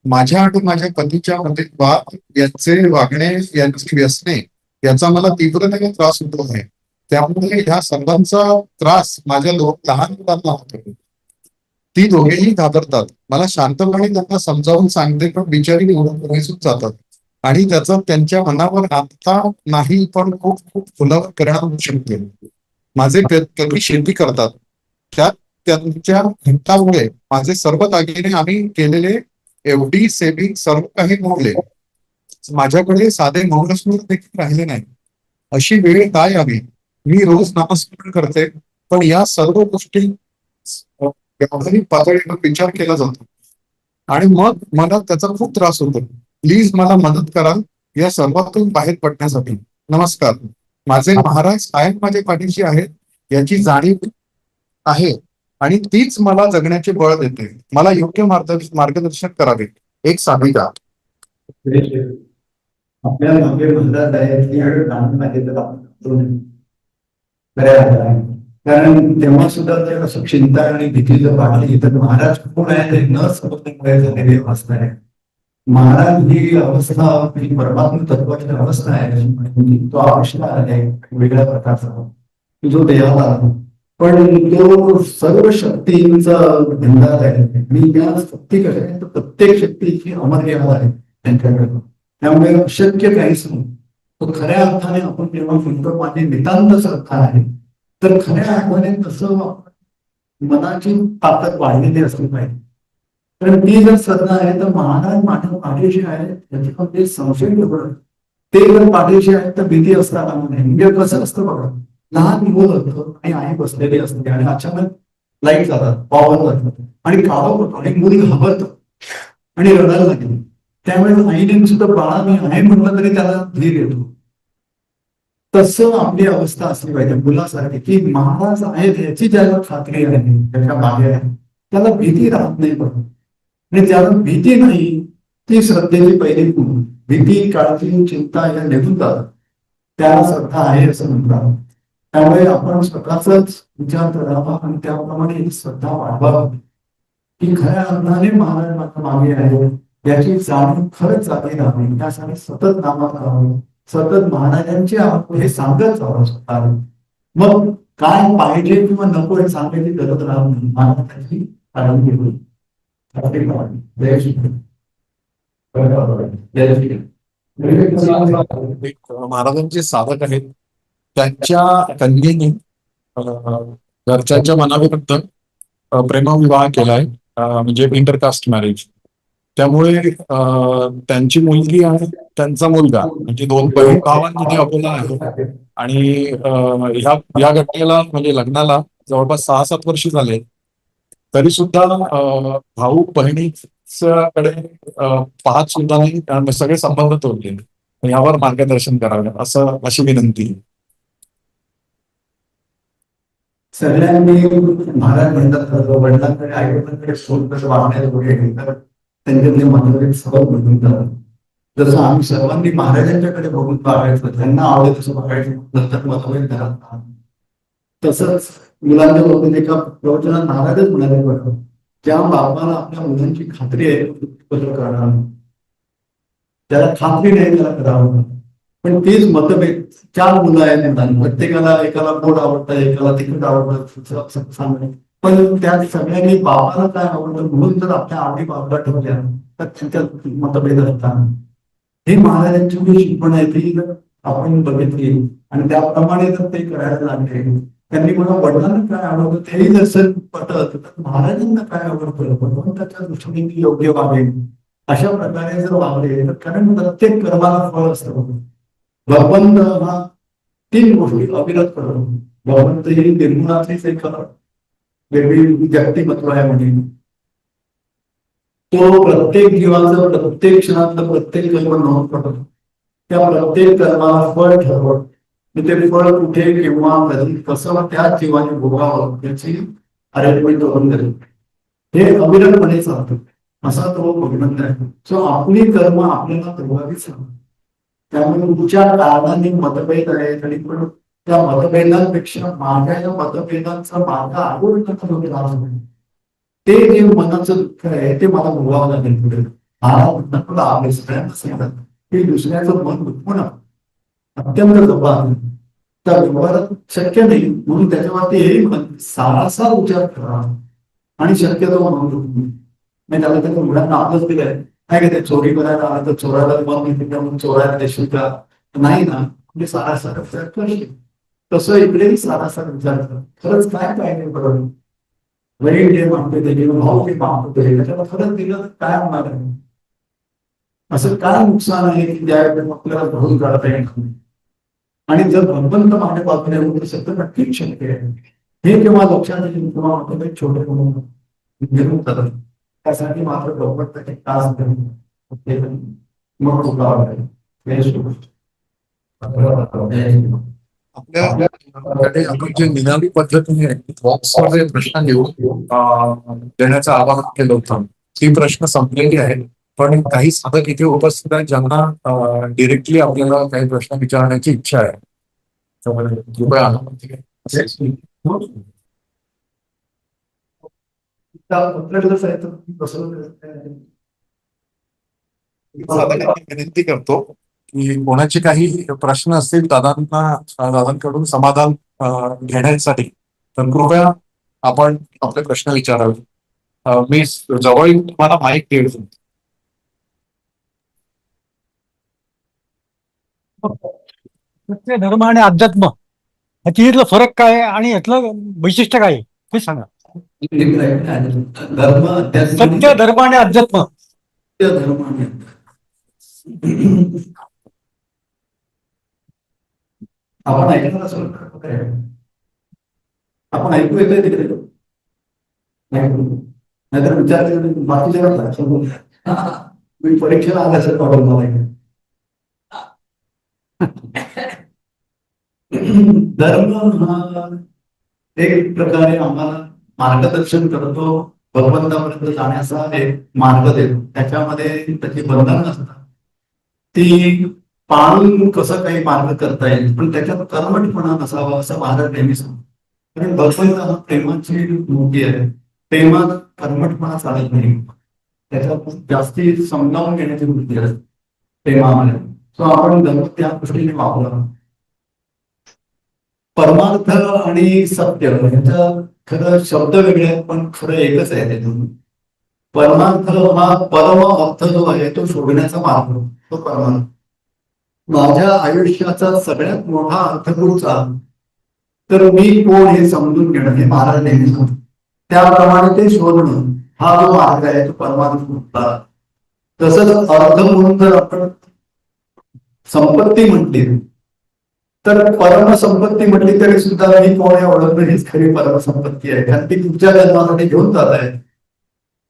माझ्या आणि माझ्या पतीच्या मध्ये वाद यांचे वागणे यांची व्यसने याचा मला तीव्रतेने त्रास होतो आहे. त्यामुळे ह्या सर्वांचा त्रास माझ्या लहान मुलांना होतो. ती दोघेही घाबरतात. मला शांतपणे त्यांना समजावून सांगते पण बिचारी ओरडून जातात आणि त्याचा त्यांच्या मनावर आता नाही पण खूप खूप फुलावर परिणाम होऊ शकते. माझे पती शेती करतात. त्यात त्यांच्या हितामुळे माझे सर्व दागिने आम्ही केलेले एवढी सेविंग सर्व काही मोडले. माझ्याकडे साधे मंगळसूत्र देखील राहिले नाही. अशी वेळ काय आली. मी रोज नामस्मरण करते पण या सर्व गोष्टी व्यावहारिक पातळीवर विचार केला जातो आणि मग मला त्याचा खूप त्रास होतो. प्लीज मला मदत करा या सर्वातून बाहेर पडण्यासाठी. नमस्कार. माझे महाराज कायम माझ्या पाठीशी आहेत याची जाणीव आहे आणि तीच मला जगण्याचे बळ देते. मला योग्य मार्गदर्शन करावे. एक साधिका.
आपल्या मागे म्हणतात आहे की गाणं पाहिजे तर आपण खऱ्या अर्थाने. कारण तेव्हा सुद्धा ते असं चिंता आणि भीतीचं वाटली तर महाराज कोण आहे ते न समजण्यामुळे झालेली अवस्था आहे. महाराज ही अवस्था ही परमात्म तत्वाची अवस्था आहे. तो आविष्कार आहे वेगळ्या प्रकारचा जो देहाला आला. पण तो सर्व शक्तींचा भंडार आहे आणि त्या शक्ती कशा आहे तर प्रत्येक शक्तीची अमर्यादा आहे त्यांच्याकडे. त्यामुळे अशक्य काहीच नाही. तो खऱ्या अर्थाने आपण जेव्हा म्हणतो माझी नितांत श्रद्धा आहे तर खऱ्या अर्थाने तसं मनाची ताकद वाढलेली असली पाहिजे. कारण ती जर श्रद्धा आहे तर महाराज माझ्या पाठीशी आहे त्याच्यामध्ये संशय ठेवलं. ते जर पाठीशी आहे तर भीती असता कामा नये. म्हणजे कसं असतं बघा, लहान मुलं होतं आणि आई बसलेली असते आणि अचानक लाईट जातात, पॉवर जातात आणि काळोख होतो आणि मुली घाबरतं आणि रडायला लागली. त्यावेळेस आईने सुद्धा बाळा मी आहे म्हटलं तरी त्याला धीर येतो. तसं आपली अवस्था असली पाहिजे मुलासारखी की महाराज आहेत याची ज्याला खात्री आहे त्याच्या मागे आहे त्याला भीती राहत नाही. पण आणि ज्याला भीती नाही ती श्रद्धेची पहिली गुण. भीती काळजी चिंता या निघून जातात त्याला श्रद्धा आहे असं म्हणतात. त्यामुळे आपण स्वतःचाच विचार करावा आणि त्याप्रमाणे ही श्रद्धा वाढवावी की खऱ्या अर्थाने महाराज माझ्या मागे आहे याची जाणीव खरंच जागी राहावी. त्यासाठी सतत नामात राहावं, सतत महाराजांची हे सांगत जावं स्वतःला. मग काय पाहिजे किंवा नको हे सांगायची गरज राहत नाही. महाराजांची आरंभी होईल. जय श्री जय श्री.
महाराजांचे साधक आहेत. त्यांच्या कन्येने घरच्यांच्या मनाविरुद्ध प्रेमविवाह केलाय, म्हणजे इंटरकास्ट मॅरेज. त्यामुळे त्यांची मुलगी आणि त्यांचा मुलगा म्हणजे दोन बहीण भावांमध्ये अकोला आहे आणि या घटनेला म्हणजे लग्नाला जवळपास 6-7 वर्ष झाले. तरी सुद्धा भाऊ बहिणीच्याकडे पाहत सुद्धा नाही, सगळे संबंध तोडले. यावर मार्गदर्शन करावे अशी विनंती.
सगळ्यांनी महाराज म्हणतात वडिलांकडे आई वडिलांकडे सोड कसं वागण्यात वगैरे तर त्यांच्यातले मतभेद सहज बदलून जातात. जसं आम्ही सर्वांनी महाराजांच्याकडे बघून वागायचं, त्यांना आवडेल तसं वागायचं, नंतर मतभेद घरात. तसंच मुलांच्या बाबतीत एका प्रवचनात महाराजच म्हणाले बघा, ज्या बापाला आपल्या मुलांची खात्री आहे कसं करणार, त्याला खात्री नाही त्याला करावं. पण तीच मतभेद 4 मुलं आहेत मुलांना, प्रत्येकाला एकाला गोड आवडतं एकाला तिखट आवडतं सांगणे. पण त्या सगळ्यांनी बापाला काय आवडतं म्हणून जर आपल्या आवडी बापाला ठेवल्या तर त्यांच्यात मतभेद असतात. हे महाराजांची जी शिकवण आहे ती जर आपण बघितली आणि त्याप्रमाणे जर ते करायला लागले, त्यांनी मला वडिलांना काय आवडतं तेही जर पटत तर महाराजांना काय आवडतं भगवंताच्या दृष्टीने योग्य वागेल अशा प्रकारे जर वागले तर, कारण प्रत्येक कर्माला फळ असतं. भगवंत हा 3 गोष्टी अविरत करतो. भगवंत ही निर्गुणाचीच एक वेगळी व्यक्तिमत्व आहे. म्हणजे तो प्रत्येक जीवाचं प्रत्येक क्षणातलं प्रत्येक कर्म नोंद करतो. त्या प्रत्येक कर्माला फळ ठरवत ते फळ कुठे किंवा कधी कसं त्या जीवाने भोगावं याची अरेंजमेंट करून देतो. हे अविरतपणे चालतं असा तो भगवंत आहे. सो आपली कर्म आपल्याला करवावीच हवं. त्यामुळे तुमच्या कारणाने मतभेद आहेत आणि पण त्या मतभेदांपेक्षा माझ्या या मतभेदांचा माझा आवड ते जे मनाचं दुःख आहे ते मला भोगावं लागेल पुढे. महाराज तुला आपल्या सगळ्यांना सांगतात की दुसऱ्याचं मन दुखवणं अत्यंत जबाब त्या व्यवहारात शक्य नाही, म्हणून त्याच्यावरती हे सारासा विचार करा आणि शक्यतो म्हणून दुखवू नाही. त्याला त्याच्या मुलांना आपलंच दिलंय काय का ते चोरी करायला आलं तर चोराला मन घेते म्हणून चोरायला देशील का नाही ना, म्हणजे सारासा विचार करशील. तसं इकडेही सारासा विचार कर, खरंच काय काय नाही बरोबर वडील जे मागते ते किंवा भाऊ जे मागतो ते त्याच्याला खरंच दिलं तर काय होणार आहे. असं काय नुकसान आहे की ज्यावेळेस आपल्याला भरून काढता येईल आणि जर भगवंत माझ्या बाजूने होत असेल तर नक्कीच शक्य आहे. हे जेव्हा लक्षात येईल तेव्हा आपल्याला एक छोटे घेऊन जातात. त्यासाठी मात्र भगवंताचे तास घेऊन मग तुला
आपल्याकडे आपण जे निनावी पद्धतीने बॉक्सवर प्रश्न लिहून देण्याचं आवाहन केलं होतं ती प्रश्न संपलेली आहे. पण काही साधक इथे उपस्थित आहेत ज्यांना डिरेक्टली आपल्याला काही प्रश्न विचारण्याची इच्छा आहे. त्यामुळे कृपया अनुमती घ्या. विनंती करतो की कोणाचे काही प्रश्न असतील दादांकडून समाधान घेण्यासाठी तर कृपया आपण आपले प्रश्न विचारावे. मी जवळ येऊन तुम्हाला माईक देतो.
सत्य धर्म आणि अध्यात्म यातला फरक काय आहे आणि यातलं वैशिष्ट्य काय आहे हे सांगा.
धर्म
सत्य धर्म आणि अध्यात्म.
धर्म आणि आपण ऐकणार असं आपण ऐकू येतोय तिकडे नाहीतर विचार बाकीच्या मी परीक्षेला आला असेल मला धर्म हा एक प्रकारे आम्हाला मार्गदर्शन करतो, भगवंतापर्यंत जाण्याचा एक मार्ग देतो. त्याच्यामध्ये त्याची बंधन नसतात, ती पाळून कसं काही मार्ग करता येईल पण त्याच्यात कर्मठपणा नसावा असं महाराज नेहमी सांगतो. कारण भगवंत हा प्रेमाची मूर्ती आहे, प्रेमात कर्मठपणा चालत नाही, त्याच्यात जास्ती समजावून घेण्याची वृत्ती असते प्रेमामध्ये. सो आपण धर्म त्या दृष्टीने वापरा. परमार्थ आणि सत्य ह्याचा खरं शब्द वेगळे आहेत पण खरं एकच आहे. त्यातून परमार्थ हा परम अर्थ जो आहे तो शोधण्याचा मार्ग, तो परमार्थ. माझ्या आयुष्याचा सगळ्यात मोठा अर्थ पुढचा तर मी कोण हे समजून घेणं हे महाराज नेहमी सांगतात. त्याप्रमाणे ते शोधणं हा जो मार्ग आहे तो परमार्थ पुढचा. तसंच अर्थ म्हणून जर आपण संपत्ती म्हटली तर परमसंपत्ती म्हटली तरी सुद्धा मी कोण हे ओळखणं हीच खरी परमसंपत्ती आहे. कारण ती तुमच्या जन्मासाठी घेऊन जात आहे.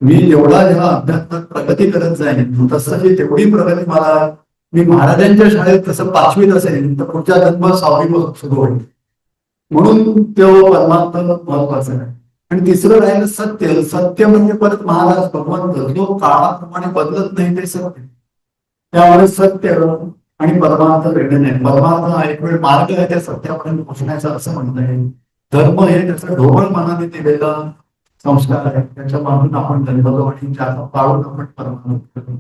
मी जेवढा जेव्हा अध्यात्मात प्रगती करत जाईन तसं तेवढी प्रगती मला मी महाराजांच्या शाळेत तसं 5वीत असेल तर पुढच्या जन्म 6वी सुरू होईल. म्हणून तो परमार्थ महत्वाचा आहे. आणि तिसरं राहिलं सत्य. सत्य म्हणजे परत महाराज भगवंत जो काळाप्रमाणे बदलत नाही ते सत्य. त्यामुळे सत्य आणि परमार्थ वेगळे नाही. परमार्थ हा एक वेळ मार्ग आहे त्या सत्यापर्यंत पोहोचण्याचा असं म्हणणं आहे. धर्म हे त्याचं ढोबळ मनाने दिलेला संस्कार आहे, त्याच्या बाजून आपण जन्मलो आणि त्याचा पाळून आपण परमार्थ करतो.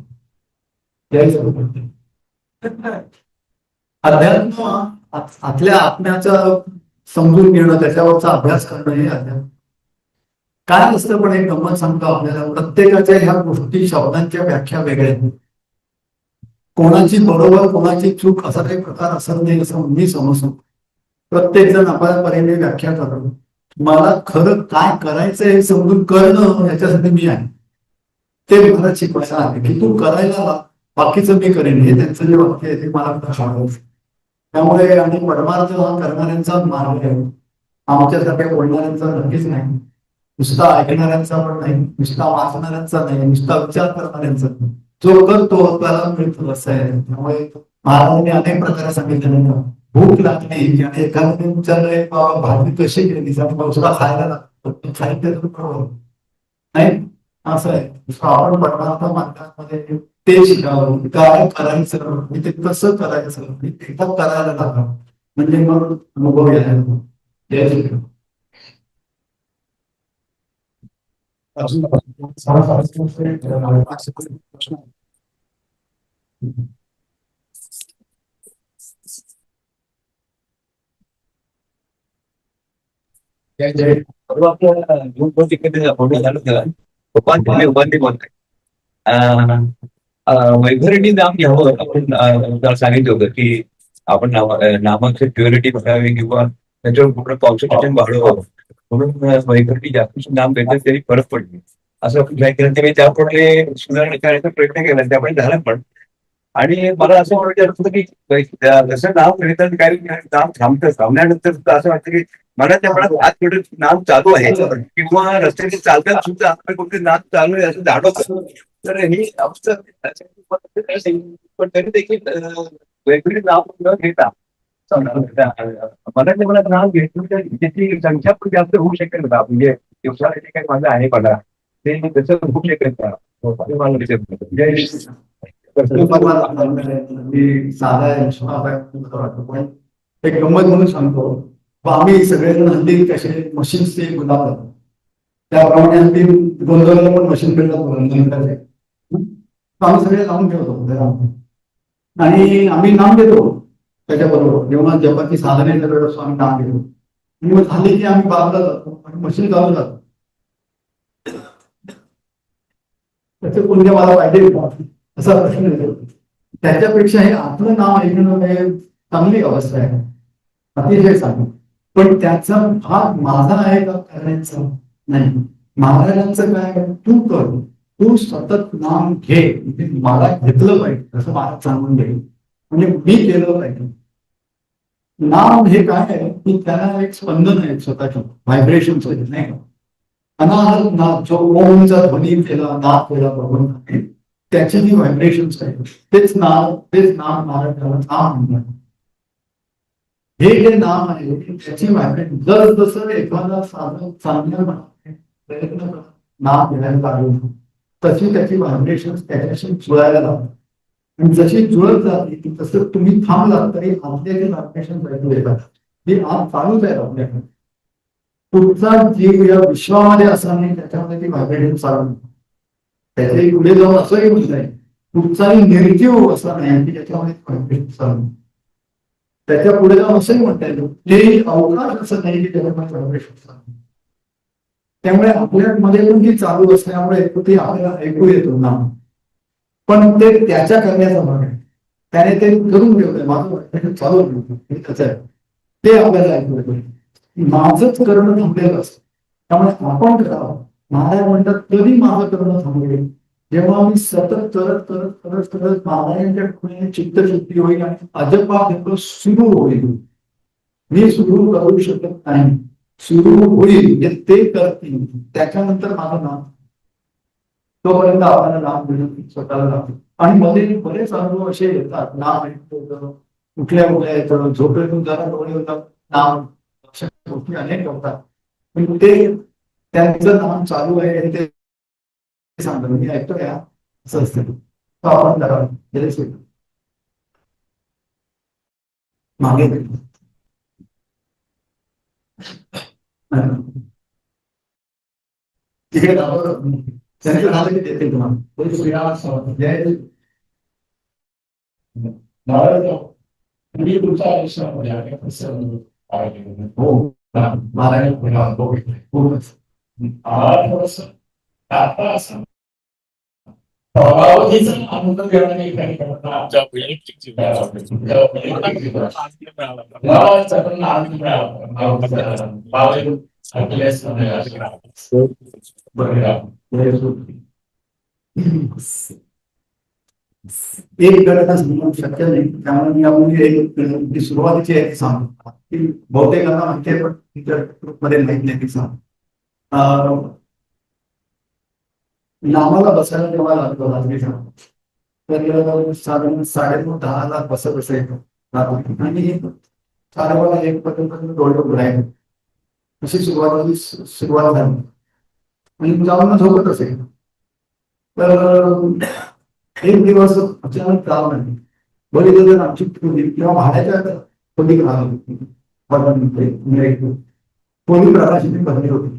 अध्यात्म आतल्या आत्म्याचा समजून घेणं, त्याच्यावरचा अभ्यास करणं हे अध्यात्म. काय असतं पण एक गंमत सांगतो आपल्याला, प्रत्येकाच्या ह्या गोष्टी शब्दांच्या व्याख्या वेगळ्या आहेत. कोणाची बरोबर कोणाची चूक असा काही प्रकार असत नाही असं मी समजतो. प्रत्येक जण आपल्या परीने व्याख्या करतो. मला खरं काय करायचं हे समजून करणं याच्यासाठी मी आहे. ते मला शिकवायला आहे की तू करायला बाकीचं मी करेन, हे त्यांचं जे वाक्य आहे ते मला आवडतं. त्यामुळे आणि परमार्थ हा करणाऱ्यांचा मार्ग आहे, आमच्यासारख्या बोलणाऱ्यांचा नक्कीच नाही, नुसता ऐकणाऱ्यांचा पण नाही, नुसता वाचणाऱ्यांचा नाही, नुसता विचार करणाऱ्यांचा. जो करतो त्याला मिळतो असं आहे. त्यामुळे महाराजांनी अनेक प्रकारे सांगितले. भूक लागली आणि एखाद्याने विचारलंय बाबा भाजी कशी केली, दुसरा खायला लागतो साहित्य नाही असं आहे. आपण परमार्थ मार्गामध्ये ते शिकावं, काय करायचं ते कसं करायचं एकदा करायला लागावं म्हणजे मग अनुभव यायला.
अजून
उपाधी बोलताय. वैभरणी नाम घ्यावं आपण त्याला सांगितलं होतं की आपण नामाची प्युरिटी बघावी किंवा त्याच्यावर पूर्ण कॉन्सन्ट्रेशन वाढवावं म्हणून वैभरणी जास्त नाम घेतलं तरी फरक पडले असं काय केलं ते मी त्याप्रमाणे सुधारणा करण्याचा प्रयत्न केला त्यामुळे झाला पण. आणि मला असं वाटत होतं की जसं नाव घेतात काही नाव थांबतं थांबल्यानंतर असं वाटतं की मला त्या मनात आज कुठे नाव चालू आहे किंवा रस्त्याने चालतात सुद्धा आपण कुठे नाव चालू आहे असं जाणवतं. तर ही अवस्था पण तरी देखील वेगवेगळी नाव न घेता मला ते मला नाव घेतलं तर त्याची संख्या पण जास्त होऊ शकेल का म्हणजे दिवसाला जे काही माझं आहे मला ते तसं होऊ शकेल का हे मला विचारलं होतं.
मी साधा वाटतो पण एक गंमत म्हणून सांगतो. आम्ही सगळेजण हल्ली कसे मशीन्सचे गुलाब त्याप्रमाणे हल्ली गोंधळाला पण मशीन फिरतात. आम्ही सगळे लावून ठेवतो आणि आम्ही नाम देतो त्याच्याबरोबर जेव्हा जपाची साधने वेळ असतो आम्ही नाम घेतो आणि मग झाली की आम्ही बाजूला जातो आणि मशीन चालू जातो. त्याचे पुण्य मला पाहिजे असा प्रश्न येतो. त्याच्यापेक्षा हे आपलं नाव ऐकणं हे चांगली अवस्था आहे अतिशय चांगली. पण त्याचा भाग माझा आहे का करायचा नाही. महाराजांचं काय तू कर तू सतत नाम घे मला घेतलं पाहिजे असं मला सांगून घे म्हणजे मी केलं पाहिजे. नाम हे काय आहे की त्याला एक स्पंदन आहे स्वतःच्या व्हायब्रेशन नाही का. अनाहत नाद जो ओमचा ध्वनी केला नाद केला बरोबर त्याची जी व्हायब्रेशन्स आहे तेच नाम महाराजांना नाम म्हणतात. हे जे नाम आहे त्याची व्हायब्रेशन जर जसं एखादा साधन चांगल्या प्रयत्न नाम घेण्याला लागलो तशी त्याची व्हायब्रेशन त्याच्याशी जुळायला लागतात आणि जशी जुळत जाते तसं तुम्ही थांबलात तरी आपले जे व्हायब्रेशन ऐकू येतात हे आज चालूच आहे आपल्याकडे. पुढचा जीव या विश्वामध्ये असणार नाही त्याच्यामध्ये ती व्हायब्रेशन चालू त्याच्याही पुढे जाऊन असंही म्हणत नाही पुढचाही निर्जीव असा नाही की त्याच्यामध्ये व्हायब्रेशन चालू त्याच्या पुढे जाऊन असंही म्हणता येतं ते अवकाश असं नाही की त्याच्यामध्ये व्हायब्रेशन चालू. त्यामुळे आपल्यामध्ये पण ती चालू असल्यामुळे ते आपल्याला ऐकू येतो ना पण ते त्याच्या करण्याचा भाग आहे. त्याने ते करून ठेवलंय माझं चालू त्याचं आहे ते आपल्याला ऐकू येतो. माझंच करणं थांबलेलं असतं त्यामुळे आपण करावं. महाराज म्हणतात कधी माझं करणं थांबवेल जेव्हा मी सतत करत करत करत करत महाराजांच्या पुढे चित्तशुद्धी होईल आणि अजपा सुरू होईल. मी सुरू करू शकत नाही सुरू होईल ते करतील त्याच्यानंतर माझं नाम तोपर्यंत आपल्याला नाम मिळून स्वतःला लागतो. आणि मध्ये बरेच अनुभव असे येतात नाम ऐकतो कुठल्या कुठल्या येतं झोपेतून जरा डोळे होतात नाम गोष्टी अनेक होतात पण ते त्यांचं नाम चालू आहे आणि ते सांगतो मी ऐकतोय असं असतं आपण करावं मागे तिकडे त्यांचं झालं की देते तुम्हाला तुमच्या आयुष्यामध्ये हो महाराज खूपच 8 वर्ष आता असं परावधीचा आनंद घेण्याने काही करता आमच्या वैयक्तिक एक घटना सांगणं शक्य नाही त्यामुळे मी आपण एक सुरुवातीची आहे ती सांगतो की बहुतेकांना माहिती आहे पण मध्ये माहित नाही ती सांग. नामाला बसायला तेव्हा लागतो रात्रीचा तर साधारण 9:30-10 बसत असायचं आणि 4:15 पर्यंत डोळे उघडायचे अशी सुरुवात झाली आणि जाऊन झोपत असेल. तर एक दिवस अचानक काम नाही बरी जर आमची खोली किंवा भाड्याच्या खोलीत राहत होती खोली प्रकाशाची भरली होती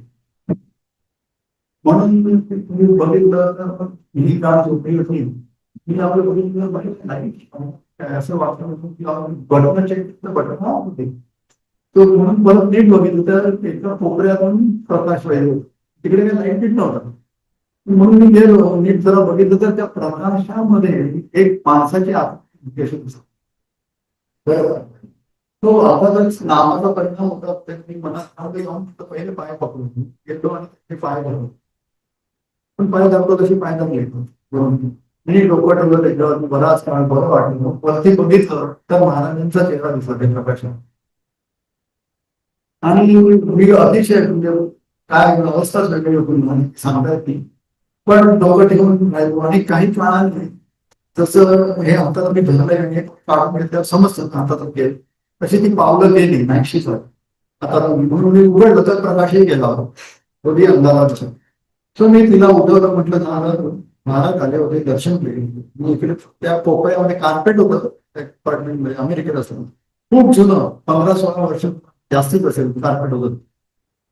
म्हणून तुम्ही बघितलं तर ही काळ झोपली होती मी आपलं बघितलं नाही काय असं वाटलं होतं की बटनाचे बटन होते. तो म्हणून परत नीट बघितलं तर एका कोपऱ्यातून प्रकाश राहिलो, तिकडे काही लाईट नीट नव्हता. म्हणून मी गेलो नीट जरा बघितलं तर त्या प्रकाशामध्ये एक माणसाची आकृती दिसत. बरोबर. तो अर्थातच नामाचा परिणाम होता. तर मी मनात जाऊन पहिले पाय पकडून गेलो आणि ते पाय धरलो. पण पाय धरतो तशी पाय धरले मी डोकं ठेवलं त्याच्यावर बराच काळ बरं वाटलं. वरती बघितलं तर महाराजांचा चेहरा दिसला त्या प्रकाशात. आणि मी अतिशय म्हणजे काय अवस्थाच वेगळी होती सांगता येत नाही. पण डोकं ठेवून राहिलो आणि काही काळात नाही तसं हे हातात मी धरलंय काढून घेतल्यावर समजतं हातात गेलं तशी ती पावलं गेली नाहीशीच. आता म्हणून मी उघडलं तर प्रकाशही गेला होता. थोडी अंधारात. सो मी तिला उठवलं, म्हटलं महाराज आले होते, दर्शन केले. मी इकडे त्या पोकळ्यामध्ये कार्पेट होतं अपार्टमेंट मध्ये, अमेरिकेत असतं खूप जुनं 15-16 वर्ष जास्तीच असेल कार्पेट होतं.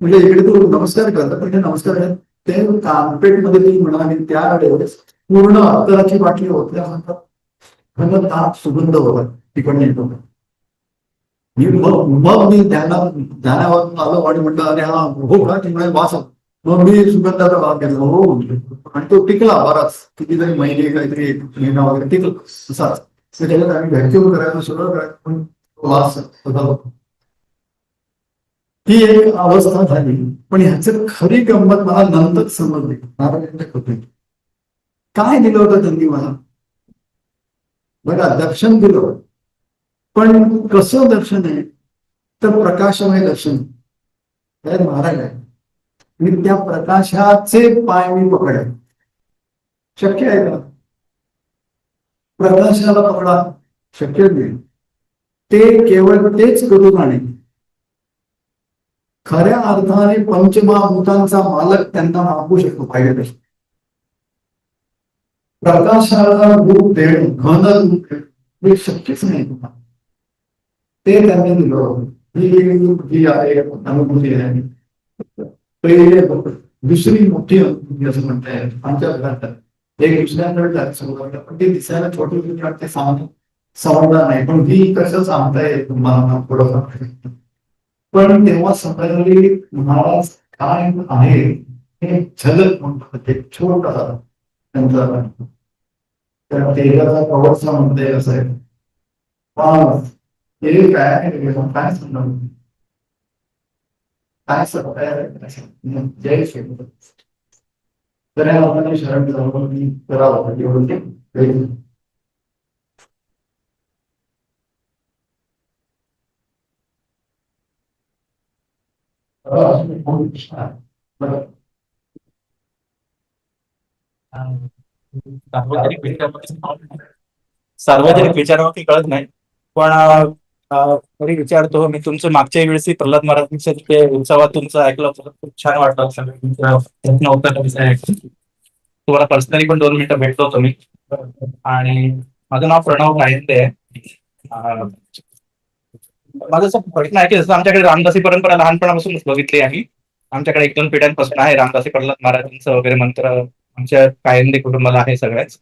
म्हणजे इकडे तू नमस्कार करता पण ते नमस्कार ते कार्पेट मध्ये ती म्हणाली त्यावेळेस पूर्ण अत्तराची बाटली होत्या म्हणतात सुगंध होता तिकडे येतो. मग मी ध्यानावर आलो आणि म्हटलं अरे हा हो का ती म्हणाली वास. मग मी सुगंधाचा भाग घेतला हो आणि तो टिकला बराच कितीतरी महिने काहीतरी 1 महिना वगैरे टिकला तसाच. त्याच्यात आम्ही व्हॅक्युम करायचं सगळं करायचं पण वास होता. ही एक अवस्था झाली. पण ह्याचं खरी गंमत मला नंतर समजली. महाराजांच्या काय दिलं होतं त्यांनी मला. बघा दर्शन दिलं पण कसं दर्शन आहे तर प्रकाशमय दर्शन महाराज आहे. आणि त्या प्रकाशाचे पाय मी पकडले. शक्य आहे का प्रकाशाला पकडा. शक्य नाही. ते केवळ तेच करून आणि खऱ्या अर्थाने पंचमहाभूतांचा मालक त्यांना मागू शकतो पाहिजे तसं. प्रकाशाला रूप देणं घन रूप देणं हे शक्यच नाही तुम्हाला. ते त्यांनी दिलं. ही आहे अनुभूती आहे. पहिले दुसरी मोठी अनुभूती असं म्हणता येईल आमच्या घरात. एक दुसऱ्यांकडे सुरुवात पण ते दिसायला छोटी वाटते समजणार नाही. पण ही कसं सांगता येईल तुम्हाला थोडंफार. पण तेव्हा समजली महाराज काय आहे हे झलक म्हणतात. एक छोटा त्यांचा त्या तेलाचा कवचचा म्हणते असं आहे. हे काय काय सांगणार काय सगळं जय श्री तर या लोकांनी शरण जाऊन करावं एवढं ते
सार्वजनिक विचारावरती कळत नाही पण तरी विचारतो मी. तुमचं मागच्या वेळेस प्रल्हाद महाराजांच्या ते उत्सवात तुमचं ऐकलं होतं. खूप छान वाटलं. तुम्हाला पर्सनली पण 2 मिनिटं भेटलो होतो मी. आणि माझं नाव प्रणव कायंदे आहे. माझं असं प्रश्न आहे की जसं आमच्याकडे रामदासी परंपरा लहानपणापासूनच बघितली आहे. आमच्याकडे 1-2 पिढ्यांपासून आहे रामदासी प्रल्हाद महाराजांचं वगैरे मंत्र आमच्या कायंदे कुटुंबाला आहे सगळ्याच.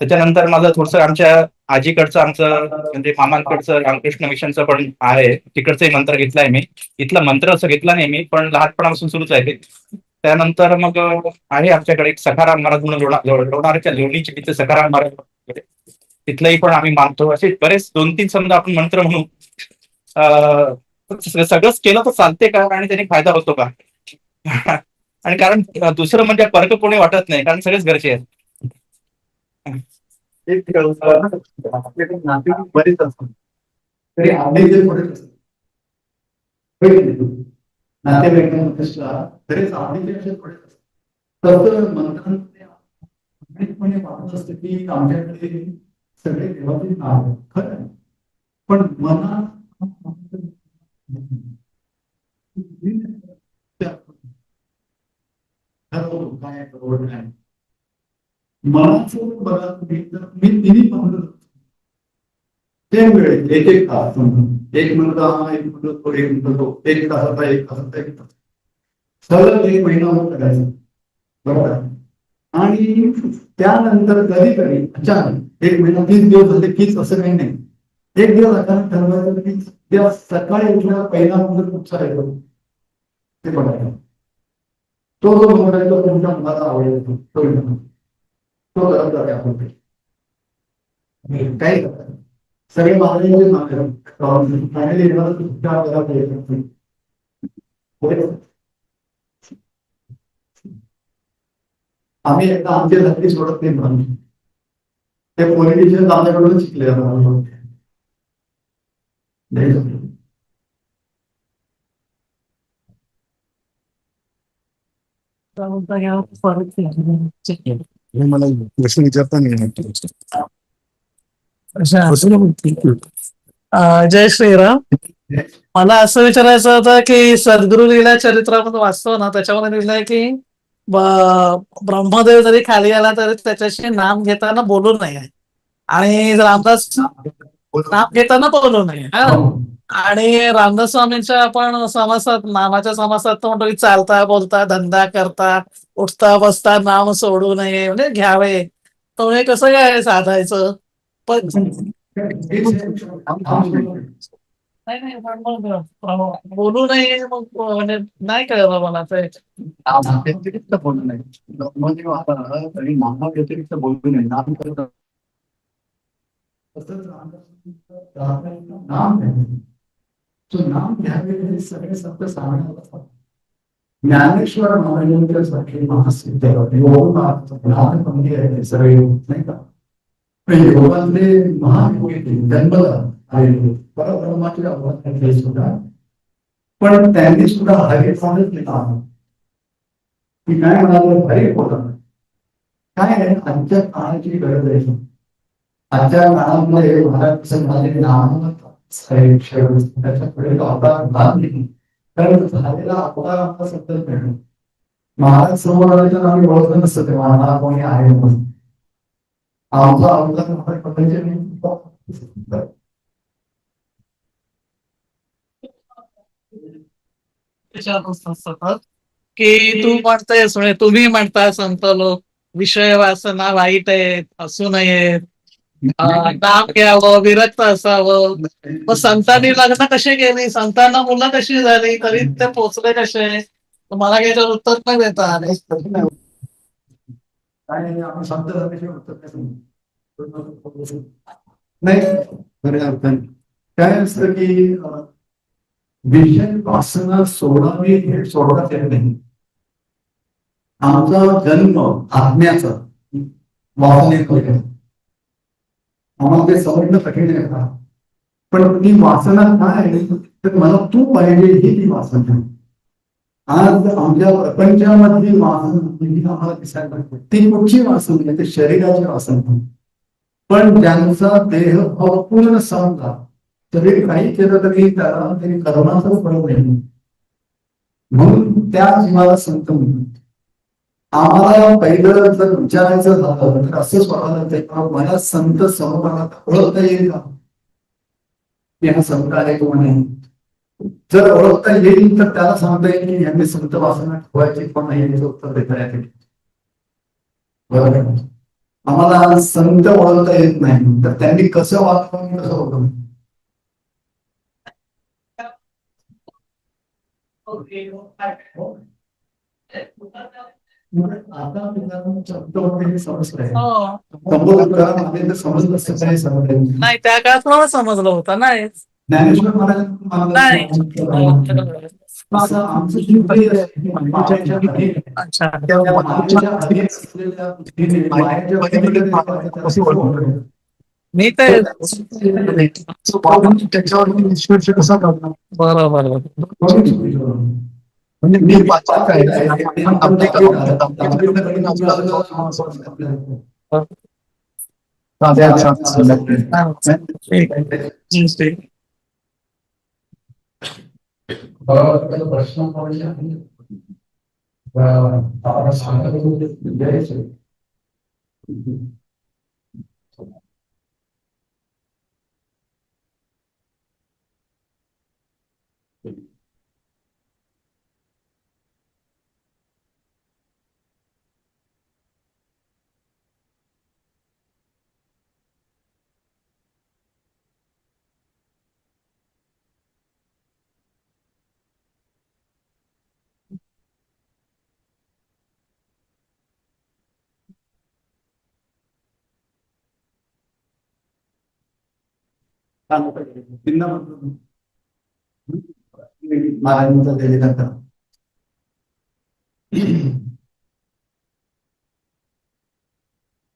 त्याच्यानंतर माझं थोडंसं आमच्या आजीकडचं आमचं म्हणजे मामांकडचं रामकृष्ण मिशनचं पण आहे. तिकडचंही मंत्र घेतलाय मी. इथलं मंत्र असं घेतला नाही मी पण लहानपणापासून सुरूच आहे ते. त्यानंतर मग आहे आमच्याकडे एक सखाराम महाराज म्हणून लोणारच्या लेवणीचे तिथे सखाराम महाराज तिथलंही पण आम्ही मानतो. असे बरेच 2-3 समजा आपण मंत्र म्हणू. सगळंच केलं तर चालते का आणि त्याने फायदा होतो का. आणि कारण दुसरं म्हणजे परक कोणी वाटत नाही कारण सगळेच घरचे आहेत.
नाते बरेच असतात तरी आम्ही जे थोडे नातेवाईकांमध्ये सुद्धा बरेच आवडीचे असे थोडे असतात. तसं मंत्रांपणे वाटत असतं की आमच्याकडे सगळे देवाचे नाव खरं आहे. पण मनात काय करोड नाही मनाचं बघा तुम्ही तर मी तिन्ही पाहतो ते वेळेत एक तास एक म्हणतो हा एक म्हणतो तो एक म्हणतो 1 तासाचा 1 तासाचा 1 तास सलग 1 महिना करायचं बरोबर. आणि त्यानंतर कधी कधी अचानक 1 महिना 30 दिवस झाले कीच असं काही नाही. एक दिवस अचानक ठरवायचं की तेव्हा सकाळी उठल्यावर पहिला नंबर कुठचा येतो ते बघायला. तो जो नंबर आहे तो तुमच्या मुलाला आवडेल तो नंबर. तो करत जाते आपण काही करतात सगळे महाराजांचे नाव फायनली आम्ही एकदा आमच्या धरती सोडत नाही म्हणून ते पॉलिटिशियन आमच्याकडून शिकले
हे मला प्रश्न विचारता नाही येणार.
जय श्रीराम. मला असं विचारायचं होतं की सद्गुरु लीला चरित्रामध्ये वाचतो ना त्याच्यामध्ये लिहिलंय की ब्रह्मदेव जरी खाली आला तरी त्याच्याशी नाम घेताना बोलू नये आणि रामदास नाम घेताना बोलू नये हा. आणि रामदास स्वामींच्या आपण समासात नामाच्या समासात तो म्हणतो की चालता बोलता धंदा करता उठता बसता नाम सोडू नये म्हणजे घ्यावे. तो हे कसं काय साधायचं पण नाही नाही पण मग बोलू नये मग म्हणजे नाही कळलं मला ते.
व्यतिरिक्त बोलू नये म्हणजे तरी नामा व्यतिरिक्त बोलू नये नाम करत नाम घ्यावे. तो नाम घ्यावे हे सगळे शब्द सांगण्यात ज्ञानेश्वर महाराजांच्या सारखे महासिद्ध ज्ञान पंथी आहे सगळे नाही का. योगातले महान जन्मला आलेले परब्रह्माचे अवतार सुद्धा पण त्यांनी सुद्धा हरे सांगत नाही की काय म्हणाल हरे बोला काय आहे आजच्या काळाची गरज आहे. आजच्या काळामध्ये महाराज म्हणाले नाम त्याच्याकडे अवतार भाग नाही कारण झालेला अवतार आमचा सतत मिळतो. महाराज समोर आले तर आम्ही ओळखत नसतं तेव्हा मला कोणी आहे म्हणून आमचा अवतार
की तू म्हणतेस म्हणजे तुम्ही म्हणता संत लोक विषय वासना वाईट आहेत असू नये नाम घ्यावं विरक्त असावं. मग संतांनी लग्न कशी केली संतांना मुलं कशी झाली तरी ते पोचले कसे मला याच्यावर उत्तर नाही देता आले.
आणि आपण शब्द नाही खऱ्या अर्थाने काय असतं की विषय वासना सोडावी हे सोडवण्यात येत नाही. आमचा जन्म आत्म्याचा वासनेत आम्हाला ते समजणं कठीण आहे का पण ती वासना काय आहे तर मला तू पाहिजे ही ती वासना. आज आमच्या प्रपंचामधली वासना आम्हाला दिसायला लागते ती कुठची वासना आहे ते शरीराची वासना. पण ज्यांचा देह अपूर्ण समजा तरी काही केलं तरी त्याला तरी कर्माचं फळ नाही म्हणून त्या जीवाला संत म्हणतात. आम्हाला पहिलं जर विचारायचं झालं तर असं स्वतःला तेव्हा मला संत समोर ओळखता येईल का की हा संत आहे कोण आहे. जर ओळखता येईल तर त्याला सांगता येईल की यांनी संत वासना ठेवायची पण नाही याचं उत्तर देता येते. बरोबर आम्हाला संत ओळखता येत नाही तर त्यांनी कसं वागावं कसं ओळखलं. आता
नाही त्या काळात मला समजलं होतं नाही
ज्ञानेश्वर महाराज
अच्छा मी ते
त्याच्यावर निष्कर्ष कसा काढणार
बरोबर
म्हणजे मी वाचन काय
प्रश्न द्यायचे भिन्न महाराजांचा दिलेला करा.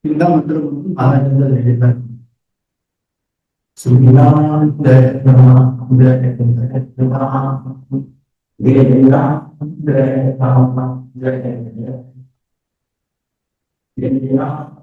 पिंडा मंत्र म्हणून महाराजांचा दिलेला करा. श्रीराम जय राम जय जय राम जय राम जय राम जय जय जय राम.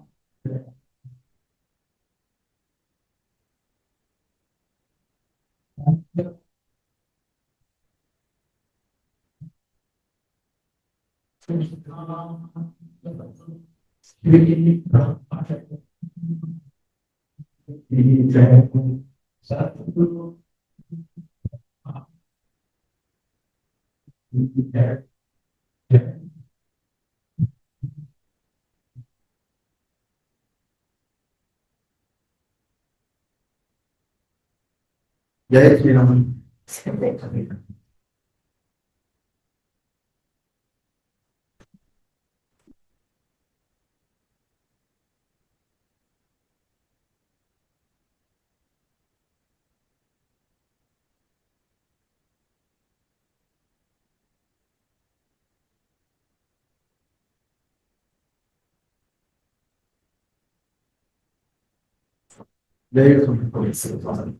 जय श्रीराम. जय श्रीराम.